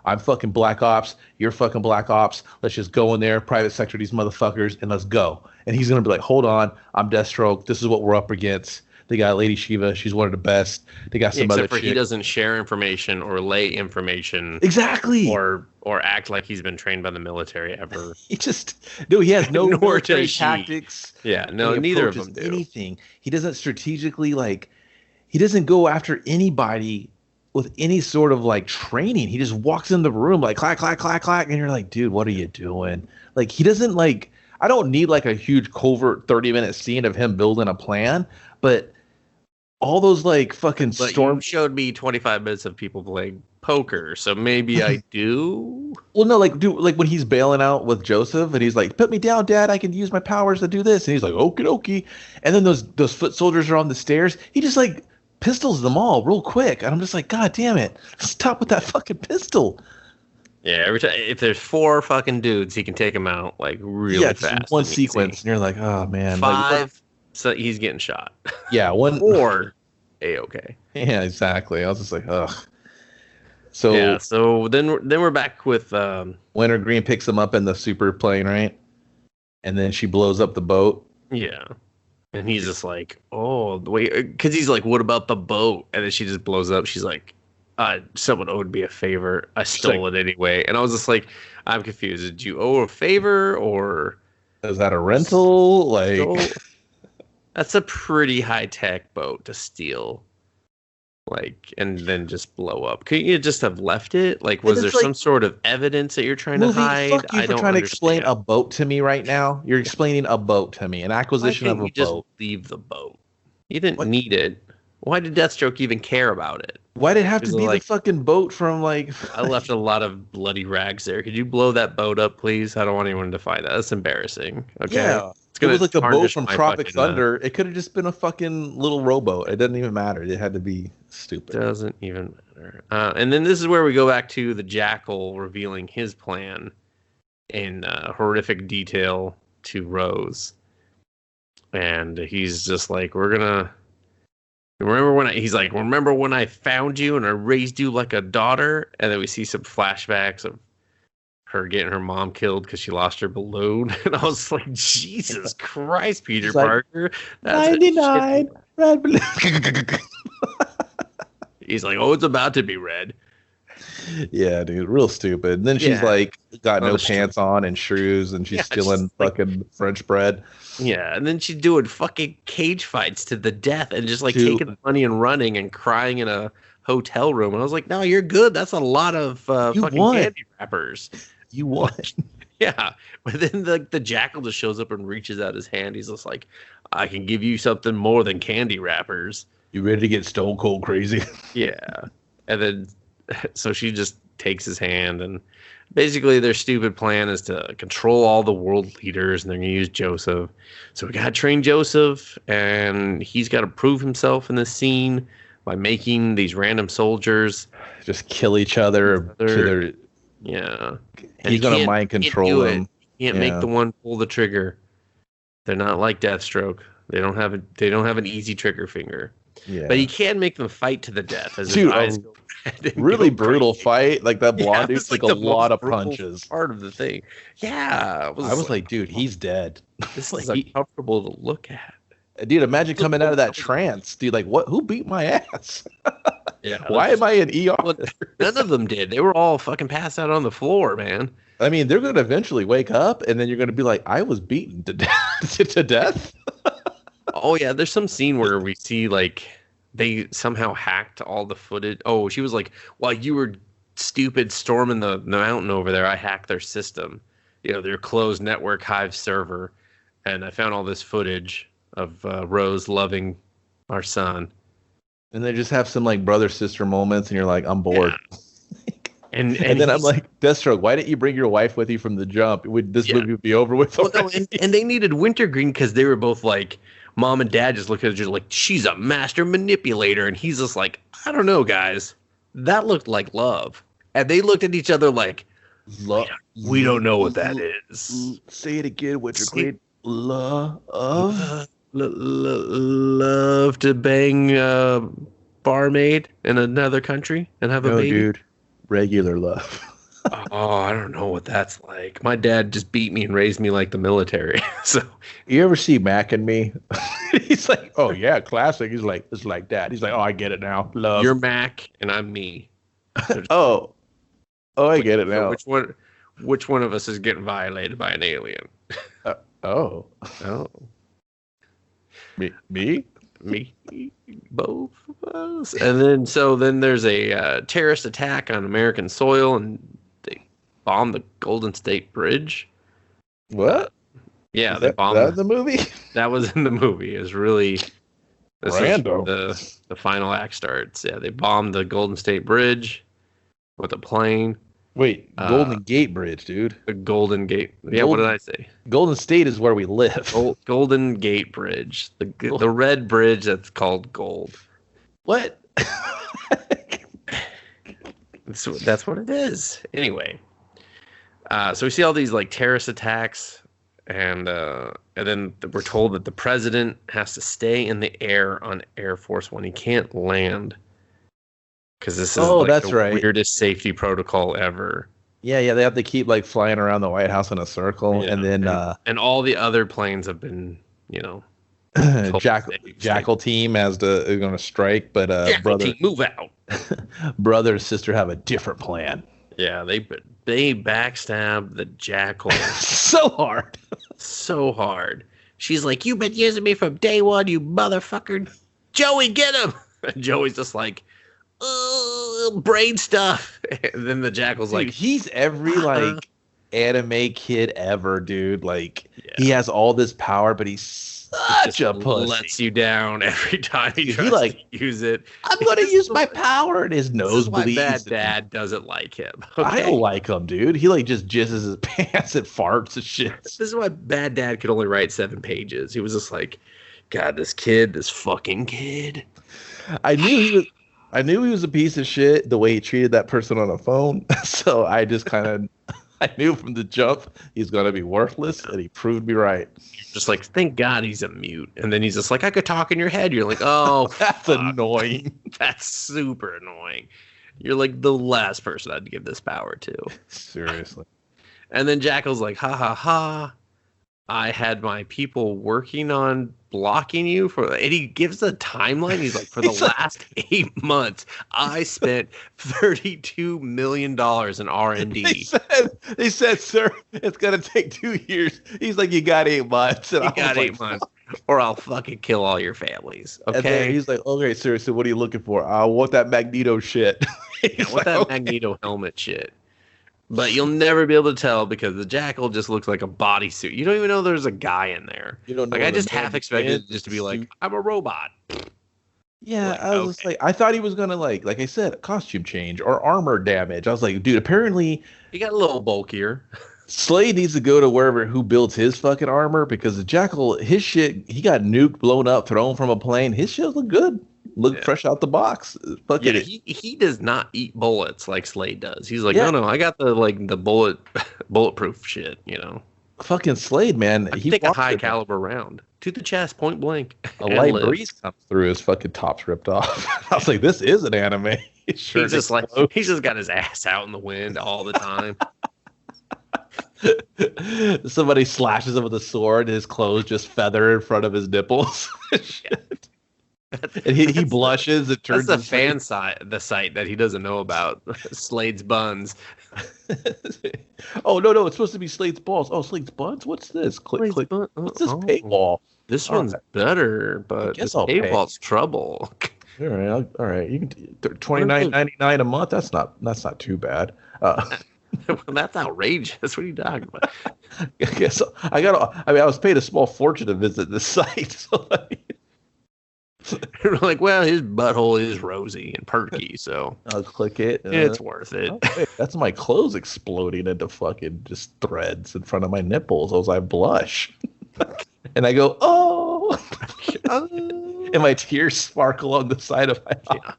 Speaker 3: I'm fucking Black Ops. You're fucking Black Ops. Let's just go in there, private sector these motherfuckers, and let's go. And he's going to be like, hold on. I'm Deathstroke. This is what we're up against. They got Lady Shiva. She's one of the best. They got some other
Speaker 2: Except for he
Speaker 3: chick.
Speaker 2: doesn't share information or lay information
Speaker 3: Exactly.
Speaker 2: or act like he's been trained by the military ever.
Speaker 3: He has no
Speaker 2: Nor
Speaker 3: military
Speaker 2: does she.
Speaker 3: tactics.
Speaker 2: Yeah, no,
Speaker 3: He
Speaker 2: neither of
Speaker 3: approaches
Speaker 2: them do.
Speaker 3: anything. He doesn't strategically he doesn't go after anybody with any sort of like training. He just walks in the room like clack, clack, clack, clack, and you're like, dude, what are you doing? Like he doesn't like. I don't need like a huge covert 30-minute scene of him building a plan, but all those like fucking
Speaker 2: But you showed me 25 minutes of people playing poker, so maybe I do.
Speaker 3: Well, no, like when he's bailing out with Joseph, and he's like, "Put me down, Dad. I can use my powers to do this." And he's like, "Okie dokie." And then those foot soldiers are on the stairs. He just like pistols them all real quick, and I'm just like, God damn it! Stop with that fucking pistol.
Speaker 2: Yeah, every time if there's 4 fucking dudes, he can take them out like really fast.
Speaker 3: One sequence, and you're like, oh man.
Speaker 2: 5, so he's getting shot.
Speaker 3: Yeah,
Speaker 2: 4, A-okay.
Speaker 3: Yeah, exactly. I was just like, ugh. So
Speaker 2: yeah, so then we're back with
Speaker 3: Wintergreen picks him up in the super plane, right? And then she blows up the boat.
Speaker 2: Yeah. And he's just like, oh, wait, because he's like, what about the boat? And then she just blows up. She's like, someone owed me a favor. I stole it anyway. And I was just like, I'm confused. Did you owe a favor or
Speaker 3: is that a rental? Like,
Speaker 2: that's a pretty high tech boat to steal. Like, and then just blow up. Couldn't you just have left it? Like, was there some sort of evidence that you're trying to hide?
Speaker 3: Fuck you for trying to explain a boat to me right now. You're explaining a boat to me, an acquisition of a boat.
Speaker 2: Just leave the boat. You didn't need it. Why did Deathstroke even care about it?
Speaker 3: Why did it have to be the fucking boat from like...
Speaker 2: I left a lot of bloody rags there. Could you blow that boat up, please? I don't want anyone to find that. That's embarrassing. Okay.
Speaker 3: Yeah. It was like a boat from Tropic Thunder. It could have just been a fucking little rowboat. It doesn't even matter. It had to be stupid.
Speaker 2: Doesn't even matter. And then this is where we go back to the Jackal revealing his plan in horrific detail to Rose. And he's just like, remember when I found you and I raised you like a daughter? And then we see some flashbacks of her getting her mom killed because she lost her balloon. And I was like, Jesus Christ, Peter Parker. That's 99 red balloon. He's like, oh, it's about to be red.
Speaker 3: Yeah, dude, real stupid. And then she's like, got no pants on and shrews, and she's stealing fucking French bread.
Speaker 2: Yeah, and then she's doing fucking cage fights to the death and just like taking the money and running and crying in a hotel room. And I was like, no, you're good. That's a lot of fucking candy wrappers.
Speaker 3: You won.
Speaker 2: Yeah. But then the Jackal just shows up and reaches out his hand. He's just like, I can give you something more than candy wrappers.
Speaker 3: You ready to get stone cold crazy?
Speaker 2: Yeah. And then so she just takes his hand, and basically their stupid plan is to control all the world leaders, and they're going to use Joseph. So we got to train Joseph, and he's got to prove himself in this scene by making these random soldiers
Speaker 3: just kill each other.
Speaker 2: Yeah.
Speaker 3: And he's going to mind control them.
Speaker 2: He can't make the one pull the trigger. They're not like Deathstroke. They don't have an easy trigger finger.
Speaker 3: Yeah.
Speaker 2: But he can make them fight to the death as his eyes go red.
Speaker 3: Really brutal fight. Like that blonde dude's like a lot of punches.
Speaker 2: Part of the thing. Yeah.
Speaker 3: I was like, dude, he's dead.
Speaker 2: This is uncomfortable to look at.
Speaker 3: Dude, imagine coming out of that trance. Dude, like, what? Who beat my ass?
Speaker 2: Yeah.
Speaker 3: Why am I in ER?
Speaker 2: Well, none of them did. They were all fucking passed out on the floor, man.
Speaker 3: I mean, they're going to eventually wake up, and then you're going to be like, I was beaten to death. to death?
Speaker 2: Oh, yeah. There's some scene where we see, like, they somehow hacked all the footage. Oh, she was like, while you were stupid storming the mountain over there, I hacked their system. You know, their closed network Hive server. And I found all this footage of Rose loving our son.
Speaker 3: And they just have some like brother sister moments, and you're like, I'm bored.
Speaker 2: Yeah. And
Speaker 3: then I'm like, Deathstroke, why didn't you bring your wife with you from the jump? Would this movie be over with?
Speaker 2: Well, no, and they needed Wintergreen because they were both like, mom and dad just looked at each other like, she's a master manipulator, and he's just like, I don't know, guys, that looked like love, and they looked at each other like, we don't know what that is.
Speaker 3: Say it again, Wintergreen. Love.
Speaker 2: Love to bang a barmaid in another country and have a baby?
Speaker 3: Dude. Regular love.
Speaker 2: Oh, I don't know what that's like. My dad just beat me and raised me like the military. So
Speaker 3: you ever see Mac and Me? He's like, oh yeah, classic. He's like, it's like that. He's like, oh, I get it now. Love.
Speaker 2: You're Mac and I'm me.
Speaker 3: Oh, I get it now.
Speaker 2: Which one of us is getting violated by an alien?
Speaker 3: Oh, me,
Speaker 2: both of us. And then there's a terrorist attack on American soil, and they bombed the Golden State Bridge.
Speaker 3: What?
Speaker 2: Yeah, they bombed
Speaker 3: that in the movie.
Speaker 2: That was in the movie. It was really
Speaker 3: random.
Speaker 2: The final act starts. Yeah, they bombed the Golden State Bridge with a plane.
Speaker 3: Wait, Golden Gate Bridge, dude.
Speaker 2: The Golden Gate. Yeah, what did I say?
Speaker 3: Golden State is where we live.
Speaker 2: Golden Gate Bridge. The red bridge that's called gold.
Speaker 3: What?
Speaker 2: That's what it is. Anyway. So we see all these like terrorist attacks, and then we're told that the president has to stay in the air on Air Force One. He can't land because this is the weirdest safety protocol ever.
Speaker 3: Yeah, they have to keep like flying around the White House in a circle, and then
Speaker 2: and all the other planes have been,
Speaker 3: Jackal team is going to strike, but
Speaker 2: brother team, move out.
Speaker 3: Brother and sister have a different plan.
Speaker 2: Yeah, they backstab the Jackal
Speaker 3: so hard.
Speaker 2: She's like, "You've been using me from day one, you motherfucker." Joey, get him. And Joey's just like, brain stuff. And then the Jackal's like,
Speaker 3: he's every like anime kid ever, dude. Like he has all this power, but he's such a pussy.
Speaker 2: Lets you down every time he tries to use it.
Speaker 3: I'm gonna use my power, and his nose bleeds.
Speaker 2: Bad dad doesn't like him. Okay?
Speaker 3: I don't like him, dude. He like just jizzes his pants and farts and shit.
Speaker 2: This is why bad dad could only write 7 pages. He was just like, God, this fucking kid.
Speaker 3: I knew he was a piece of shit the way he treated that person on the phone. So I just kind of I knew from the jump he's gonna be worthless, and he proved me right.
Speaker 2: Just like, thank God he's a mute. And then he's just like, I could talk in your head. You're like, oh,
Speaker 3: that's annoying.
Speaker 2: That's super annoying. You're like the last person I'd give this power to.
Speaker 3: Seriously.
Speaker 2: And then Jackal's like, ha ha ha. I had my people working on blocking you and he gives a timeline. He's like, for the last 8 months, I spent $32 million in R&D.
Speaker 3: They said, sir, it's going to take 2 years. He's like, you got 8 months. And
Speaker 2: you got 8 months or I'll fucking kill all your families. Okay.
Speaker 3: And then he's like, okay, sir, so what are you looking for? I want that Magneto shit.
Speaker 2: Magneto helmet shit. But you'll never be able to tell because the Jackal just looks like a bodysuit. You don't even know there's a guy in there.
Speaker 3: You don't know.
Speaker 2: Like I just half expected it just to be like, I'm a robot.
Speaker 3: Yeah, like, I was just like, I thought he was gonna like I said, costume change or armor damage. I was like, dude, apparently
Speaker 2: he got a little bulkier.
Speaker 3: Slade needs to go to who builds his fucking armor because the Jackal, his shit, he got nuked, blown up, thrown from a plane. His shit look good. Look fresh out the box.
Speaker 2: He does not eat bullets like Slade does. He's like, no, I got the bulletproof shit,
Speaker 3: Fucking Slade, man.
Speaker 2: He take a high caliber round to the chest, point blank.
Speaker 3: A light breeze comes through, his fucking top's ripped off. I was like, this is an anime.
Speaker 2: He's just got his ass out in the wind all the time.
Speaker 3: Somebody slashes him with a sword, and his clothes just feather in front of his nipples. And he blushes. It turns
Speaker 2: the fan site, the site that he doesn't know about. Slade's buns.
Speaker 3: Oh no, it's supposed to be Slade's balls. Oh, Slade's buns. What's this? Click. What's this paywall?
Speaker 2: This one's better, but this paywall's trouble.
Speaker 3: All right. You can $29.99 a month. That's not too bad.
Speaker 2: Well, that's outrageous. What are you talking about?
Speaker 3: I guess I was paid a small fortune to visit this site. So
Speaker 2: like, well, his butthole is rosy and perky, so
Speaker 3: I'll click it.
Speaker 2: It's worth it.
Speaker 3: Okay. That's my clothes exploding into fucking just threads in front of my nipples as I blush. And I go, oh. And my tears sparkle on the side of my eye.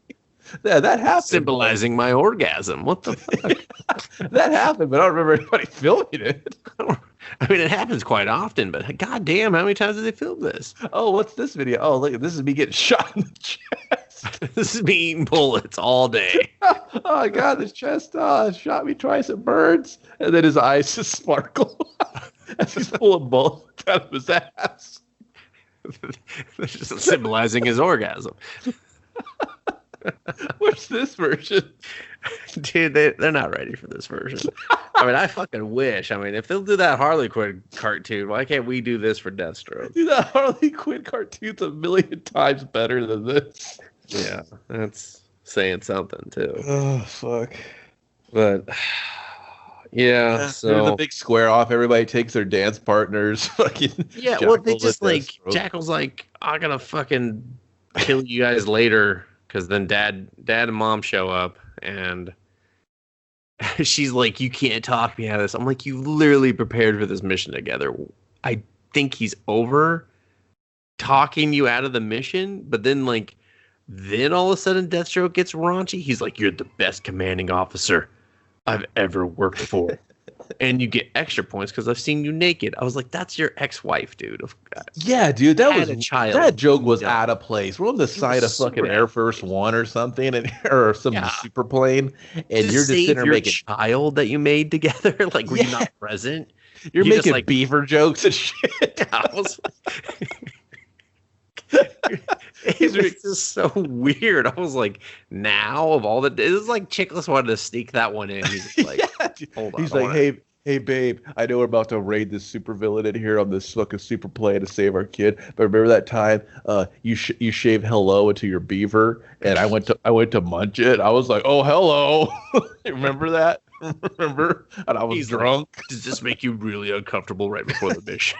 Speaker 3: Yeah, that happened.
Speaker 2: Symbolizing my orgasm. What the fuck?
Speaker 3: That happened, but I don't remember anybody filming it.
Speaker 2: I mean, it happens quite often, but goddamn, how many times did they film this?
Speaker 3: Oh, what's this video? Oh, look, this is me getting shot in the chest.
Speaker 2: This is me eating bullets all day.
Speaker 3: Oh, my God, his chest shot me twice. It burns. And then his eyes just sparkle as he's pulling bullets out of his ass.
Speaker 2: Just symbolizing his orgasm.
Speaker 3: What's this version?
Speaker 2: Dude, they're not ready for this version. I mean, I fucking wish. I mean, if they'll do that Harley Quinn cartoon, why can't we do this for Deathstroke?
Speaker 3: Dude, that Harley Quinn cartoon's a million times better than this.
Speaker 2: Yeah, that's saying something too.
Speaker 3: Oh, fuck.
Speaker 2: But yeah,
Speaker 3: There's
Speaker 2: so
Speaker 3: a big square off. Everybody takes their dance partners. Fucking
Speaker 2: yeah, well, they
Speaker 3: Jackals
Speaker 2: just
Speaker 3: and
Speaker 2: like
Speaker 3: Deathstroke.
Speaker 2: Jackal's like, I'm gonna fucking kill you guys later, because then dad and mom show up, and she's like, you can't talk me out of this. I'm like, you literally prepared for this mission together. I think he's over talking you out of the mission, but then all of a sudden Deathstroke gets raunchy. He's like, you're the best commanding officer I've ever worked for. And you get extra points because I've seen you naked. I was like, that's your ex-wife, dude.
Speaker 3: Yeah, dude, that was
Speaker 2: a child.
Speaker 3: That joke was out of place. We're on the side of fucking
Speaker 2: super
Speaker 3: Air Force One or something, or some super plane, and you're just sitting there
Speaker 2: your
Speaker 3: making
Speaker 2: child that you made together. Like, were you not present?
Speaker 3: you're
Speaker 2: You just,
Speaker 3: making
Speaker 2: like-
Speaker 3: beaver jokes and shit.
Speaker 2: I was. It was just so weird. I was like, now of all the, it was like Chickless wanted to sneak that one in. He's like,
Speaker 3: Yeah, dude.
Speaker 2: hold on.
Speaker 3: He's
Speaker 2: hold
Speaker 3: like,
Speaker 2: on.
Speaker 3: hey, babe, I know we're about to raid this super villain in here on this fucking super plane to save our kid. But remember that time you shaved hello into your beaver, and I went to munch it. I was like, oh, hello. Remember that? Remember? And I was
Speaker 2: He's
Speaker 3: drunk.
Speaker 2: Like, does this make you really uncomfortable right before the mission?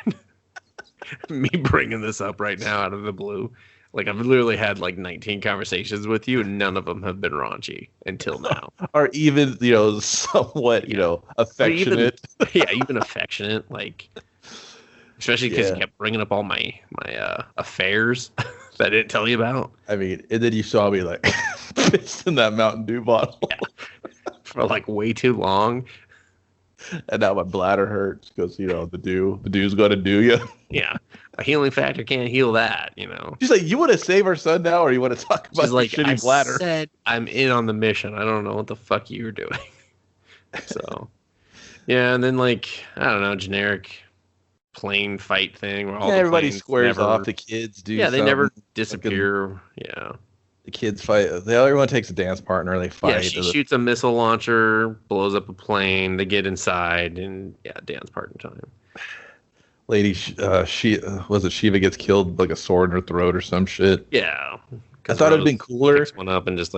Speaker 2: Me bringing this up right now out of the blue. Like, I've literally had like 19 conversations with you, and none of them have been raunchy until now.
Speaker 3: Or even, somewhat, affectionate.
Speaker 2: Even affectionate. Like, especially because
Speaker 3: Yeah.
Speaker 2: you kept bringing up all my affairs that I didn't tell you about.
Speaker 3: I mean, and then you saw me like pissed in that Mountain Dew bottle.
Speaker 2: For like way too long.
Speaker 3: And now my bladder hurts because, the dew's going to do you.
Speaker 2: Yeah. A healing factor can't heal that,
Speaker 3: She's like, you want to save our son now, or you want to talk about
Speaker 2: She's like,
Speaker 3: your shitty
Speaker 2: I
Speaker 3: bladder?
Speaker 2: said I'm in on the mission. I don't know what the fuck you're doing. So, yeah, and then I don't know, generic plane fight thing where all the
Speaker 3: Everybody
Speaker 2: planes
Speaker 3: squares
Speaker 2: never,
Speaker 3: off. The kids do.
Speaker 2: Yeah, they never
Speaker 3: something.
Speaker 2: disappear. Yeah.
Speaker 3: The kids fight. Everyone takes a dance partner. They fight.
Speaker 2: Yeah, she shoots a missile launcher, blows up a plane. They get inside, and dance partner time.
Speaker 3: Lady, Shiva gets killed like a sword in her throat or some shit.
Speaker 2: Yeah.
Speaker 3: I thought it'd been cooler.
Speaker 2: Picks one up and just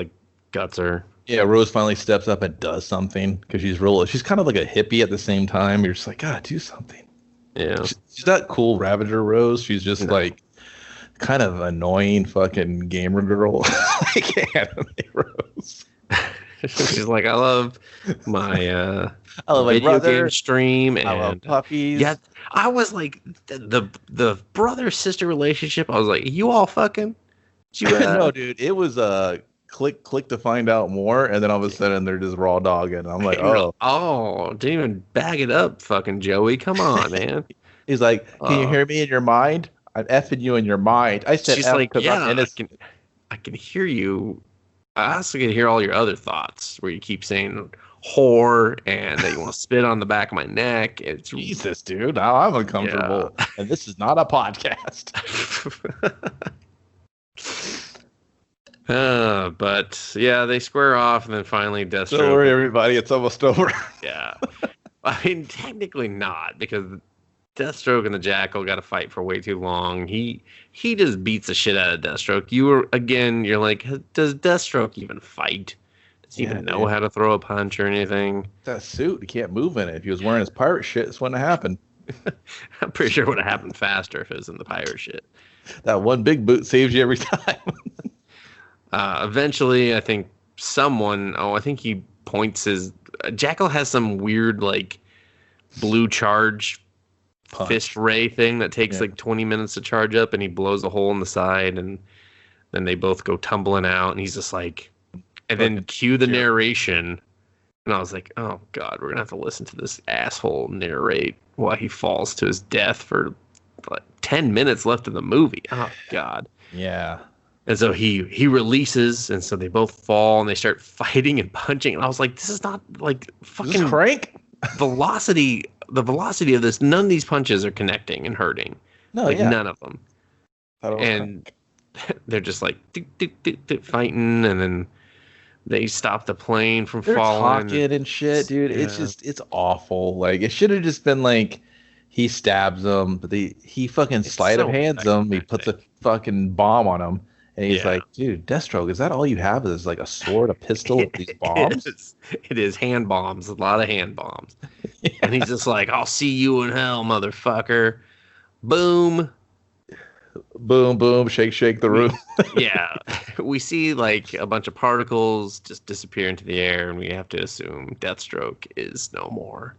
Speaker 2: guts her.
Speaker 3: Yeah, Rose finally steps up and does something because she's kind of like a hippie at the same time. You're just like, God, do something.
Speaker 2: Yeah.
Speaker 3: She's not cool Ravager Rose. She's just like kind of annoying fucking gamer girl. Like Anime Rose.
Speaker 2: She's like, I love my
Speaker 3: I love my
Speaker 2: video
Speaker 3: brother.
Speaker 2: game stream, and
Speaker 3: I love puppies.
Speaker 2: yeah, I was like the brother sister relationship. I was like, you all fucking? Did you,
Speaker 3: No, dude, it was click to find out more, and then all of a sudden they're just raw dogging. I'm like, oh,
Speaker 2: didn't even bag it up, fucking Joey. Come on, man.
Speaker 3: He's like, can you hear me in your mind? I'm effing you in your mind. I said,
Speaker 2: She's
Speaker 3: F
Speaker 2: like,
Speaker 3: because
Speaker 2: yeah,
Speaker 3: I'm innocent.
Speaker 2: I can hear you. I also can hear all your other thoughts where you keep saying whore and that you want to spit on the back of my neck. It's
Speaker 3: Jesus, dude, now I'm uncomfortable, and this is not a podcast.
Speaker 2: But yeah, they square off, and then finally Deathstroke.
Speaker 3: Don't worry, everybody, it's almost over.
Speaker 2: Yeah, I mean, technically not, because Deathstroke and the Jackal got to fight for way too long. He just beats the shit out of Deathstroke. You're like, does Deathstroke even fight? Does he even know how to throw a punch or anything?
Speaker 3: That suit, he can't move in it. If he was wearing his pirate shit, this wouldn't have happened.
Speaker 2: I'm pretty sure it would have happened faster if it was in the pirate shit.
Speaker 3: That one big boot saves you every time.
Speaker 2: Eventually, I think I think he points his... Jackal has some weird, blue charge
Speaker 3: Punch.
Speaker 2: fist ray thing that takes 20 minutes to charge up, and he blows a hole in the side, and then they both go tumbling out, and he's just like... And then cue the narration, and I was like, oh, God, we're going to have to listen to this asshole narrate while he falls to his death for 10 minutes left in the movie. Oh, God.
Speaker 3: Yeah.
Speaker 2: And so he releases, and so they both fall, and they start fighting and punching. And I was like, this is not fucking
Speaker 3: Crank.
Speaker 2: velocity. The velocity of this, none of these punches are connecting and hurting.
Speaker 3: No,
Speaker 2: none of them. and they're just like fighting, and then they stop the plane from
Speaker 3: they're
Speaker 2: falling.
Speaker 3: talking and shit, dude.
Speaker 2: Yeah.
Speaker 3: It's awful. Like, it should have just been like, he stabs him, but he fucking sleight of hands him. He puts a fucking bomb on him, and he's like, dude, Deathstroke, is that all you have? Is like a sword, a pistol, these bombs?
Speaker 2: It is hand bombs, a lot of hand bombs. And he's just like, I'll see you in hell, motherfucker. Boom.
Speaker 3: Boom, boom, shake, shake the room.
Speaker 2: Yeah. We see like a bunch of particles just disappear into the air, and we have to assume Deathstroke is no more.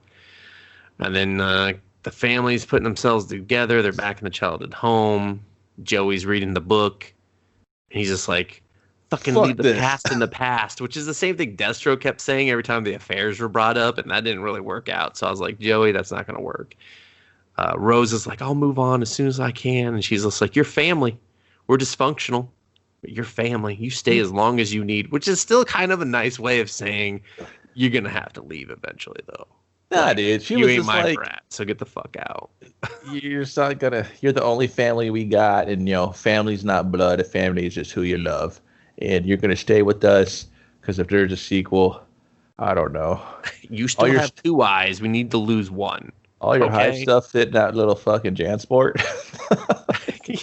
Speaker 2: And then the family's putting themselves together. They're back in the childhood home. Joey's reading the book. And he's just like, fucking leave the past in the past, which is the same thing Deathstroke kept saying every time the affairs were brought up, and that didn't really work out. So I was like, Joey, that's not going to work. Rose is like, I'll move on as soon as I can. And she's just like, you're family. We're dysfunctional, but you're family. You stay as long as you need, which is still kind of a nice way of saying you're going to have to leave eventually, though.
Speaker 3: Nah, like, dude.
Speaker 2: You ain't my brat, so get the fuck out.
Speaker 3: You're the only family we got, and, you know, family's not blood. Family is just who you love. And you're going to stay with us, because if there's a sequel, I don't know.
Speaker 2: You still have 2 eyes. We need to lose one.
Speaker 3: All your high stuff fit in that little fucking JanSport.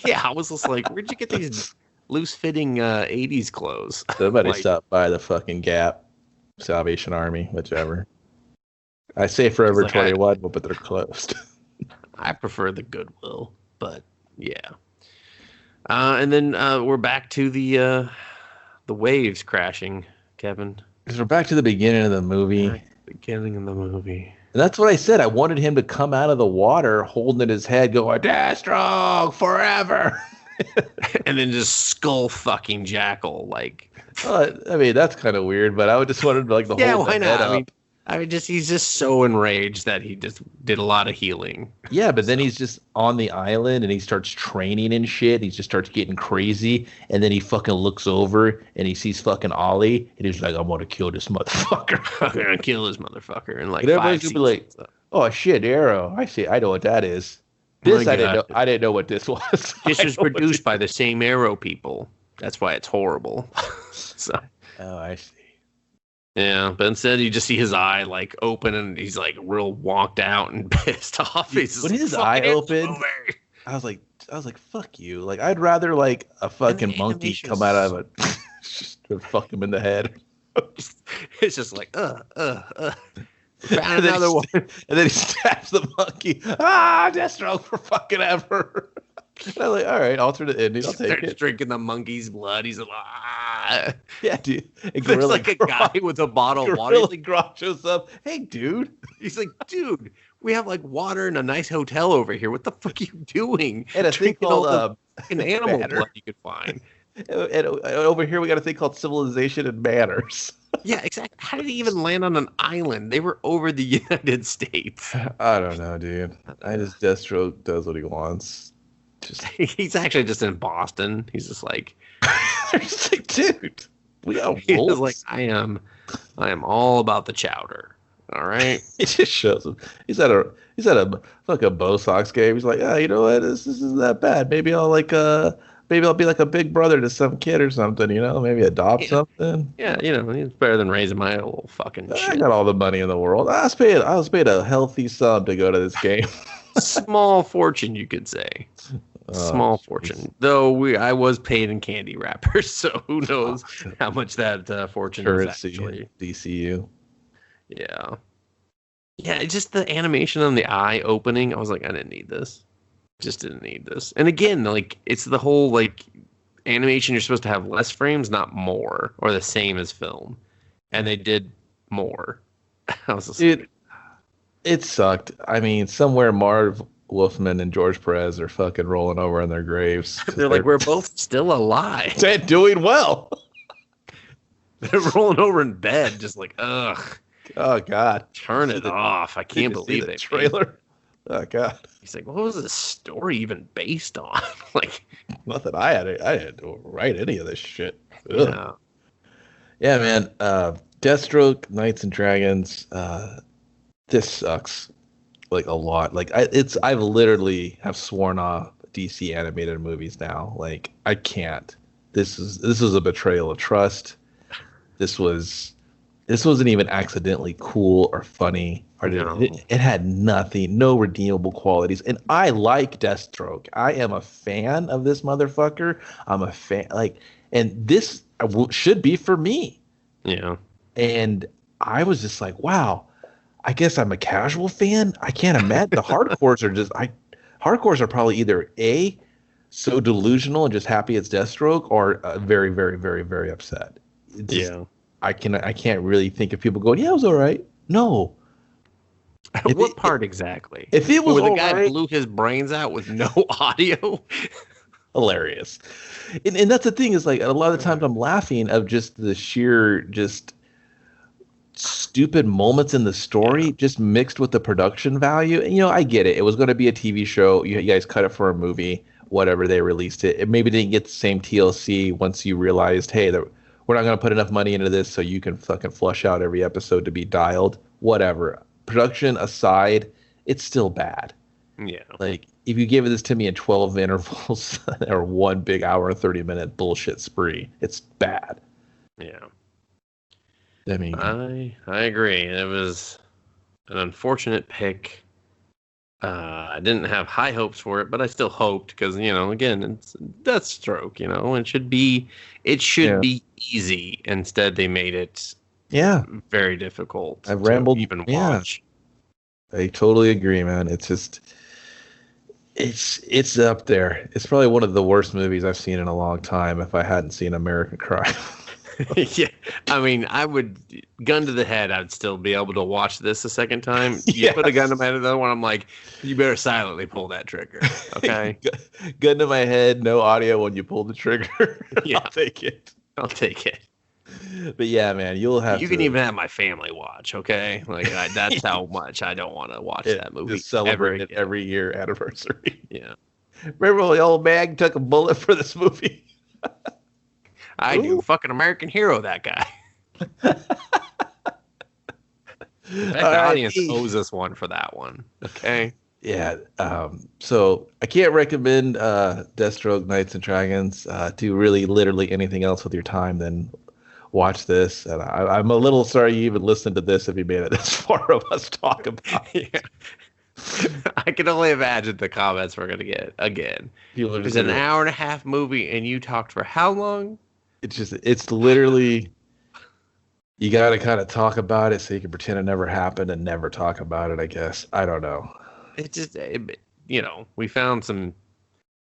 Speaker 2: Yeah, I was just like, where'd you get these loose-fitting 80s clothes?
Speaker 3: Somebody stopped by the fucking Gap, Salvation Army, whichever. I say Forever 21, but they're closed.
Speaker 2: I prefer the Goodwill, but yeah. And then we're back to the waves crashing, Kevin.
Speaker 3: Because we're back to the beginning of the movie.
Speaker 2: Beginning of the movie.
Speaker 3: And that's what I said. I wanted him to come out of the water holding in his head, going, Deathstroke forever.
Speaker 2: And then just skull fucking Jackal. Like,
Speaker 3: I mean, that's kind of weird, but I would just wanted to like hold
Speaker 2: why
Speaker 3: the
Speaker 2: not?
Speaker 3: head up.
Speaker 2: I mean, he's just so enraged that he just did a lot of healing.
Speaker 3: Yeah, but then he's just on the island and he starts training and shit. He just starts getting crazy, and then he fucking looks over and he sees fucking Ollie, and he's like, "I'm gonna kill this motherfucker.
Speaker 2: I'm gonna kill this motherfucker." And like,
Speaker 3: and everybody's gonna be like, "Oh shit, Arrow! I see. I know what that is." This I didn't know. I didn't know what this was.
Speaker 2: This was produced by the same Arrow people. That's why it's horrible. So.
Speaker 3: Oh, I see.
Speaker 2: Yeah, but instead you just see his eye like open, and he's like real wonked out and pissed off. He's
Speaker 3: when his eye opened, I was like, "Fuck you!" Like, I'd rather like a fucking monkey come out of it, just to fuck him in the head.
Speaker 2: It's just like, Found
Speaker 3: another one, and then he stabs the monkey. Deathstroke for fucking ever. And I'm like, all right, alternate ending. I'll take it.
Speaker 2: Drinking the monkey's blood. He's like,
Speaker 3: yeah, dude. And
Speaker 2: there's like a guy with a bottle of water.
Speaker 3: Gorilla Grodd shows up. Hey, dude.
Speaker 2: He's like, dude, we have like water in a nice hotel over here. What the fuck are you doing?
Speaker 3: And a thing called
Speaker 2: an animal blood you could find.
Speaker 3: And over here, we got a thing called civilization and manners.
Speaker 2: Yeah, exactly. How did he even land on an island? They were over the United States.
Speaker 3: I don't know, dude. Deathstroke does what he wants.
Speaker 2: He's actually just in Boston. He's just like,
Speaker 3: dude, we got
Speaker 2: he's like, I am all about the chowder. All right.
Speaker 3: He just shows him. He's at a fucking Bo Sox game. He's like, you know what? This isn't that bad. Maybe I'll be like a big brother to some kid or something. You know, maybe adopt something.
Speaker 2: Yeah, you know, it's better than raising my little fucking shit.
Speaker 3: I got all the money in the world. I was paid a healthy sum to go to this game.
Speaker 2: Small fortune, you could say. Small fortune, though. I was paid in candy wrappers, so who knows how much that fortune is actually.
Speaker 3: DCU.
Speaker 2: Yeah, it's just the animation on the eye opening. I was like, I didn't need this. Just didn't need this. And again, like, it's the whole like animation. You're supposed to have less frames, not more, or the same as film, and they did more. I was just
Speaker 3: it sucked. I mean, somewhere Marv Wolfman and George Perez are fucking rolling over in their graves.
Speaker 2: They're like, we're both still alive.
Speaker 3: They're doing well.
Speaker 2: They're rolling over in bed, just like, ugh.
Speaker 3: Oh, God.
Speaker 2: Turn it off. I can't believe
Speaker 3: the trailer. Oh, God.
Speaker 2: He's like, what was this story even based on? Like,
Speaker 3: nothing. I had to write any of this shit. Ugh. Yeah, man. Deathstroke, Knights and Dragons. This sucks. Like a lot. Like I've literally have sworn off DC animated movies now. Like, I can't. This was a betrayal of trust. This wasn't even accidentally cool or funny. It had nothing, no redeemable qualities. And I like Deathstroke. I am a fan of this motherfucker. I'm a fan, and this should be for me.
Speaker 2: Yeah.
Speaker 3: And I was just like, wow, I guess I'm a casual fan. I can't imagine the hardcores hardcores are probably either A, so delusional and just happy it's Deathstroke, or very, very, very, very upset. I can't really think of people going, yeah, it was all right. No.
Speaker 2: What part exactly?
Speaker 3: If it was
Speaker 2: where the
Speaker 3: all
Speaker 2: guy
Speaker 3: right,
Speaker 2: blew his brains out with no audio.
Speaker 3: hilarious. And that's the thing, is like a lot of the times I'm laughing of just the sheer just stupid moments in the story, just mixed with the production value. And I get it. It was going to be a TV show. You guys cut it for a movie. Whatever, they released it. It maybe didn't get the same TLC once you realized, hey, we're not going to put enough money into this so you can fucking flush out every episode to be dialed. Whatever. Production aside, it's still bad.
Speaker 2: Yeah.
Speaker 3: Like, if you give this to me in 12 intervals or one big hour and 30-minute bullshit spree, it's bad.
Speaker 2: Yeah.
Speaker 3: I mean,
Speaker 2: I agree. It was an unfortunate pick. I didn't have high hopes for it, but I still hoped because, again, it's Deathstroke, it should be easy. Instead, they made it very difficult
Speaker 3: I've rambled,
Speaker 2: even watch.
Speaker 3: I totally agree, man. It's just, it's up there. It's probably one of the worst movies I've seen in a long time if I hadn't seen American Crime.
Speaker 2: Yeah, I mean, I would, gun to the head, I'd still be able to watch this a second time. You put a gun to my head, another one, I'm like, you better silently pull that trigger, okay?
Speaker 3: Gun to my head, no audio when you pull the trigger.
Speaker 2: Yeah.
Speaker 3: I'll take it. But yeah, man, you
Speaker 2: can even have my family watch, okay? Like, that's how much I don't want to watch that movie.
Speaker 3: Just celebrate it every year anniversary.
Speaker 2: Yeah.
Speaker 3: Remember when the old man took a bullet for this movie?
Speaker 2: I do. Fucking American Hero, that guy. The audience owes us one for that one. Okay.
Speaker 3: Yeah. So I can't recommend Deathstroke Knights and Dragons. Do really literally anything else with your time than watch this. And I'm a little sorry you even listened to this if you made it this far of us talk about it.
Speaker 2: Yeah. I can only imagine the comments we're going to get again. It was an hour and a half movie and you talked for how long?
Speaker 3: It's literally, you got to kind of talk about it so you can pretend it never happened and never talk about it, I guess. I don't know.
Speaker 2: We found some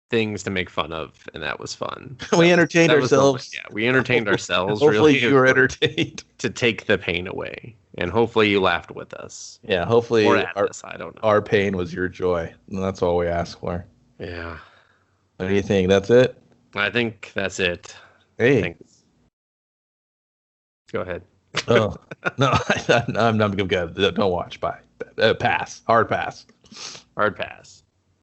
Speaker 2: things to make fun of, and that was fun.
Speaker 3: We entertained ourselves.
Speaker 2: We entertained ourselves.
Speaker 3: Hopefully you were entertained.
Speaker 2: To take the pain away, and hopefully you laughed with us.
Speaker 3: Yeah, hopefully
Speaker 2: or at us, I don't know.
Speaker 3: Our pain was your joy, and that's all we ask for.
Speaker 2: Yeah.
Speaker 3: What do you think? That's it?
Speaker 2: I think that's it.
Speaker 3: Hey.
Speaker 2: Thanks. Go ahead.
Speaker 3: Oh, no, I'm good. Don't watch. Bye. Pass. Hard pass.
Speaker 2: Hard pass.